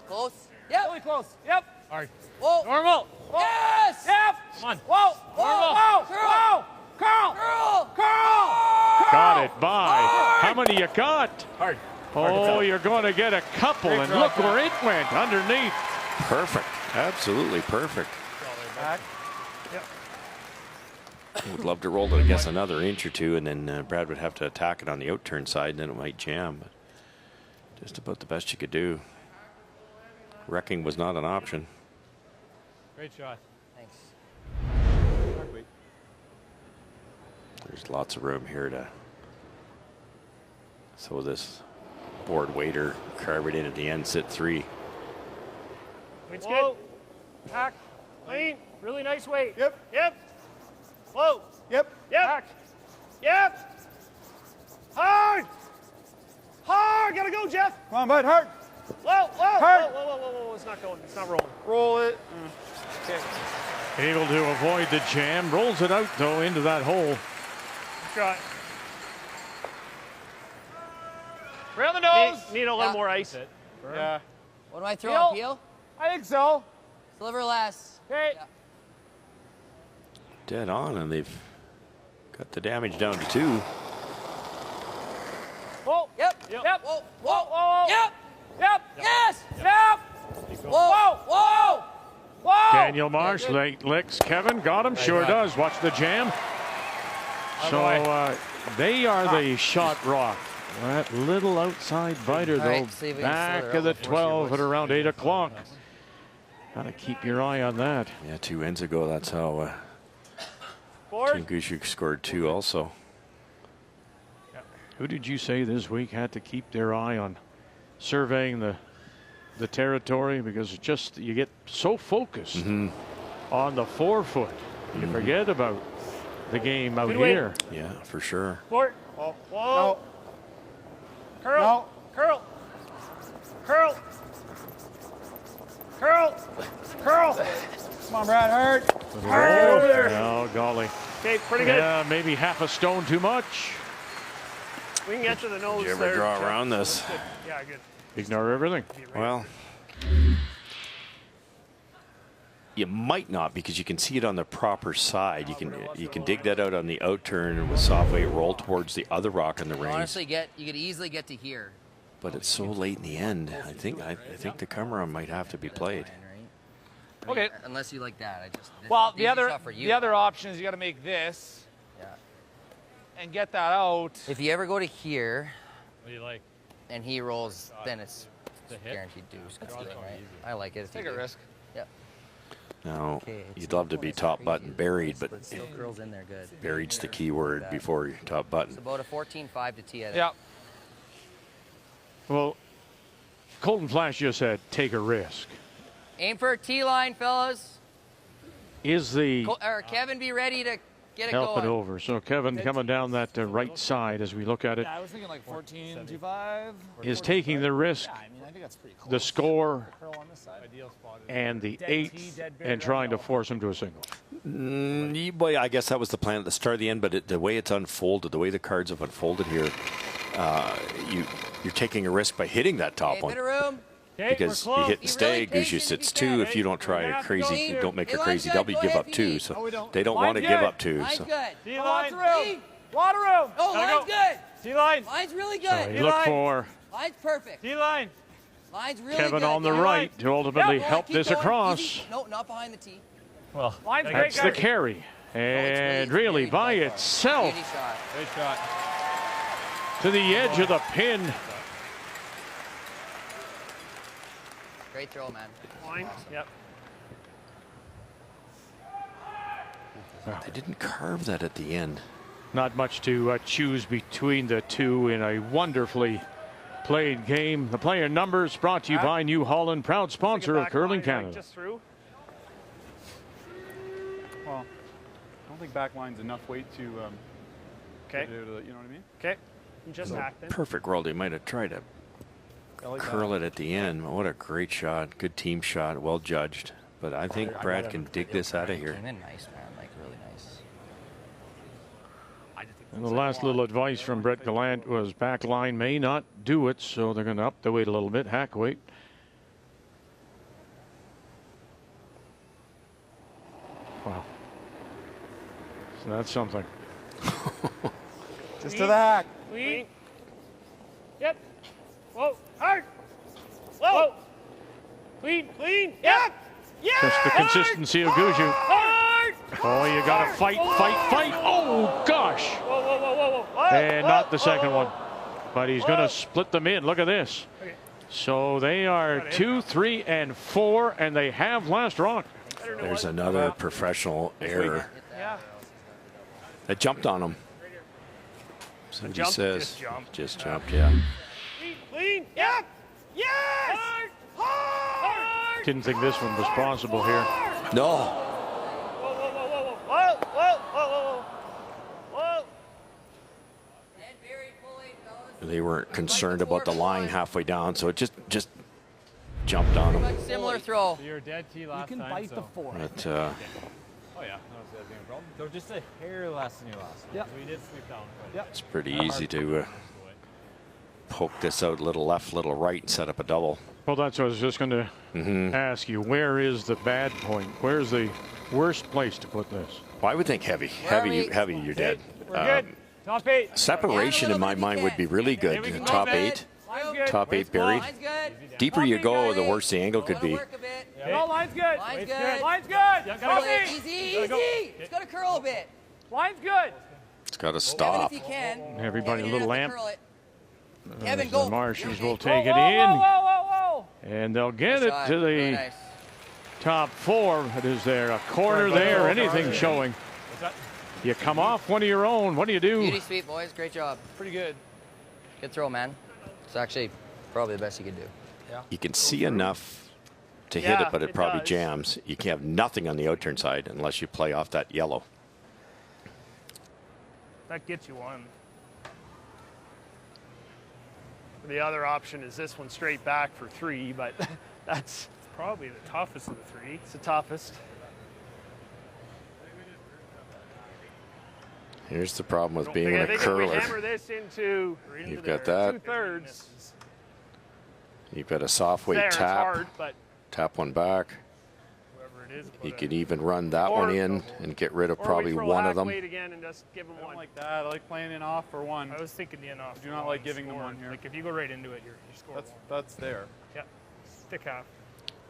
Close. Yep. Really close. Yep. Hard. Whoa. Normal. Whoa. Yes. Yep. Come on. Whoa. Whoa. Whoa. Curl. Curl. Curl. Curl. Got it by. How many you got? Hard. Oh, you're going to get a couple, and look where it went underneath. Perfect. Absolutely perfect. Back. Would love to roll it, I guess, another inch or two, and then Brad would have to attack it on the outturn side, and then it might jam. But just about the best you could do. Wrecking was not an option. Great shot. Thanks. There's lots of room here to throw this board waiter, carve it in at the end, sit 3. Weight's good. Hack. Clean. Really nice weight. Yep. Whoa. Yep. Hack. Yep. Hard. Gotta go, Jeff. Come on, bud, hard. Whoa. Hard. Whoa. It's not going. It's not rolling. Roll it. Okay. Able to avoid the jam. Rolls it out, though, into that hole. Try. Right on the nose. Need a little more ice. Yeah. What do I throw on peel? I think so. Sliver less. Okay. Yeah. Dead on, and they've got the damage down to 2. Whoa. Yep. Whoa. Whoa. Yep. Yes. Yep. Whoa. Daniel Marsh, late licks. Kevin got him. Sure does. Watch the jam. So they are the shot rock. That little outside biter, though, right, see if we can back slow of the it out. 12 at around 8 o'clock. Got to keep your eye on that. Yeah, 2 ends ago, that's how Team Gushue scored 2 also. Who did you say this week had to keep their eye on surveying the territory? Because it's just you get so focused on the 4-foot, you forget about the game out here. Yeah, for sure. Fort. Whoa. No. Curl. No. Curl. Come on, Brad, hard. Hard over there. Oh, golly. Okay, pretty good. Yeah, maybe half a stone too much. We can get to the nose Did you ever there. draw around this? Yeah, good. Ignore everything. Well, you might not because you can see it on the proper side. You can dig that out on the outturn and with soft weight roll towards the other rock in the range. Honestly, you could easily get to here. But it's so late in the end. I think the camera might have to be played. Okay. Unless you like that, Well, the other option is you got to make this. Yeah. And get that out. If you ever go to here, What do you like? and he rolls, then it's The hit? guaranteed deuce. Right? I like it. Take a risk. Yep. Now, you'd love to be top button buried, but Still curls in there good. buried's the key word before your top button. It's about a 14-5 to tee. Yeah. Well, Colton Flasch just said take a risk. Aim for a tee line, fellas. Is the Kevin be ready to get it help going? it over? So Kevin coming down that right side as we look at it. Yeah, I was thinking like 14-2-5. Is taking the risk, Yeah, I mean, I think that's pretty close. the score, Curl on this side. and the Dead eighth, tee, dead and trying to force him to a single. Well, I guess that was the plan at the start of the end, but the way it's unfolded, the way the cards have unfolded here, you're taking a risk by hitting that top one. Bit of room. Because you hit the stag, Gushue sits 2. If you don't try a crazy, you don't make a crazy double, you give up 2. So they don't want to give up 2. Line's So. good. Lots of room. Lot of room. Oh, line's good. T-line. Line's really So good. you look for Line's perfect. T-line. Line's really Kevin good. on the right to ultimately help Keep this going. across. Easy. No, not behind the tee. Well, line's That's the carry. And really by itself Beauty shot. Great shot. to the edge of the pin. Great throw, man. Line. Yep. They didn't carve that at the end. Not much to choose between the two in a wonderfully played game. The player numbers brought to you by New Holland, proud sponsor of Curling Canada. Just through. Well, I don't think backline's enough weight to. Okay. You know what I mean? Okay. Just hacked it. Perfect world. They might have tried to curl it at the end. What a great shot. Good team shot. Well judged. But I think Brad can dig this out of here. Came in nice, man. Like, really nice. And the last little advice from Brett Gallant was backline may not do it, so they're going to up the weight a little bit, hack weight. Wow. So that's something. Just to the hack. Clean. Yep. Whoa. Hard. Whoa. Clean. Clean. Yep. Yeah. Just the consistency of Gushue. Hard. Oh, you got to fight. Oh, gosh. Whoa, whoa, whoa, whoa, whoa. And not the second one. But he's going to split them in. Look at this. Okay. So they are 2, 3, and 4, and they have last rock. There's another professional error. Yeah. That jumped on him. So he Jump? says. Just jumped. Just jumped, yeah. Clean. Yep. Yes. Hard. Hard. Didn't think this one was possible here. No. Whoa, whoa, whoa, whoa, whoa. Whoa, whoa, whoa, whoa. They weren't concerned about the line halfway down, so it just jumped on him. Similar throw. So you're dead tee last time. You can bite the 4. But, Oh yeah, that was the problem. They're just a hair less than you last. Yeah. So we did sweep down. Yep. it's pretty easy to poke this out, little left, little right, and set up a double. Well, that's what I was just going to ask you. Where is the bad point? Where's the worst place to put this? Well, I would think heavy. Heavy, you're dead. We're good. Top 8. Separation in my mind would be really good. we can Top go, man. 8. Line's good. Top 8 buried. Line's good. Deeper you go, the worse the angle could be. Work a bit. No, line's good. Line's good. Line's good. Curl Top it. 8. Easy, easy. It's got to curl a bit. Line's good. It's got to Kevin, stop. if you can. Everybody, Kevin, a little you have lamp. to curl it. Kevin, go. The Marshes will Whoa, take it whoa, in, whoa, whoa, whoa, and they'll get Good it shot. to Really the nice. top 4. But is there a corner there? Anything showing? You come off one of your own. What do you do? Beauty sweep, boys. Great job. Pretty good. Good throw, man. It's actually probably the best you could do. You can see enough to hit Yeah, it, but it it probably does. jams. You can have nothing on the outturn side unless you play off that yellow. That gets you one. The other option is this one straight back for 3, but that's Probably the toughest of the 3. it's the toughest. Here's the problem with being I a think if we curler. hammer this into You've got that. 2/3, You've got a soft weight there, it's tap. hard, but Tap one back. Whoever it is. You could even run that Or- one in and get rid of or probably we throw one hack of them. weight again and just give them I don't one. like that. I like playing in off for 1. I was thinking the enough. I do not like giving them one here. Like if you go right into it, you score. That's there. Yeah. Stick half.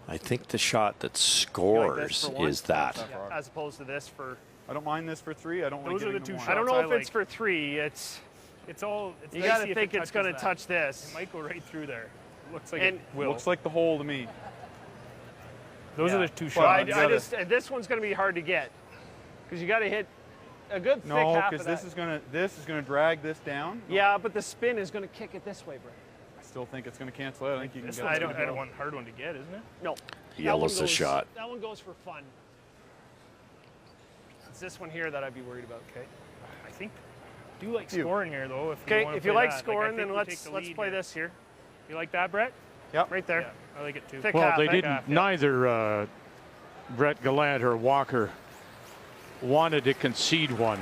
I think the shot that You like this scores for 1? is that. Yeah, as opposed to this for. I don't mind this for 3. I don't like Those are giving the them two 1. I don't shots know I if it's like. for 3. It's It's all. It's you dicey got to if think it it's going to touches that. touch this. It might go right through there. Looks like And it will. Looks like the hole to me. Those are the two shots. This one's going to be hard to get because you got to hit a good thick half No, of that. because this is gonna drag this down. Yeah, but the spin is going to kick it this way, Brett. I still think it's gonna cancel out. I think you can get I don't want hard one to get, isn't it? No. Yellow's the shot. That one goes for fun. It's this one here that I'd be worried about. Okay. I think I do like scoring here though. If you like scoring, then let's play this here. You like that, Brett? Yep. Right there. Yeah, I like it too. Well, they didn't. Neither Brett Gallant or Walker wanted to concede one.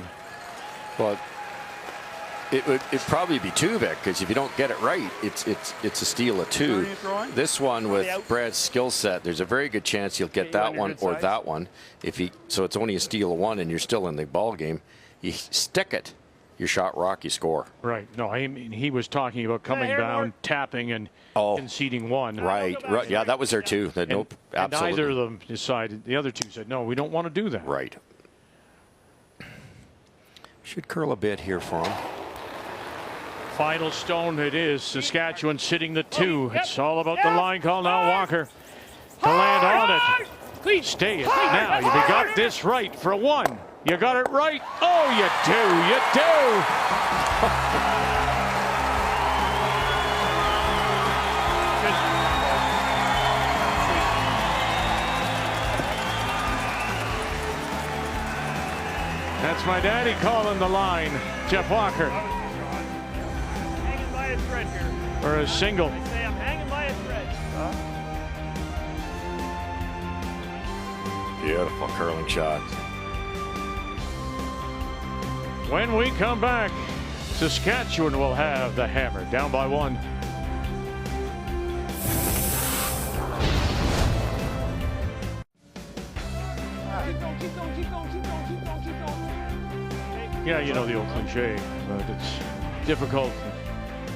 Well, it'd probably be two, Vic, because if you don't get it right, it's a steal of two. This one with Brad's skill set, there's a very good chance you'll get that one or that one. So it's only a steal of one, and you're still in the ball game. You stick it, your shot rock, you score. Right. No, I mean he was talking about coming down, tapping, and conceding one. Right. Yeah, that was there too. Nope. And Absolutely. neither of them decided. The other two said, no, we don't want to do that. Right. Should curl a bit here for him. Final stone it is. Saskatchewan sitting the two. It's all about the line call now. Walker to land on it. Stay it. Now, you got this right for one. You got it right. Oh, you do. You do. That's my daddy calling the line. Jeff Walker. Hanging by a thread here. For a single. I say I'm hanging by a thread. Beautiful curling shot. When we come back, Saskatchewan will have the hammer. Down by one. Yeah, you know the old cliche, but it's difficult.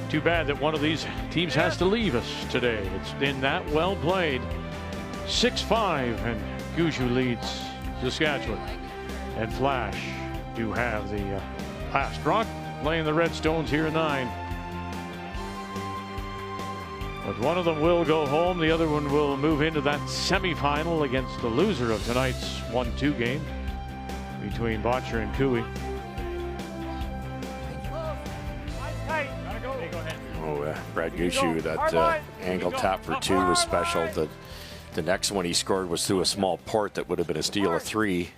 Too bad that one of these teams has to leave us today. It's been that well played. 6-5, and Gushue leads Saskatchewan. And Flasch do have the last rock, playing the Redstones here in 9. But one of them will go home. The other one will move into that semifinal against the loser of tonight's 1-2 game between Botcher and Cooey. Brad Gushue, that angle tap for 2 was special. The next one he scored was through a small port that would have been a steal of 3.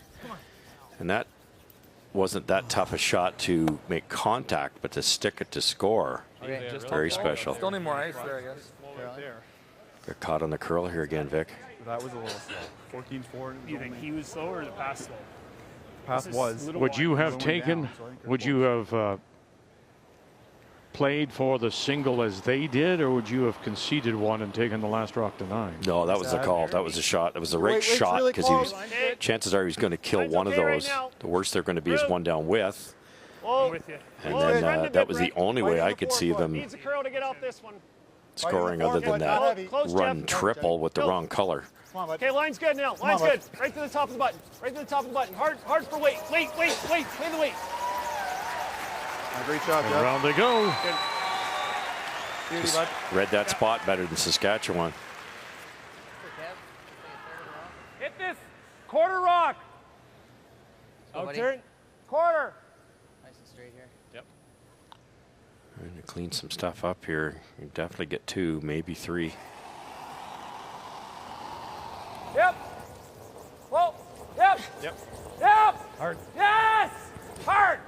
And that wasn't that tough a shot to make contact, but to stick it to score. Okay. Very special. Still need more ice there, I guess. They're caught on the curl here again, Vic. That was a little slow. 14-4. You think he was slow or the pass slow? Pass was. Would you have taken, would you have played for the single as they did, or would you have conceded one and taken the last rock to 9? No, that was the call. That was a shot. That was the right shot, because chances are he's going to kill one of those. The worst they're going to be is one down with. And then that was the only way I could see them scoring other than that run triple with the wrong color. Okay, line's good now. Line's good. Right to the top of the button. Right to the top of the button. Hard for weight. Wait. Play the weight. Great shot, Jeff. Around they go. Just read that spot better than Saskatchewan. Hit this quarter rock. Turn. Quarter. Nice and straight here. Yep. Trying to clean some stuff up here. You definitely get 2, maybe 3. Yep. Whoa. Yep. Yep. Yep. Hard. Yes. Hard.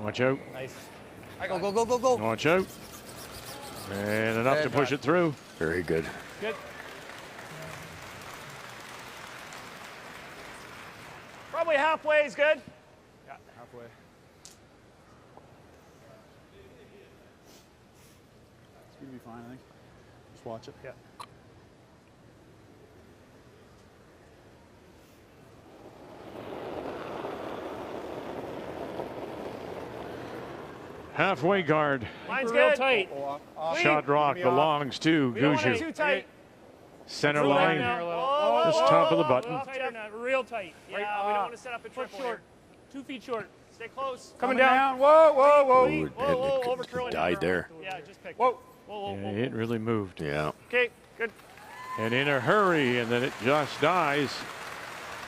Watch out. Nice. Go. Watch out. And enough to push it through. Very good. Good. Probably halfway is good. Yeah, halfway. It's going to be fine, I think. Just watch it. Yeah. Halfway guard. Line's good. Tight. Shot rock belongs to Gushue. Too Gushue. tight. Center line. Just top of the button. Real tight. Yeah, we don't want to set up a triple short. 2 feet short. Stay close. Coming down. Whoa. Ooh, it died there. Yeah, just pick. Whoa. Yeah, it really moved. Yeah. Okay, good. And in a hurry, and then it just dies.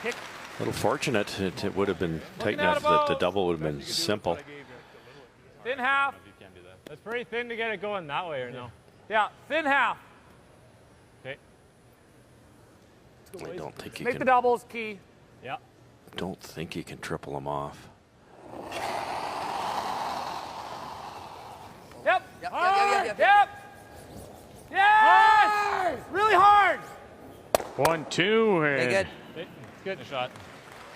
A little fortunate. It would have been tight enough that the double would have been simple. Thin half. That's pretty thin to get it going that way, or no? Yeah, thin half. Okay. I don't think you Make can. the doubles key. Yeah. Don't think you can triple them off. Yep. Yep. Yep. Yes! Really hard. 1-2. And good. It's good shot.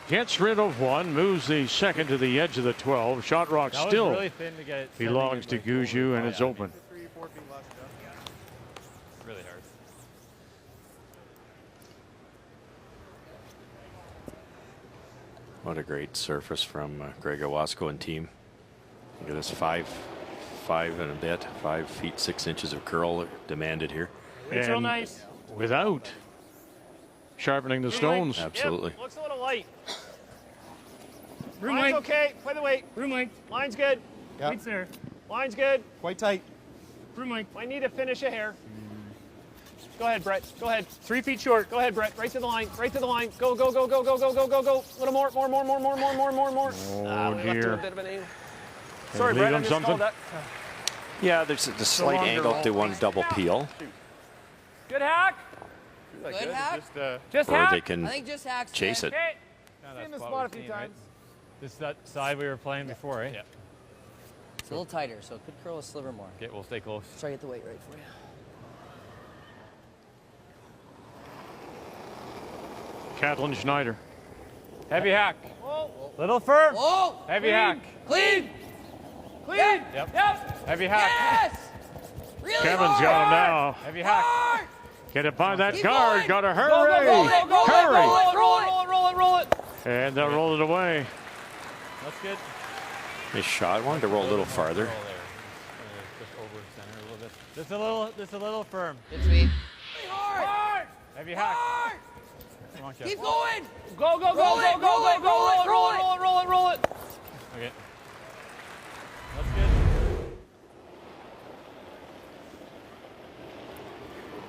gets rid of one, moves the second to the edge of the 12. Shot rock That was still really thin to get it belongs to Gushue, and it's open. Really hard. What a great surface from Greg Owasco and team. Look at this 5 and a bit, 5 feet 6 inches of curl demanded here. It's real nice. Without sharpening the stones. Absolutely. Yep, looks a little light. Room Line's length. okay. Play the weight. Room length. Line's good. Yep. Weight's there. Line's good. Quite tight. Room length. Might need to finish a hair. Go ahead, Brett. Go ahead. 3 feet short. Go ahead, Brett. Right to the line. Right to the line. Go, go, go, go, go, go, go, go, go. A little more, more. Oh, We left him dear. a bit of an angle. Sorry, lead Brett. I on just something? called that. Yeah, there's the slight longer angle roll. to one double peel, Good hack. Good hack. Just or hack. they I can think just hacks. chase it. Okay. Yeah, Seen that's the what spot a we've few seen, right? times. This is that side we were playing before, eh? Yeah. It's a little tighter, so it could curl a sliver more. Okay, we'll stay close. Let's try to get the weight right for you. Catlin Schneider. Heavy hack. Little firm. Whoa! Heavy hack. Clean! Clean! Yep. Yep. Heavy hack. Yes! Really Kevin's hard! got him now. Heavy hack. Hard! Get it by that Keep guard. going. Got to Go, hurry. go, go, go, go, Hurry. roll it, roll it, roll it, roll it, roll it. And they'll roll it away. That's good. Nice shot. I wanted to roll a little farther. Roll there. Just over center a little bit. Just a little firm. Good sweep. Hard. Heavy hack. Hard. Come on, Kev. Keep going! Go, go, go, Roll go, it, go, go, roll it, go, roll it, roll it, roll it, roll it, roll it. Okay. That's good.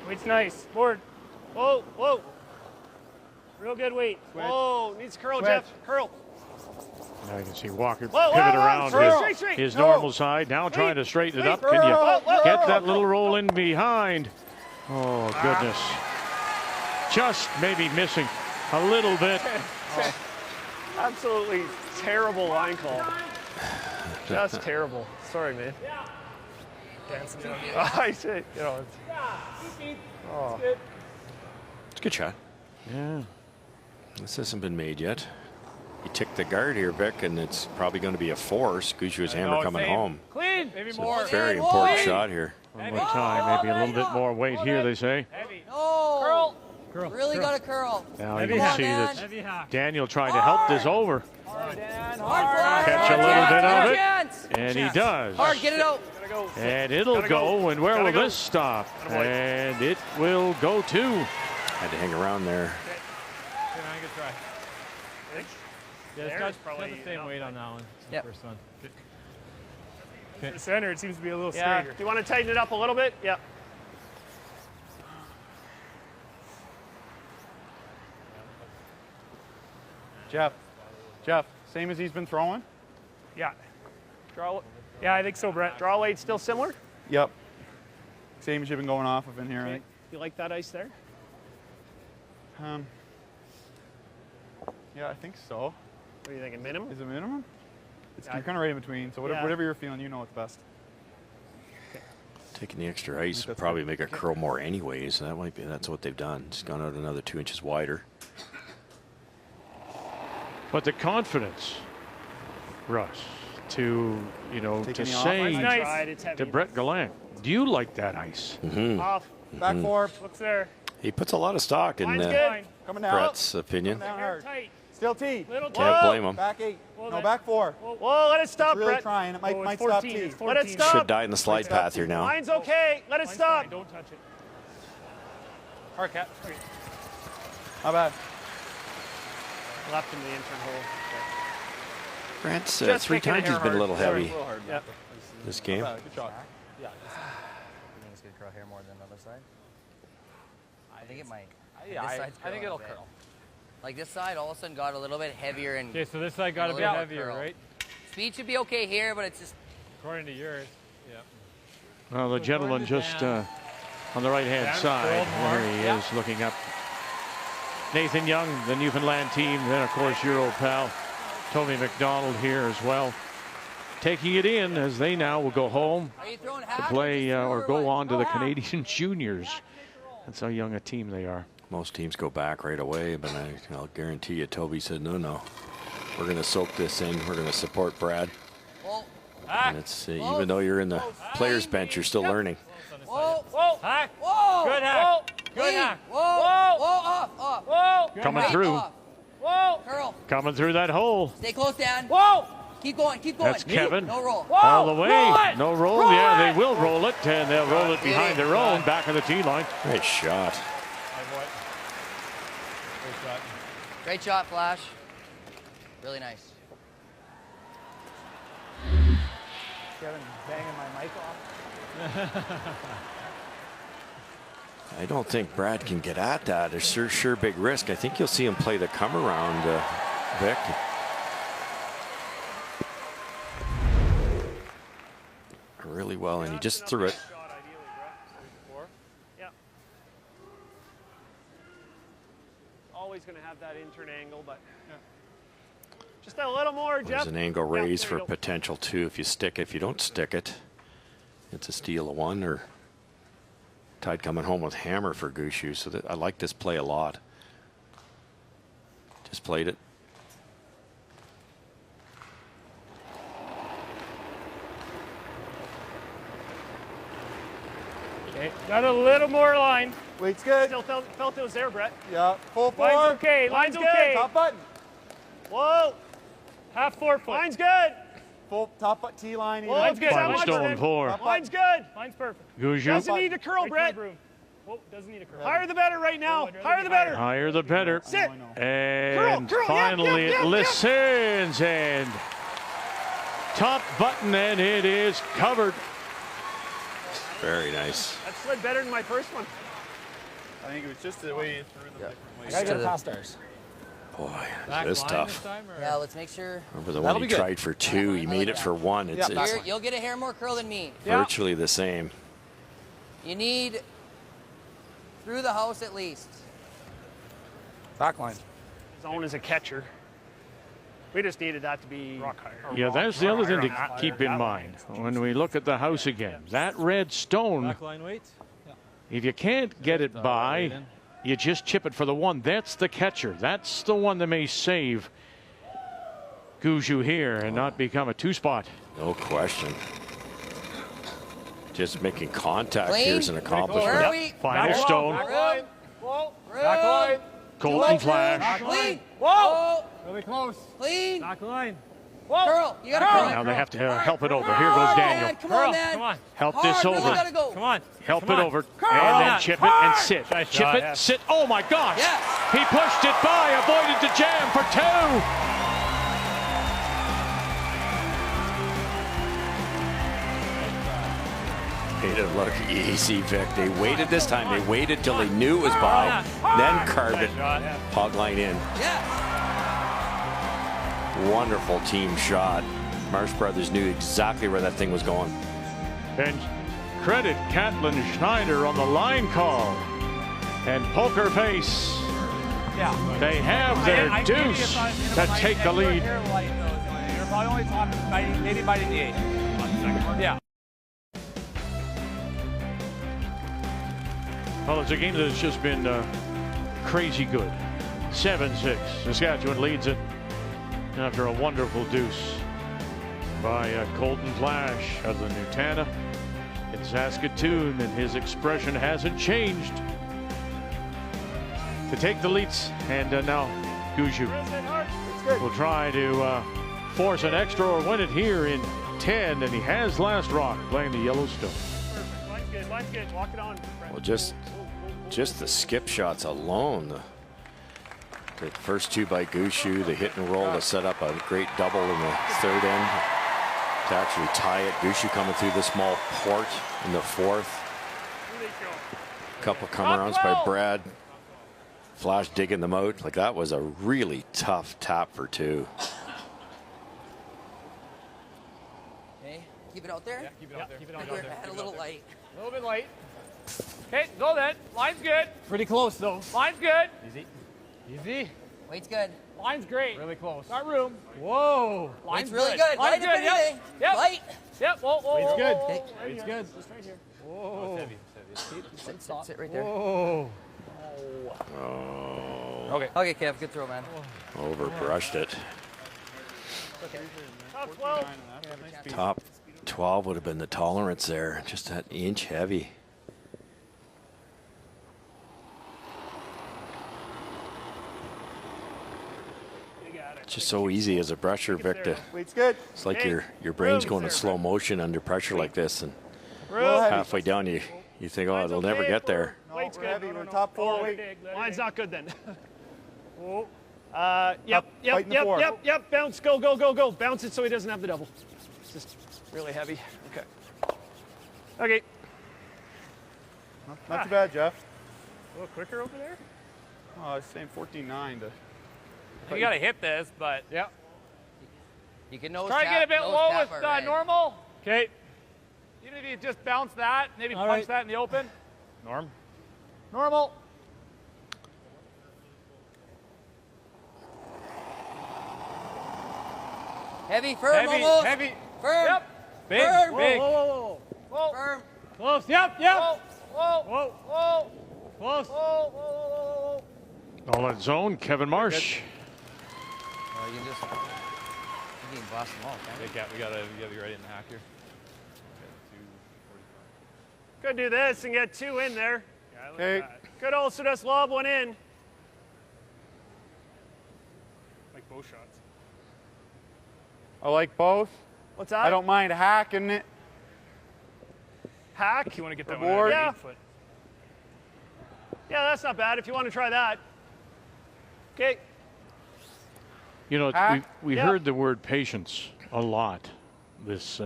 Weight's nice. Board. Whoa, whoa. Real good weight. Whoa, needs to curl, Switch. Jeff. Curl. Now you can see Walker Whoa, whoa, pivot whoa, around straight, straight. his No. normal side. Now trying to straighten it up. Whoa, Can you whoa, get whoa. that little roll in behind? Oh, goodness. Just maybe missing a little bit. Absolutely terrible line call. Just terrible. Sorry, man. Dancing down. I say, you know, it's, oh. It's a good shot. Yeah. This hasn't been made yet. You tick the guard here, Vic, and it's probably going to be a force. Gushue's hammer coming home. Clean. Maybe It's more. a very important shot here. One more time. Maybe a little bit more weight here, they say. No! Curl. Really gotta curl. Now you Heavy can hack. see that Heavy hack. Daniel trying to help this over. Hard, Dan. Hard, Flasch. Catch a little bit of it. Chance. And he does. Hard, get it out. And it'll go. And where will this stop? And it will go too. Had to hang around there. Okay, man, good try. Yeah, it's got the same weight on that one. Yep. First one. The center, it seems to be a little Yeah. straighter. Do you want to tighten it up a little bit? Yeah. Jeff, same as he's been throwing? Yeah. Draw. Yeah, I think so, Brett. Draw weight still similar? Yep. Same as you've been going off of in here, I think. You like that ice there? Yeah, I think so. What are you thinking, minimum? Is it minimum? Yeah. You're kind of right in between, so whatever, Yeah. whatever you're feeling, you know what's best. Taking the extra ice would that's probably good. make it curl more anyways. That might be. That's what they've done. It's gone out another 2 inches wider. But the confidence, Russ, to, you know, Take to any off? say It's nice. Tried, it's heavy. to Brett Gallant, do you like that ice? Off. Back four. Looks there. He puts a lot of stock in Line's good. Fine. Coming down. Brett's opinion. Down Hair hard. tight. Still T. Little Can't blame him. Back 8. Well, No, that- back 4. Whoa, let it stop, Really Brett. trying. It might, Oh, it's might 14, stop T. it's Let it 14. stop. Should die in the slide path here now. Line's okay. Let it Line's stop. fine, don't touch it. Hard cat. Not bad. Left in the intern hole. Grant's Just 3 making it times he's hair been a hard. little Sorry. heavy Yeah. this game. Not bad. Good shot. You think it's gonna curl hair more than the other side? I think it might. Yeah, This side's I think curling a it'll bit. curl. Like this side all of a sudden got a little bit heavier and. Okay, so this side got a bit heavier, right? Speed should be okay here, but it's just. According to yours, yeah. Well, the gentleman just on the right-hand side. There he is looking up. Nathan Young, the Newfoundland team. Then, of course, your old pal, Tony McDonald here as well. Taking it in as they now will go home to play or go on to the Canadian Juniors. That's how young a team they are. Most teams go back right away, but I'll guarantee you Toby said, no. We're going to soak this in. We're going to support Brad. And it's even though you're in the players bench, you're still learning. Whoa, whoa, hack. Whoa, good hack. Good hack. Whoa, whoa, off. Whoa. Coming through. Whoa. Curl. Coming through that hole. Stay close, Dan. Whoa. Keep going. That's Kevin. No roll. All the way. Roll No roll. Roll Yeah, it. they will roll it, and they'll roll it behind their own, back of the tee line. Great shot. Great shot, Flash. Really nice. Kevin banging my mic off. I don't think Brad can get at that. It's sure big risk. I think you'll see him play the come around, Vic. Really well, and he just threw it. Yeah. Always going to have that intern angle, but just a little more, Jeff. There's an angle raise for potential too if you stick it. If you don't stick it, it's a steal of one, or Tide coming home with hammer for Gushue. So I like this play a lot. Just played it. Okay, got a little more line. Weight's good. Still felt it was there, Brett. Yeah, full four. Line's okay. Line's okay. Top button. Whoa. Half 4 foot. Line's good. Full top T line. Line's good. Final stone four. Line's good. Line's perfect. Gushue. Doesn't need to curl, Brett. Oh, doesn't need a curl. Higher the better right now. Higher the better. Higher the better. Sit. And Curl. finally it listens and top button, and it is covered. Very nice. That slid better than my first one. I think it was just the way you threw them different I ways. gotta get past ours. Boy, Back this line tough. this time, or? Yeah, let's make sure. Remember the That'll one he be good. tried for two. He made it for one. It's You'll get a hair more curl than me. virtually the same. You need through the house at least. Back line. Zone is a catcher. We just needed that to be rock higher. Yeah, that's the other thing to keep in mind when we look at the house again. That red stone, Back line weights? if you can't get it by, you just chip it for the one. That's the catcher. That's the one that may save Gushue here and not become a two-spot. No question. Just making contact Clean. here is an accomplishment. Where are we? Final stone. Back Back line. Colton Flash. Clean. Whoa. Really close. Clean. Back line. Curl. You gotta curl. Now they have to help it over. Here goes Daniel. Man, come on, man. Come on. Help Hard, this really over. gotta go. Come on. Help Come it on. over. Curl. And then chip it and sit. Nice Chip shot, it, yes. sit. Oh my gosh. Yes. He pushed it by, avoided the jam for two. Made it look easy, Vic. They waited this time. They waited till they knew it was by, then carved it. Hog line in. Yes. Wonderful team shot. Marsh Brothers knew exactly where that thing was going. And credit Catlin Schneider on the line call. And Poker Face. Yeah. They have their deuce to take the lead. You're probably only talking maybe biting the eight. Yeah. Well, it's a game that has just been crazy good. 7-6. Saskatchewan leads it after a wonderful deuce by Colton Flash of the Nutana in Saskatoon, and his expression hasn't changed. To take the leads, and now Gushue will try to force an extra or win it here in 10, and he has last rock playing the Yellowstone. Perfect. Line's good. Line's good. Walk it on. Well, just the skip shots alone. The first two by Gushue, the hit and roll to set up a great double in the third end to actually tie it. Gushue coming through the small port in the fourth. Couple come-arounds by Brad. Flasch digging them out. Like, that was a really tough tap for 2. Okay, keep it out there. Yeah, keep it out there. Keep it out We're there. a little light. A little bit light. Okay, go then. Line's good. Pretty close though. Line's good. Easy. Easy. Weight's good. Line's great. Really close. Got room. Whoa. Weight's Line's really good. Light Line's good. if anything. Yep. Light. Yep. Whoa, whoa, Weight's whoa, good. whoa, whoa. Weight's Right good. here. Just right here. Whoa. It's heavy. Sit right there. Whoa. Oh. Okay. Okay, Kev. Good throw, man. Overbrushed it. Okay. Top 12. Top 12 would have been the tolerance there. Just that inch heavy. It's just so easy as a brusher, Victor. Weight's good. It's like your brain's going in slow motion under pressure like this, and Room. halfway down you think, oh, they'll never get there. Weight's we're good. heavy. We're top 4 weight. Line's not good then. Whoa. Yep. Fighting the 4. Yep. Bounce. Go. Bounce it so he doesn't have the double. It's just really heavy. Okay. Okay. Not too bad, Jeff. A little quicker over there. Oh, I was saying 14.9 to. You got to hit this, but Yeah. You can nose try to tap, get a bit nose low tap with our red. normal. Okay. Even if you just bounce that, maybe All punch right. that in the open. Norm. Normal. Heavy, firm, almost. Heavy. Firm. Yep. Big. Firm. Big. Whoa. Firm. Close. Yep. Whoa. Close. All in zone, Kevin Marsh. Oh, you can just. You can boss them all, can't you? We gotta be ready in the hack here. Could do this and get 2 in there. Okay. Could also just lob one in. Like bow shots. I like both. What's that? I don't mind hacking it. Hack. If you want to get that Reward. one out Yeah. of 8 foot. Yeah, that's not bad if you want to try that. Okay. You know, Hack. we Yep. heard the word patience a lot this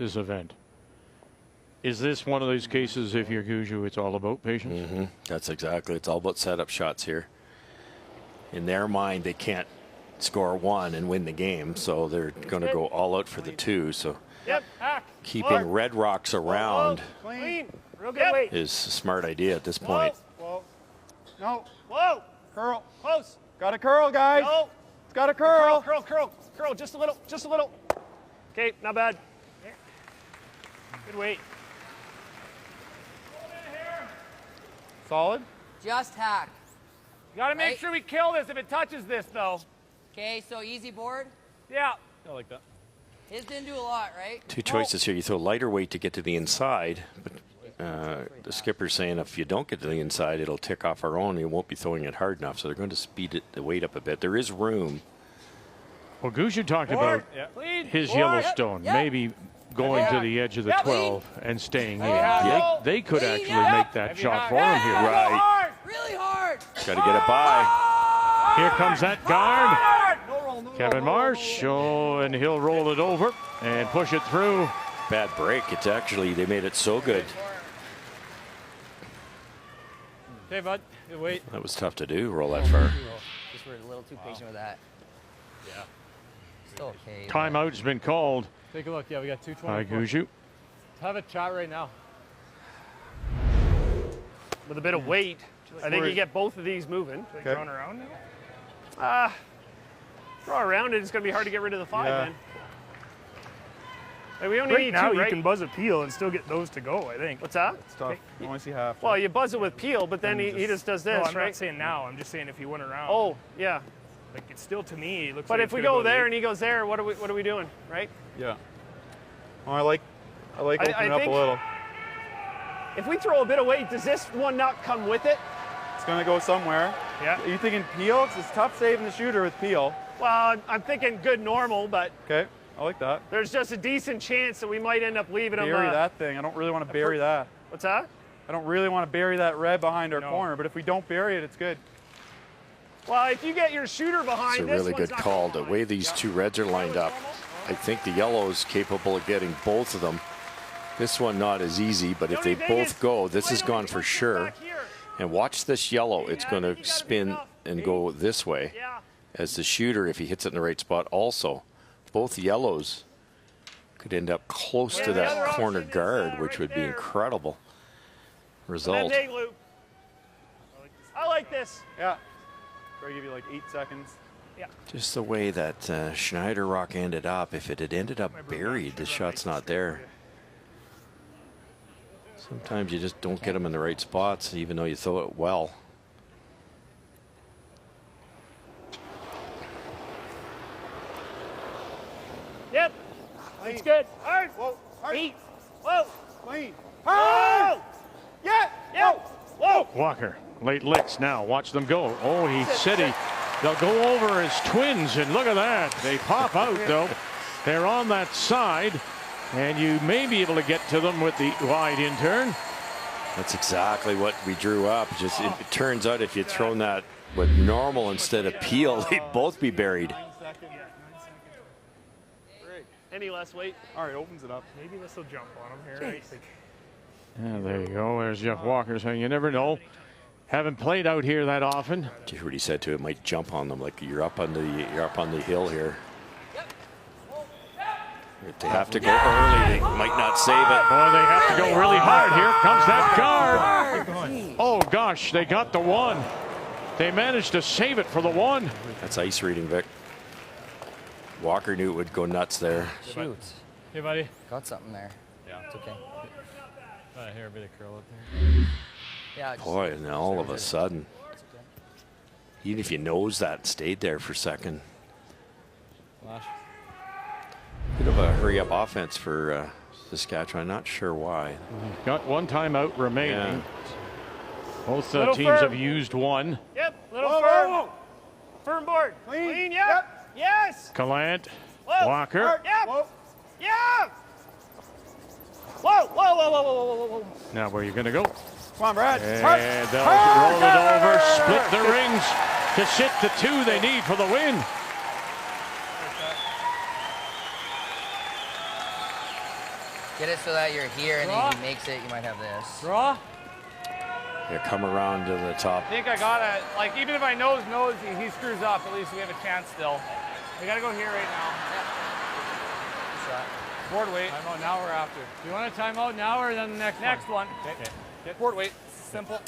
event. Is this one of those cases, if you're Gushue, it's all about patience? That's exactly. It's all about setup shots here. In their mind, they can't score 1 and win the game, so they're going to go all out for the 2. So Yep. Hack. keeping red rocks around Clean. Real good weight. is a smart idea at this point. Whoa. No. Whoa. Curl. Close. Got a curl, guys. No. It's got a curl. Curl. Just a little. Okay, not bad. Good weight. Solid. Just hack. You got to make Right. sure we kill this if it touches this, though. Okay, so easy board. Yeah. I like that. His didn't do a lot, right? 2 choices here. You throw lighter weight to get to the inside, but the skipper's saying if you don't get to the inside, it'll tick off our own. You won't be throwing it hard enough, so they're going to speed the weight up a bit. There is room. Well, Gushue talked about Clean. his Board. Yellowstone, Yep. maybe going to the edge of the Yep. 12 and staying in. Yep. They could Clean, actually yep. make that Heavy shot high. for him here. Yeah. Right. Hard. Really hard. Got to get it by. Here comes that guard. Hard. Kevin Marsh, and he'll roll it over and push it through. Bad break. It's actually, they made it so good. Okay, bud. Good weight. That was tough to do, roll that far. Just were a little too patient with that. Yeah. Still okay. but- Timeout's been called Take a look. Yeah, we got by 224. Gushue. Let's have a chat right now. With a bit of weight, I think you get both of these moving. Like going around now? Draw around it. It's going to be hard to get rid of the 5 Yeah. then. Like, we only Right need now 2, you right? can buzz a peel and still get those to go, I think. What's that? It's tough. I only see half. Well, you buzz it with peel, but then he just does this, No, I'm right? not saying now. I'm just saying if he went around. Oh, yeah. Like it's still to me it looks But like if it's we gonna go there late. and he goes there, what are we doing, right? Yeah. Oh, I like opening I up a think- little. If we throw a bit of weight, does this one not come with it? It's gonna go somewhere. Yeah. Are you thinking peel? 'Cause it's tough saving the shooter with peel. Well, I'm thinking good normal, but Okay. I like that. there's just a decent chance that we might end up leaving him. Bury that thing. I don't really want to bury that. What's that? I don't really want to bury that red behind our No. corner, but if we don't bury it, it's good. Well, if you get your shooter behind It's a this really one's good not call. gonna The line. way these 2 reds are lined up, I think the yellow is capable of getting both of them. This one not as easy, but if they both go, this is gone for sure. And watch this yellow. It's going to spin and go this way. As the shooter, if he hits it in the right spot also. Both yellows could end up close to that corner guard, which would be incredible result. I like this. Yeah. Probably give you like 8 seconds. Yeah. Just the way that Schneider Rock ended up, if it had ended up buried, the shot's not there. Sometimes you just don't get them in the right spots, even though you throw it well. Yep. It's good. Hard. Whoa. Hard. Eat. Whoa. Clean. Whoa. Yeah. Yeah. Whoa. Walker, late licks now. Watch them go. Oh, he said they'll go over as twins, and look at that. They pop out, though. They're on that side, and you may be able to get to them with the wide in turn. That's exactly what we drew up. Just it turns out if you'd thrown that with normal instead of peel, they'd both be buried. Any less weight? All right, opens it up. Maybe this will jump on him here. Right? Yeah, there you go. There's Jeff Walker saying, you never know. Haven't played out here that often. Did you hear what he said to it? Might jump on them like you're up on the hill here. If they have to go early, they might not save it. Boy, they have to go really hard. Here comes that guard. Oh gosh, they got the one. They managed to save it for the one. That's ice reading, Vic. Walker knew it would go nuts there. Shoot. Hey, buddy. Got something there. Yeah. It's okay. I hear a bit of curl up there. Yeah. Boy, and then all of a sudden, even if you nose that and stayed there for a second. Flash. Bit of a hurry-up offense for Saskatchewan. Not sure why. Got one timeout remaining. Yeah. Both Little teams firm. have used one. Yep. Little firm. Firm board. Clean. Yep. Yes. Gallant, Whoa. Walker. Yep. Whoa. Yeah. Whoa. Whoa. Whoa. Whoa. Whoa. Whoa. Whoa. Now where are you going to go? Come on, Brad. And they'll roll it over, split the rings to sit the two they need for the win. Get it so that you're here, and then if he makes it, you might have this. Draw. They come around to the top. I think I got it. Like, even if I nose, he screws up, at least we have a chance still. We got to go here right now. Shot. Board weight. Timeout now or after? Do you want a timeout now or then the next one? Okay. Board weight. Simple.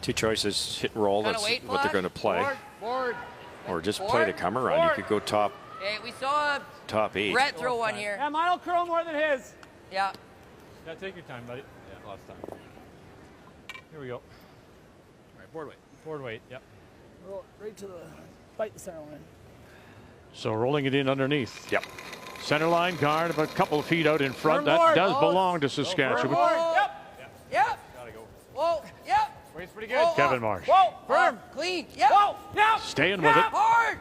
Two choices, hit and roll. That's wait, what they're going to play. Board. Or just play the come around. You could go top Okay, we saw top 8. Brett throw one here. Yeah, mine'll curl more than his. Yeah. Yeah, take your time, buddy. Yeah, lots of time. Here we go. All right, board weight. Board weight, yep. Roll it right to the, bite the center line. So rolling it in underneath. Yep. Center line guard about a couple of feet out in front. Firm That board. does belong to Saskatchewan. Yep. Gotta go. Whoa. Yep. Weight's pretty good. Kevin Marsh. Whoa. Firm. Clean. Yep. Whoa. Yep. Staying with it. Hard.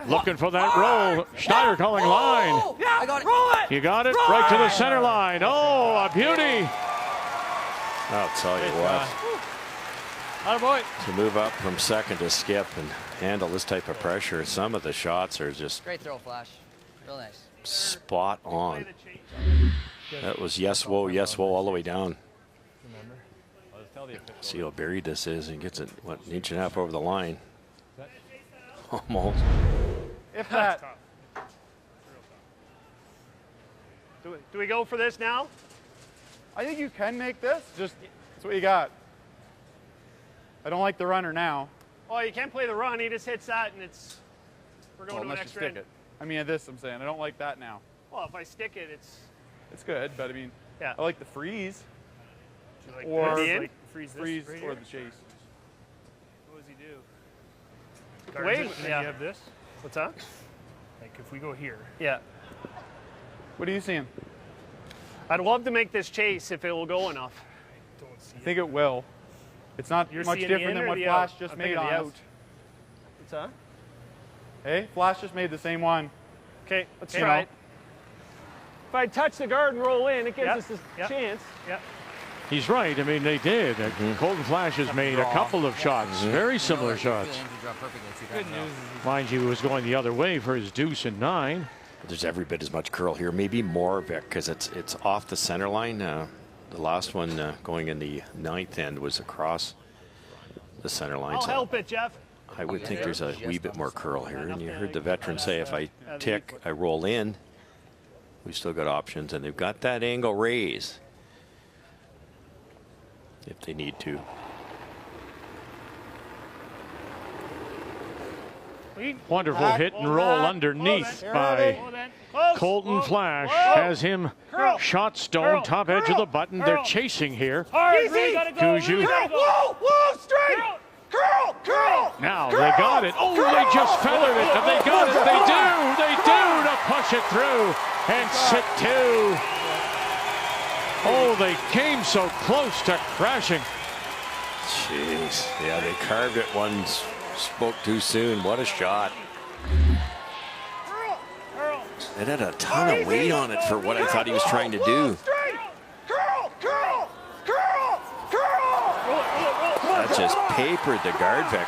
Looking for that roll. Schneider calling line. Yeah. I got it. Roll it. You got it right to the center line. Oh, a beauty. I'll tell you what. Attaboy. To move up from second to skip and handle this type of pressure, some of the shots are just Great throw, Flash. Real nice. spot on. That was yes, whoa, all the way down. Remember. I'll just tell the official. See how buried this is, and gets it, what, an inch and a half over the line. Almost. If that. Do we go for this now? I think you can make this. Just, that's what you got. I don't like the runner now. Oh, you can't play the run. He just hits that, and we're going to an Unless you extra stick end. it. I mean, this I'm saying. I don't like that now. Well, if I stick it, It's good, but I mean, yeah. I like the freeze. Like Or the end? freeze right or here? the chase. What does he do? Wait. Wait, Then yeah. you have this. What's that? Like if we go here. Yeah. What are you seeing? I'd love to make this chase if it will go enough. Don't see I think it will. It's not You're much seeing the different in than or what the Flash out? just I'm made thinking on the us. out. What's that? Hey, Flash just made the same one. Okay, let's You try know. it. If I touch the guard and roll in, it gives Yep. us a Yep. chance. Yep. He's right. I mean, they did. Colton Flash has made a couple of shots, very similar shots. Good Good news is Mind you, he was going the other way for his deuce and 9. There's every bit as much curl here, maybe more, Vic, because it's off the center line. The last one going in the 9th end was across the center line. I'll so help it, Jeff. I would think there's a wee bit more curl here. And you heard the veteran say, if I tick, I roll in. We've still got options, and they've got that angle raise if they need to. Wonderful hit and roll underneath by Colton Flasch. Has him shot stone, top edge of the button. They're chasing here. Gushue. Whoa, straight! Curl! Now they got it. Oh, they just feathered it. Have they got it? They do. They do to push it through and sit 2. Oh, they came so close to crashing. Jeez. Yeah, they carved it once. Spoke too soon. What a shot. It had a ton of weight on it for what I thought he was trying to do. That just papered the guard, Vic.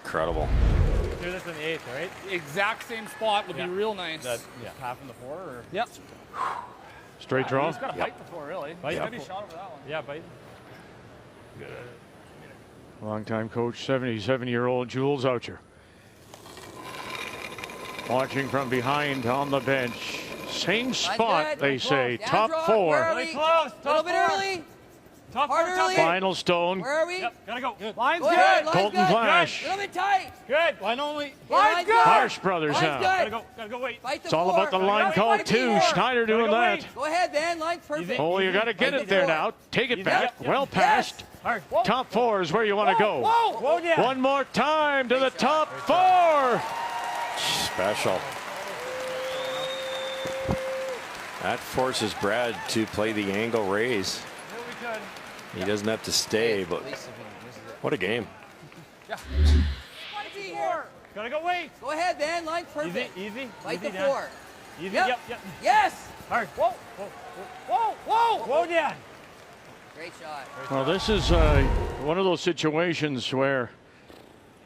Incredible. Do this in the 8th, right? Exact same spot would be real nice. Half in the 4 or? Yep. Straight draw? He's got to bite the 4, really. Bite. Maybe shot over that one. Yeah, bite. Longtime coach, 77-year-old Jules Oucher. Watching from behind on the bench. Same spot, they say. Top 4. Really close. A little bit early. Top Hard 4, early. Final stone. Where are we? Yep, gotta go. Good. Line's Go good. ahead. Line's Colton good. Flasch. A little bit tight. Good. Line only. Line's good. Harsh brothers Line's now. good. Gotta go wait. Fight the It's all 4. about the line call too. Schneider doing that. Go ahead, man. Line's perfect. Oh, you got to get it there now. Take it back. Well passed. Top 4 is where you want to go. Whoa, yeah. One more time to the top 4. Special. That forces Brad to play the angle raise. He doesn't have to stay, but what a game. Yeah. Gotta go wait. Go ahead, man. Line's perfect. Easy. Fight the Dan. 4. Easy. Yep. Yep. Yes. Hard. Whoa, Dan. Great shot. Well, this is one of those situations where,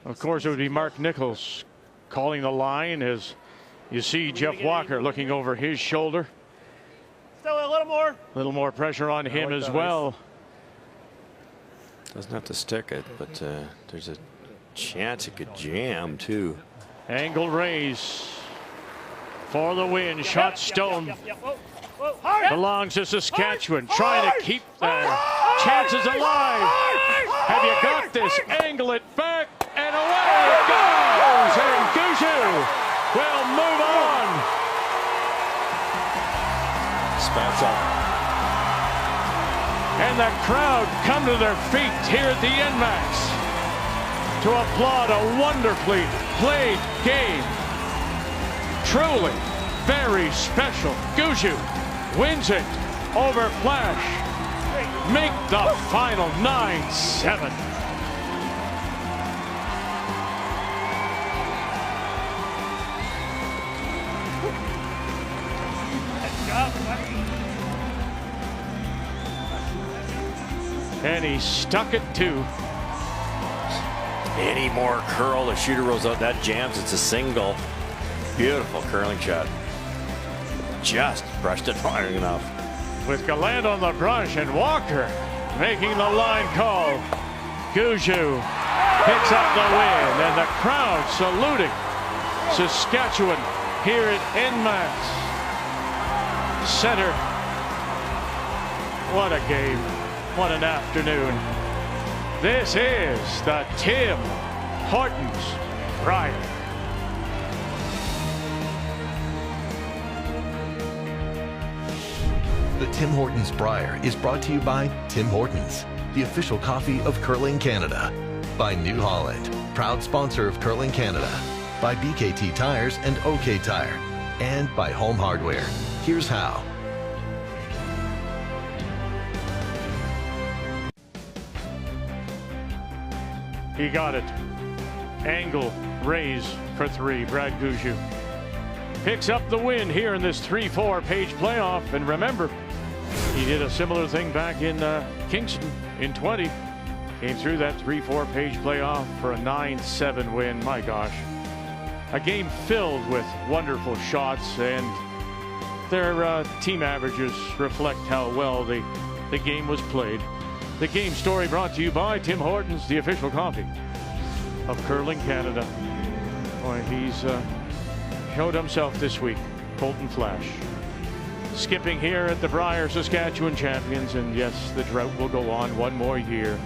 of course, it would be Mark Nichols calling the line as you see Jeff Walker looking over his shoulder. Still a little more. A little more pressure on him as well. Doesn't have to stick it, but there's a chance it could jam too. Angle raise for the win. Shot stone. Belongs to Saskatchewan. Trying to keep their chances alive. Have you got this? Angle it back and away it goes. And Gushue will move on. Special. And the crowd come to their feet here at the NMAX to applaud a wonderfully played game. Truly very special. Gushue wins it over Flasch. Make the final 9-7. And he stuck it too. Any more curl, the shooter rolls out, that jams, it's a single. Beautiful curling shot. Just brushed it far enough. With Gallant on the brush and Walker making the line call. Gushue picks up the win and the crowd saluting Saskatchewan here at NMAX Center. What a game. What an afternoon. This is the Tim Hortons Brier. The Tim Hortons Brier is brought to you by Tim Hortons, the official coffee of Curling Canada. By New Holland, proud sponsor of Curling Canada. By BKT Tires and OK Tire. And by Home Hardware. Here's how. He got it. Angle raise for 3. Brad Gushue picks up the win here in this 3-4 page playoff. And remember, He did a similar thing back in Kingston in 20. Came through that 3-4 page playoff for a 9-7 win. My gosh. A game filled with wonderful shots, and their team averages reflect how well the game was played. The game story brought to you by Tim Hortons, the official coffee of Curling Canada. Boy, he's showed himself this week, Colton Flasch. Skipping here at the Brier Saskatchewan champions, and yes, the drought will go on one more year.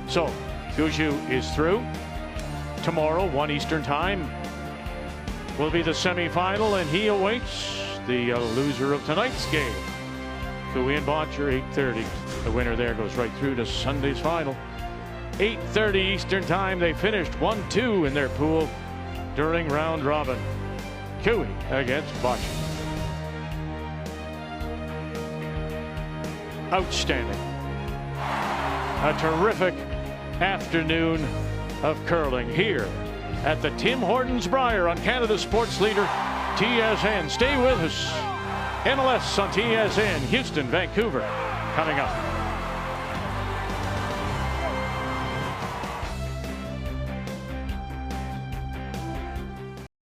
So, Gushue is through. Tomorrow, 1 Eastern time, will be the semifinal, and he awaits the loser of tonight's game. Gushue and Botcher, 8:30. The winner there goes right through to Sunday's final. 8:30 Eastern time. They finished 1-2 in their pool during round robin. Gushue against Botcher. Outstanding. A terrific afternoon of curling here at the Tim Hortons Brier on Canada's sports leader, TSN. Stay with us. MLS on TSN, Houston, Vancouver, coming up.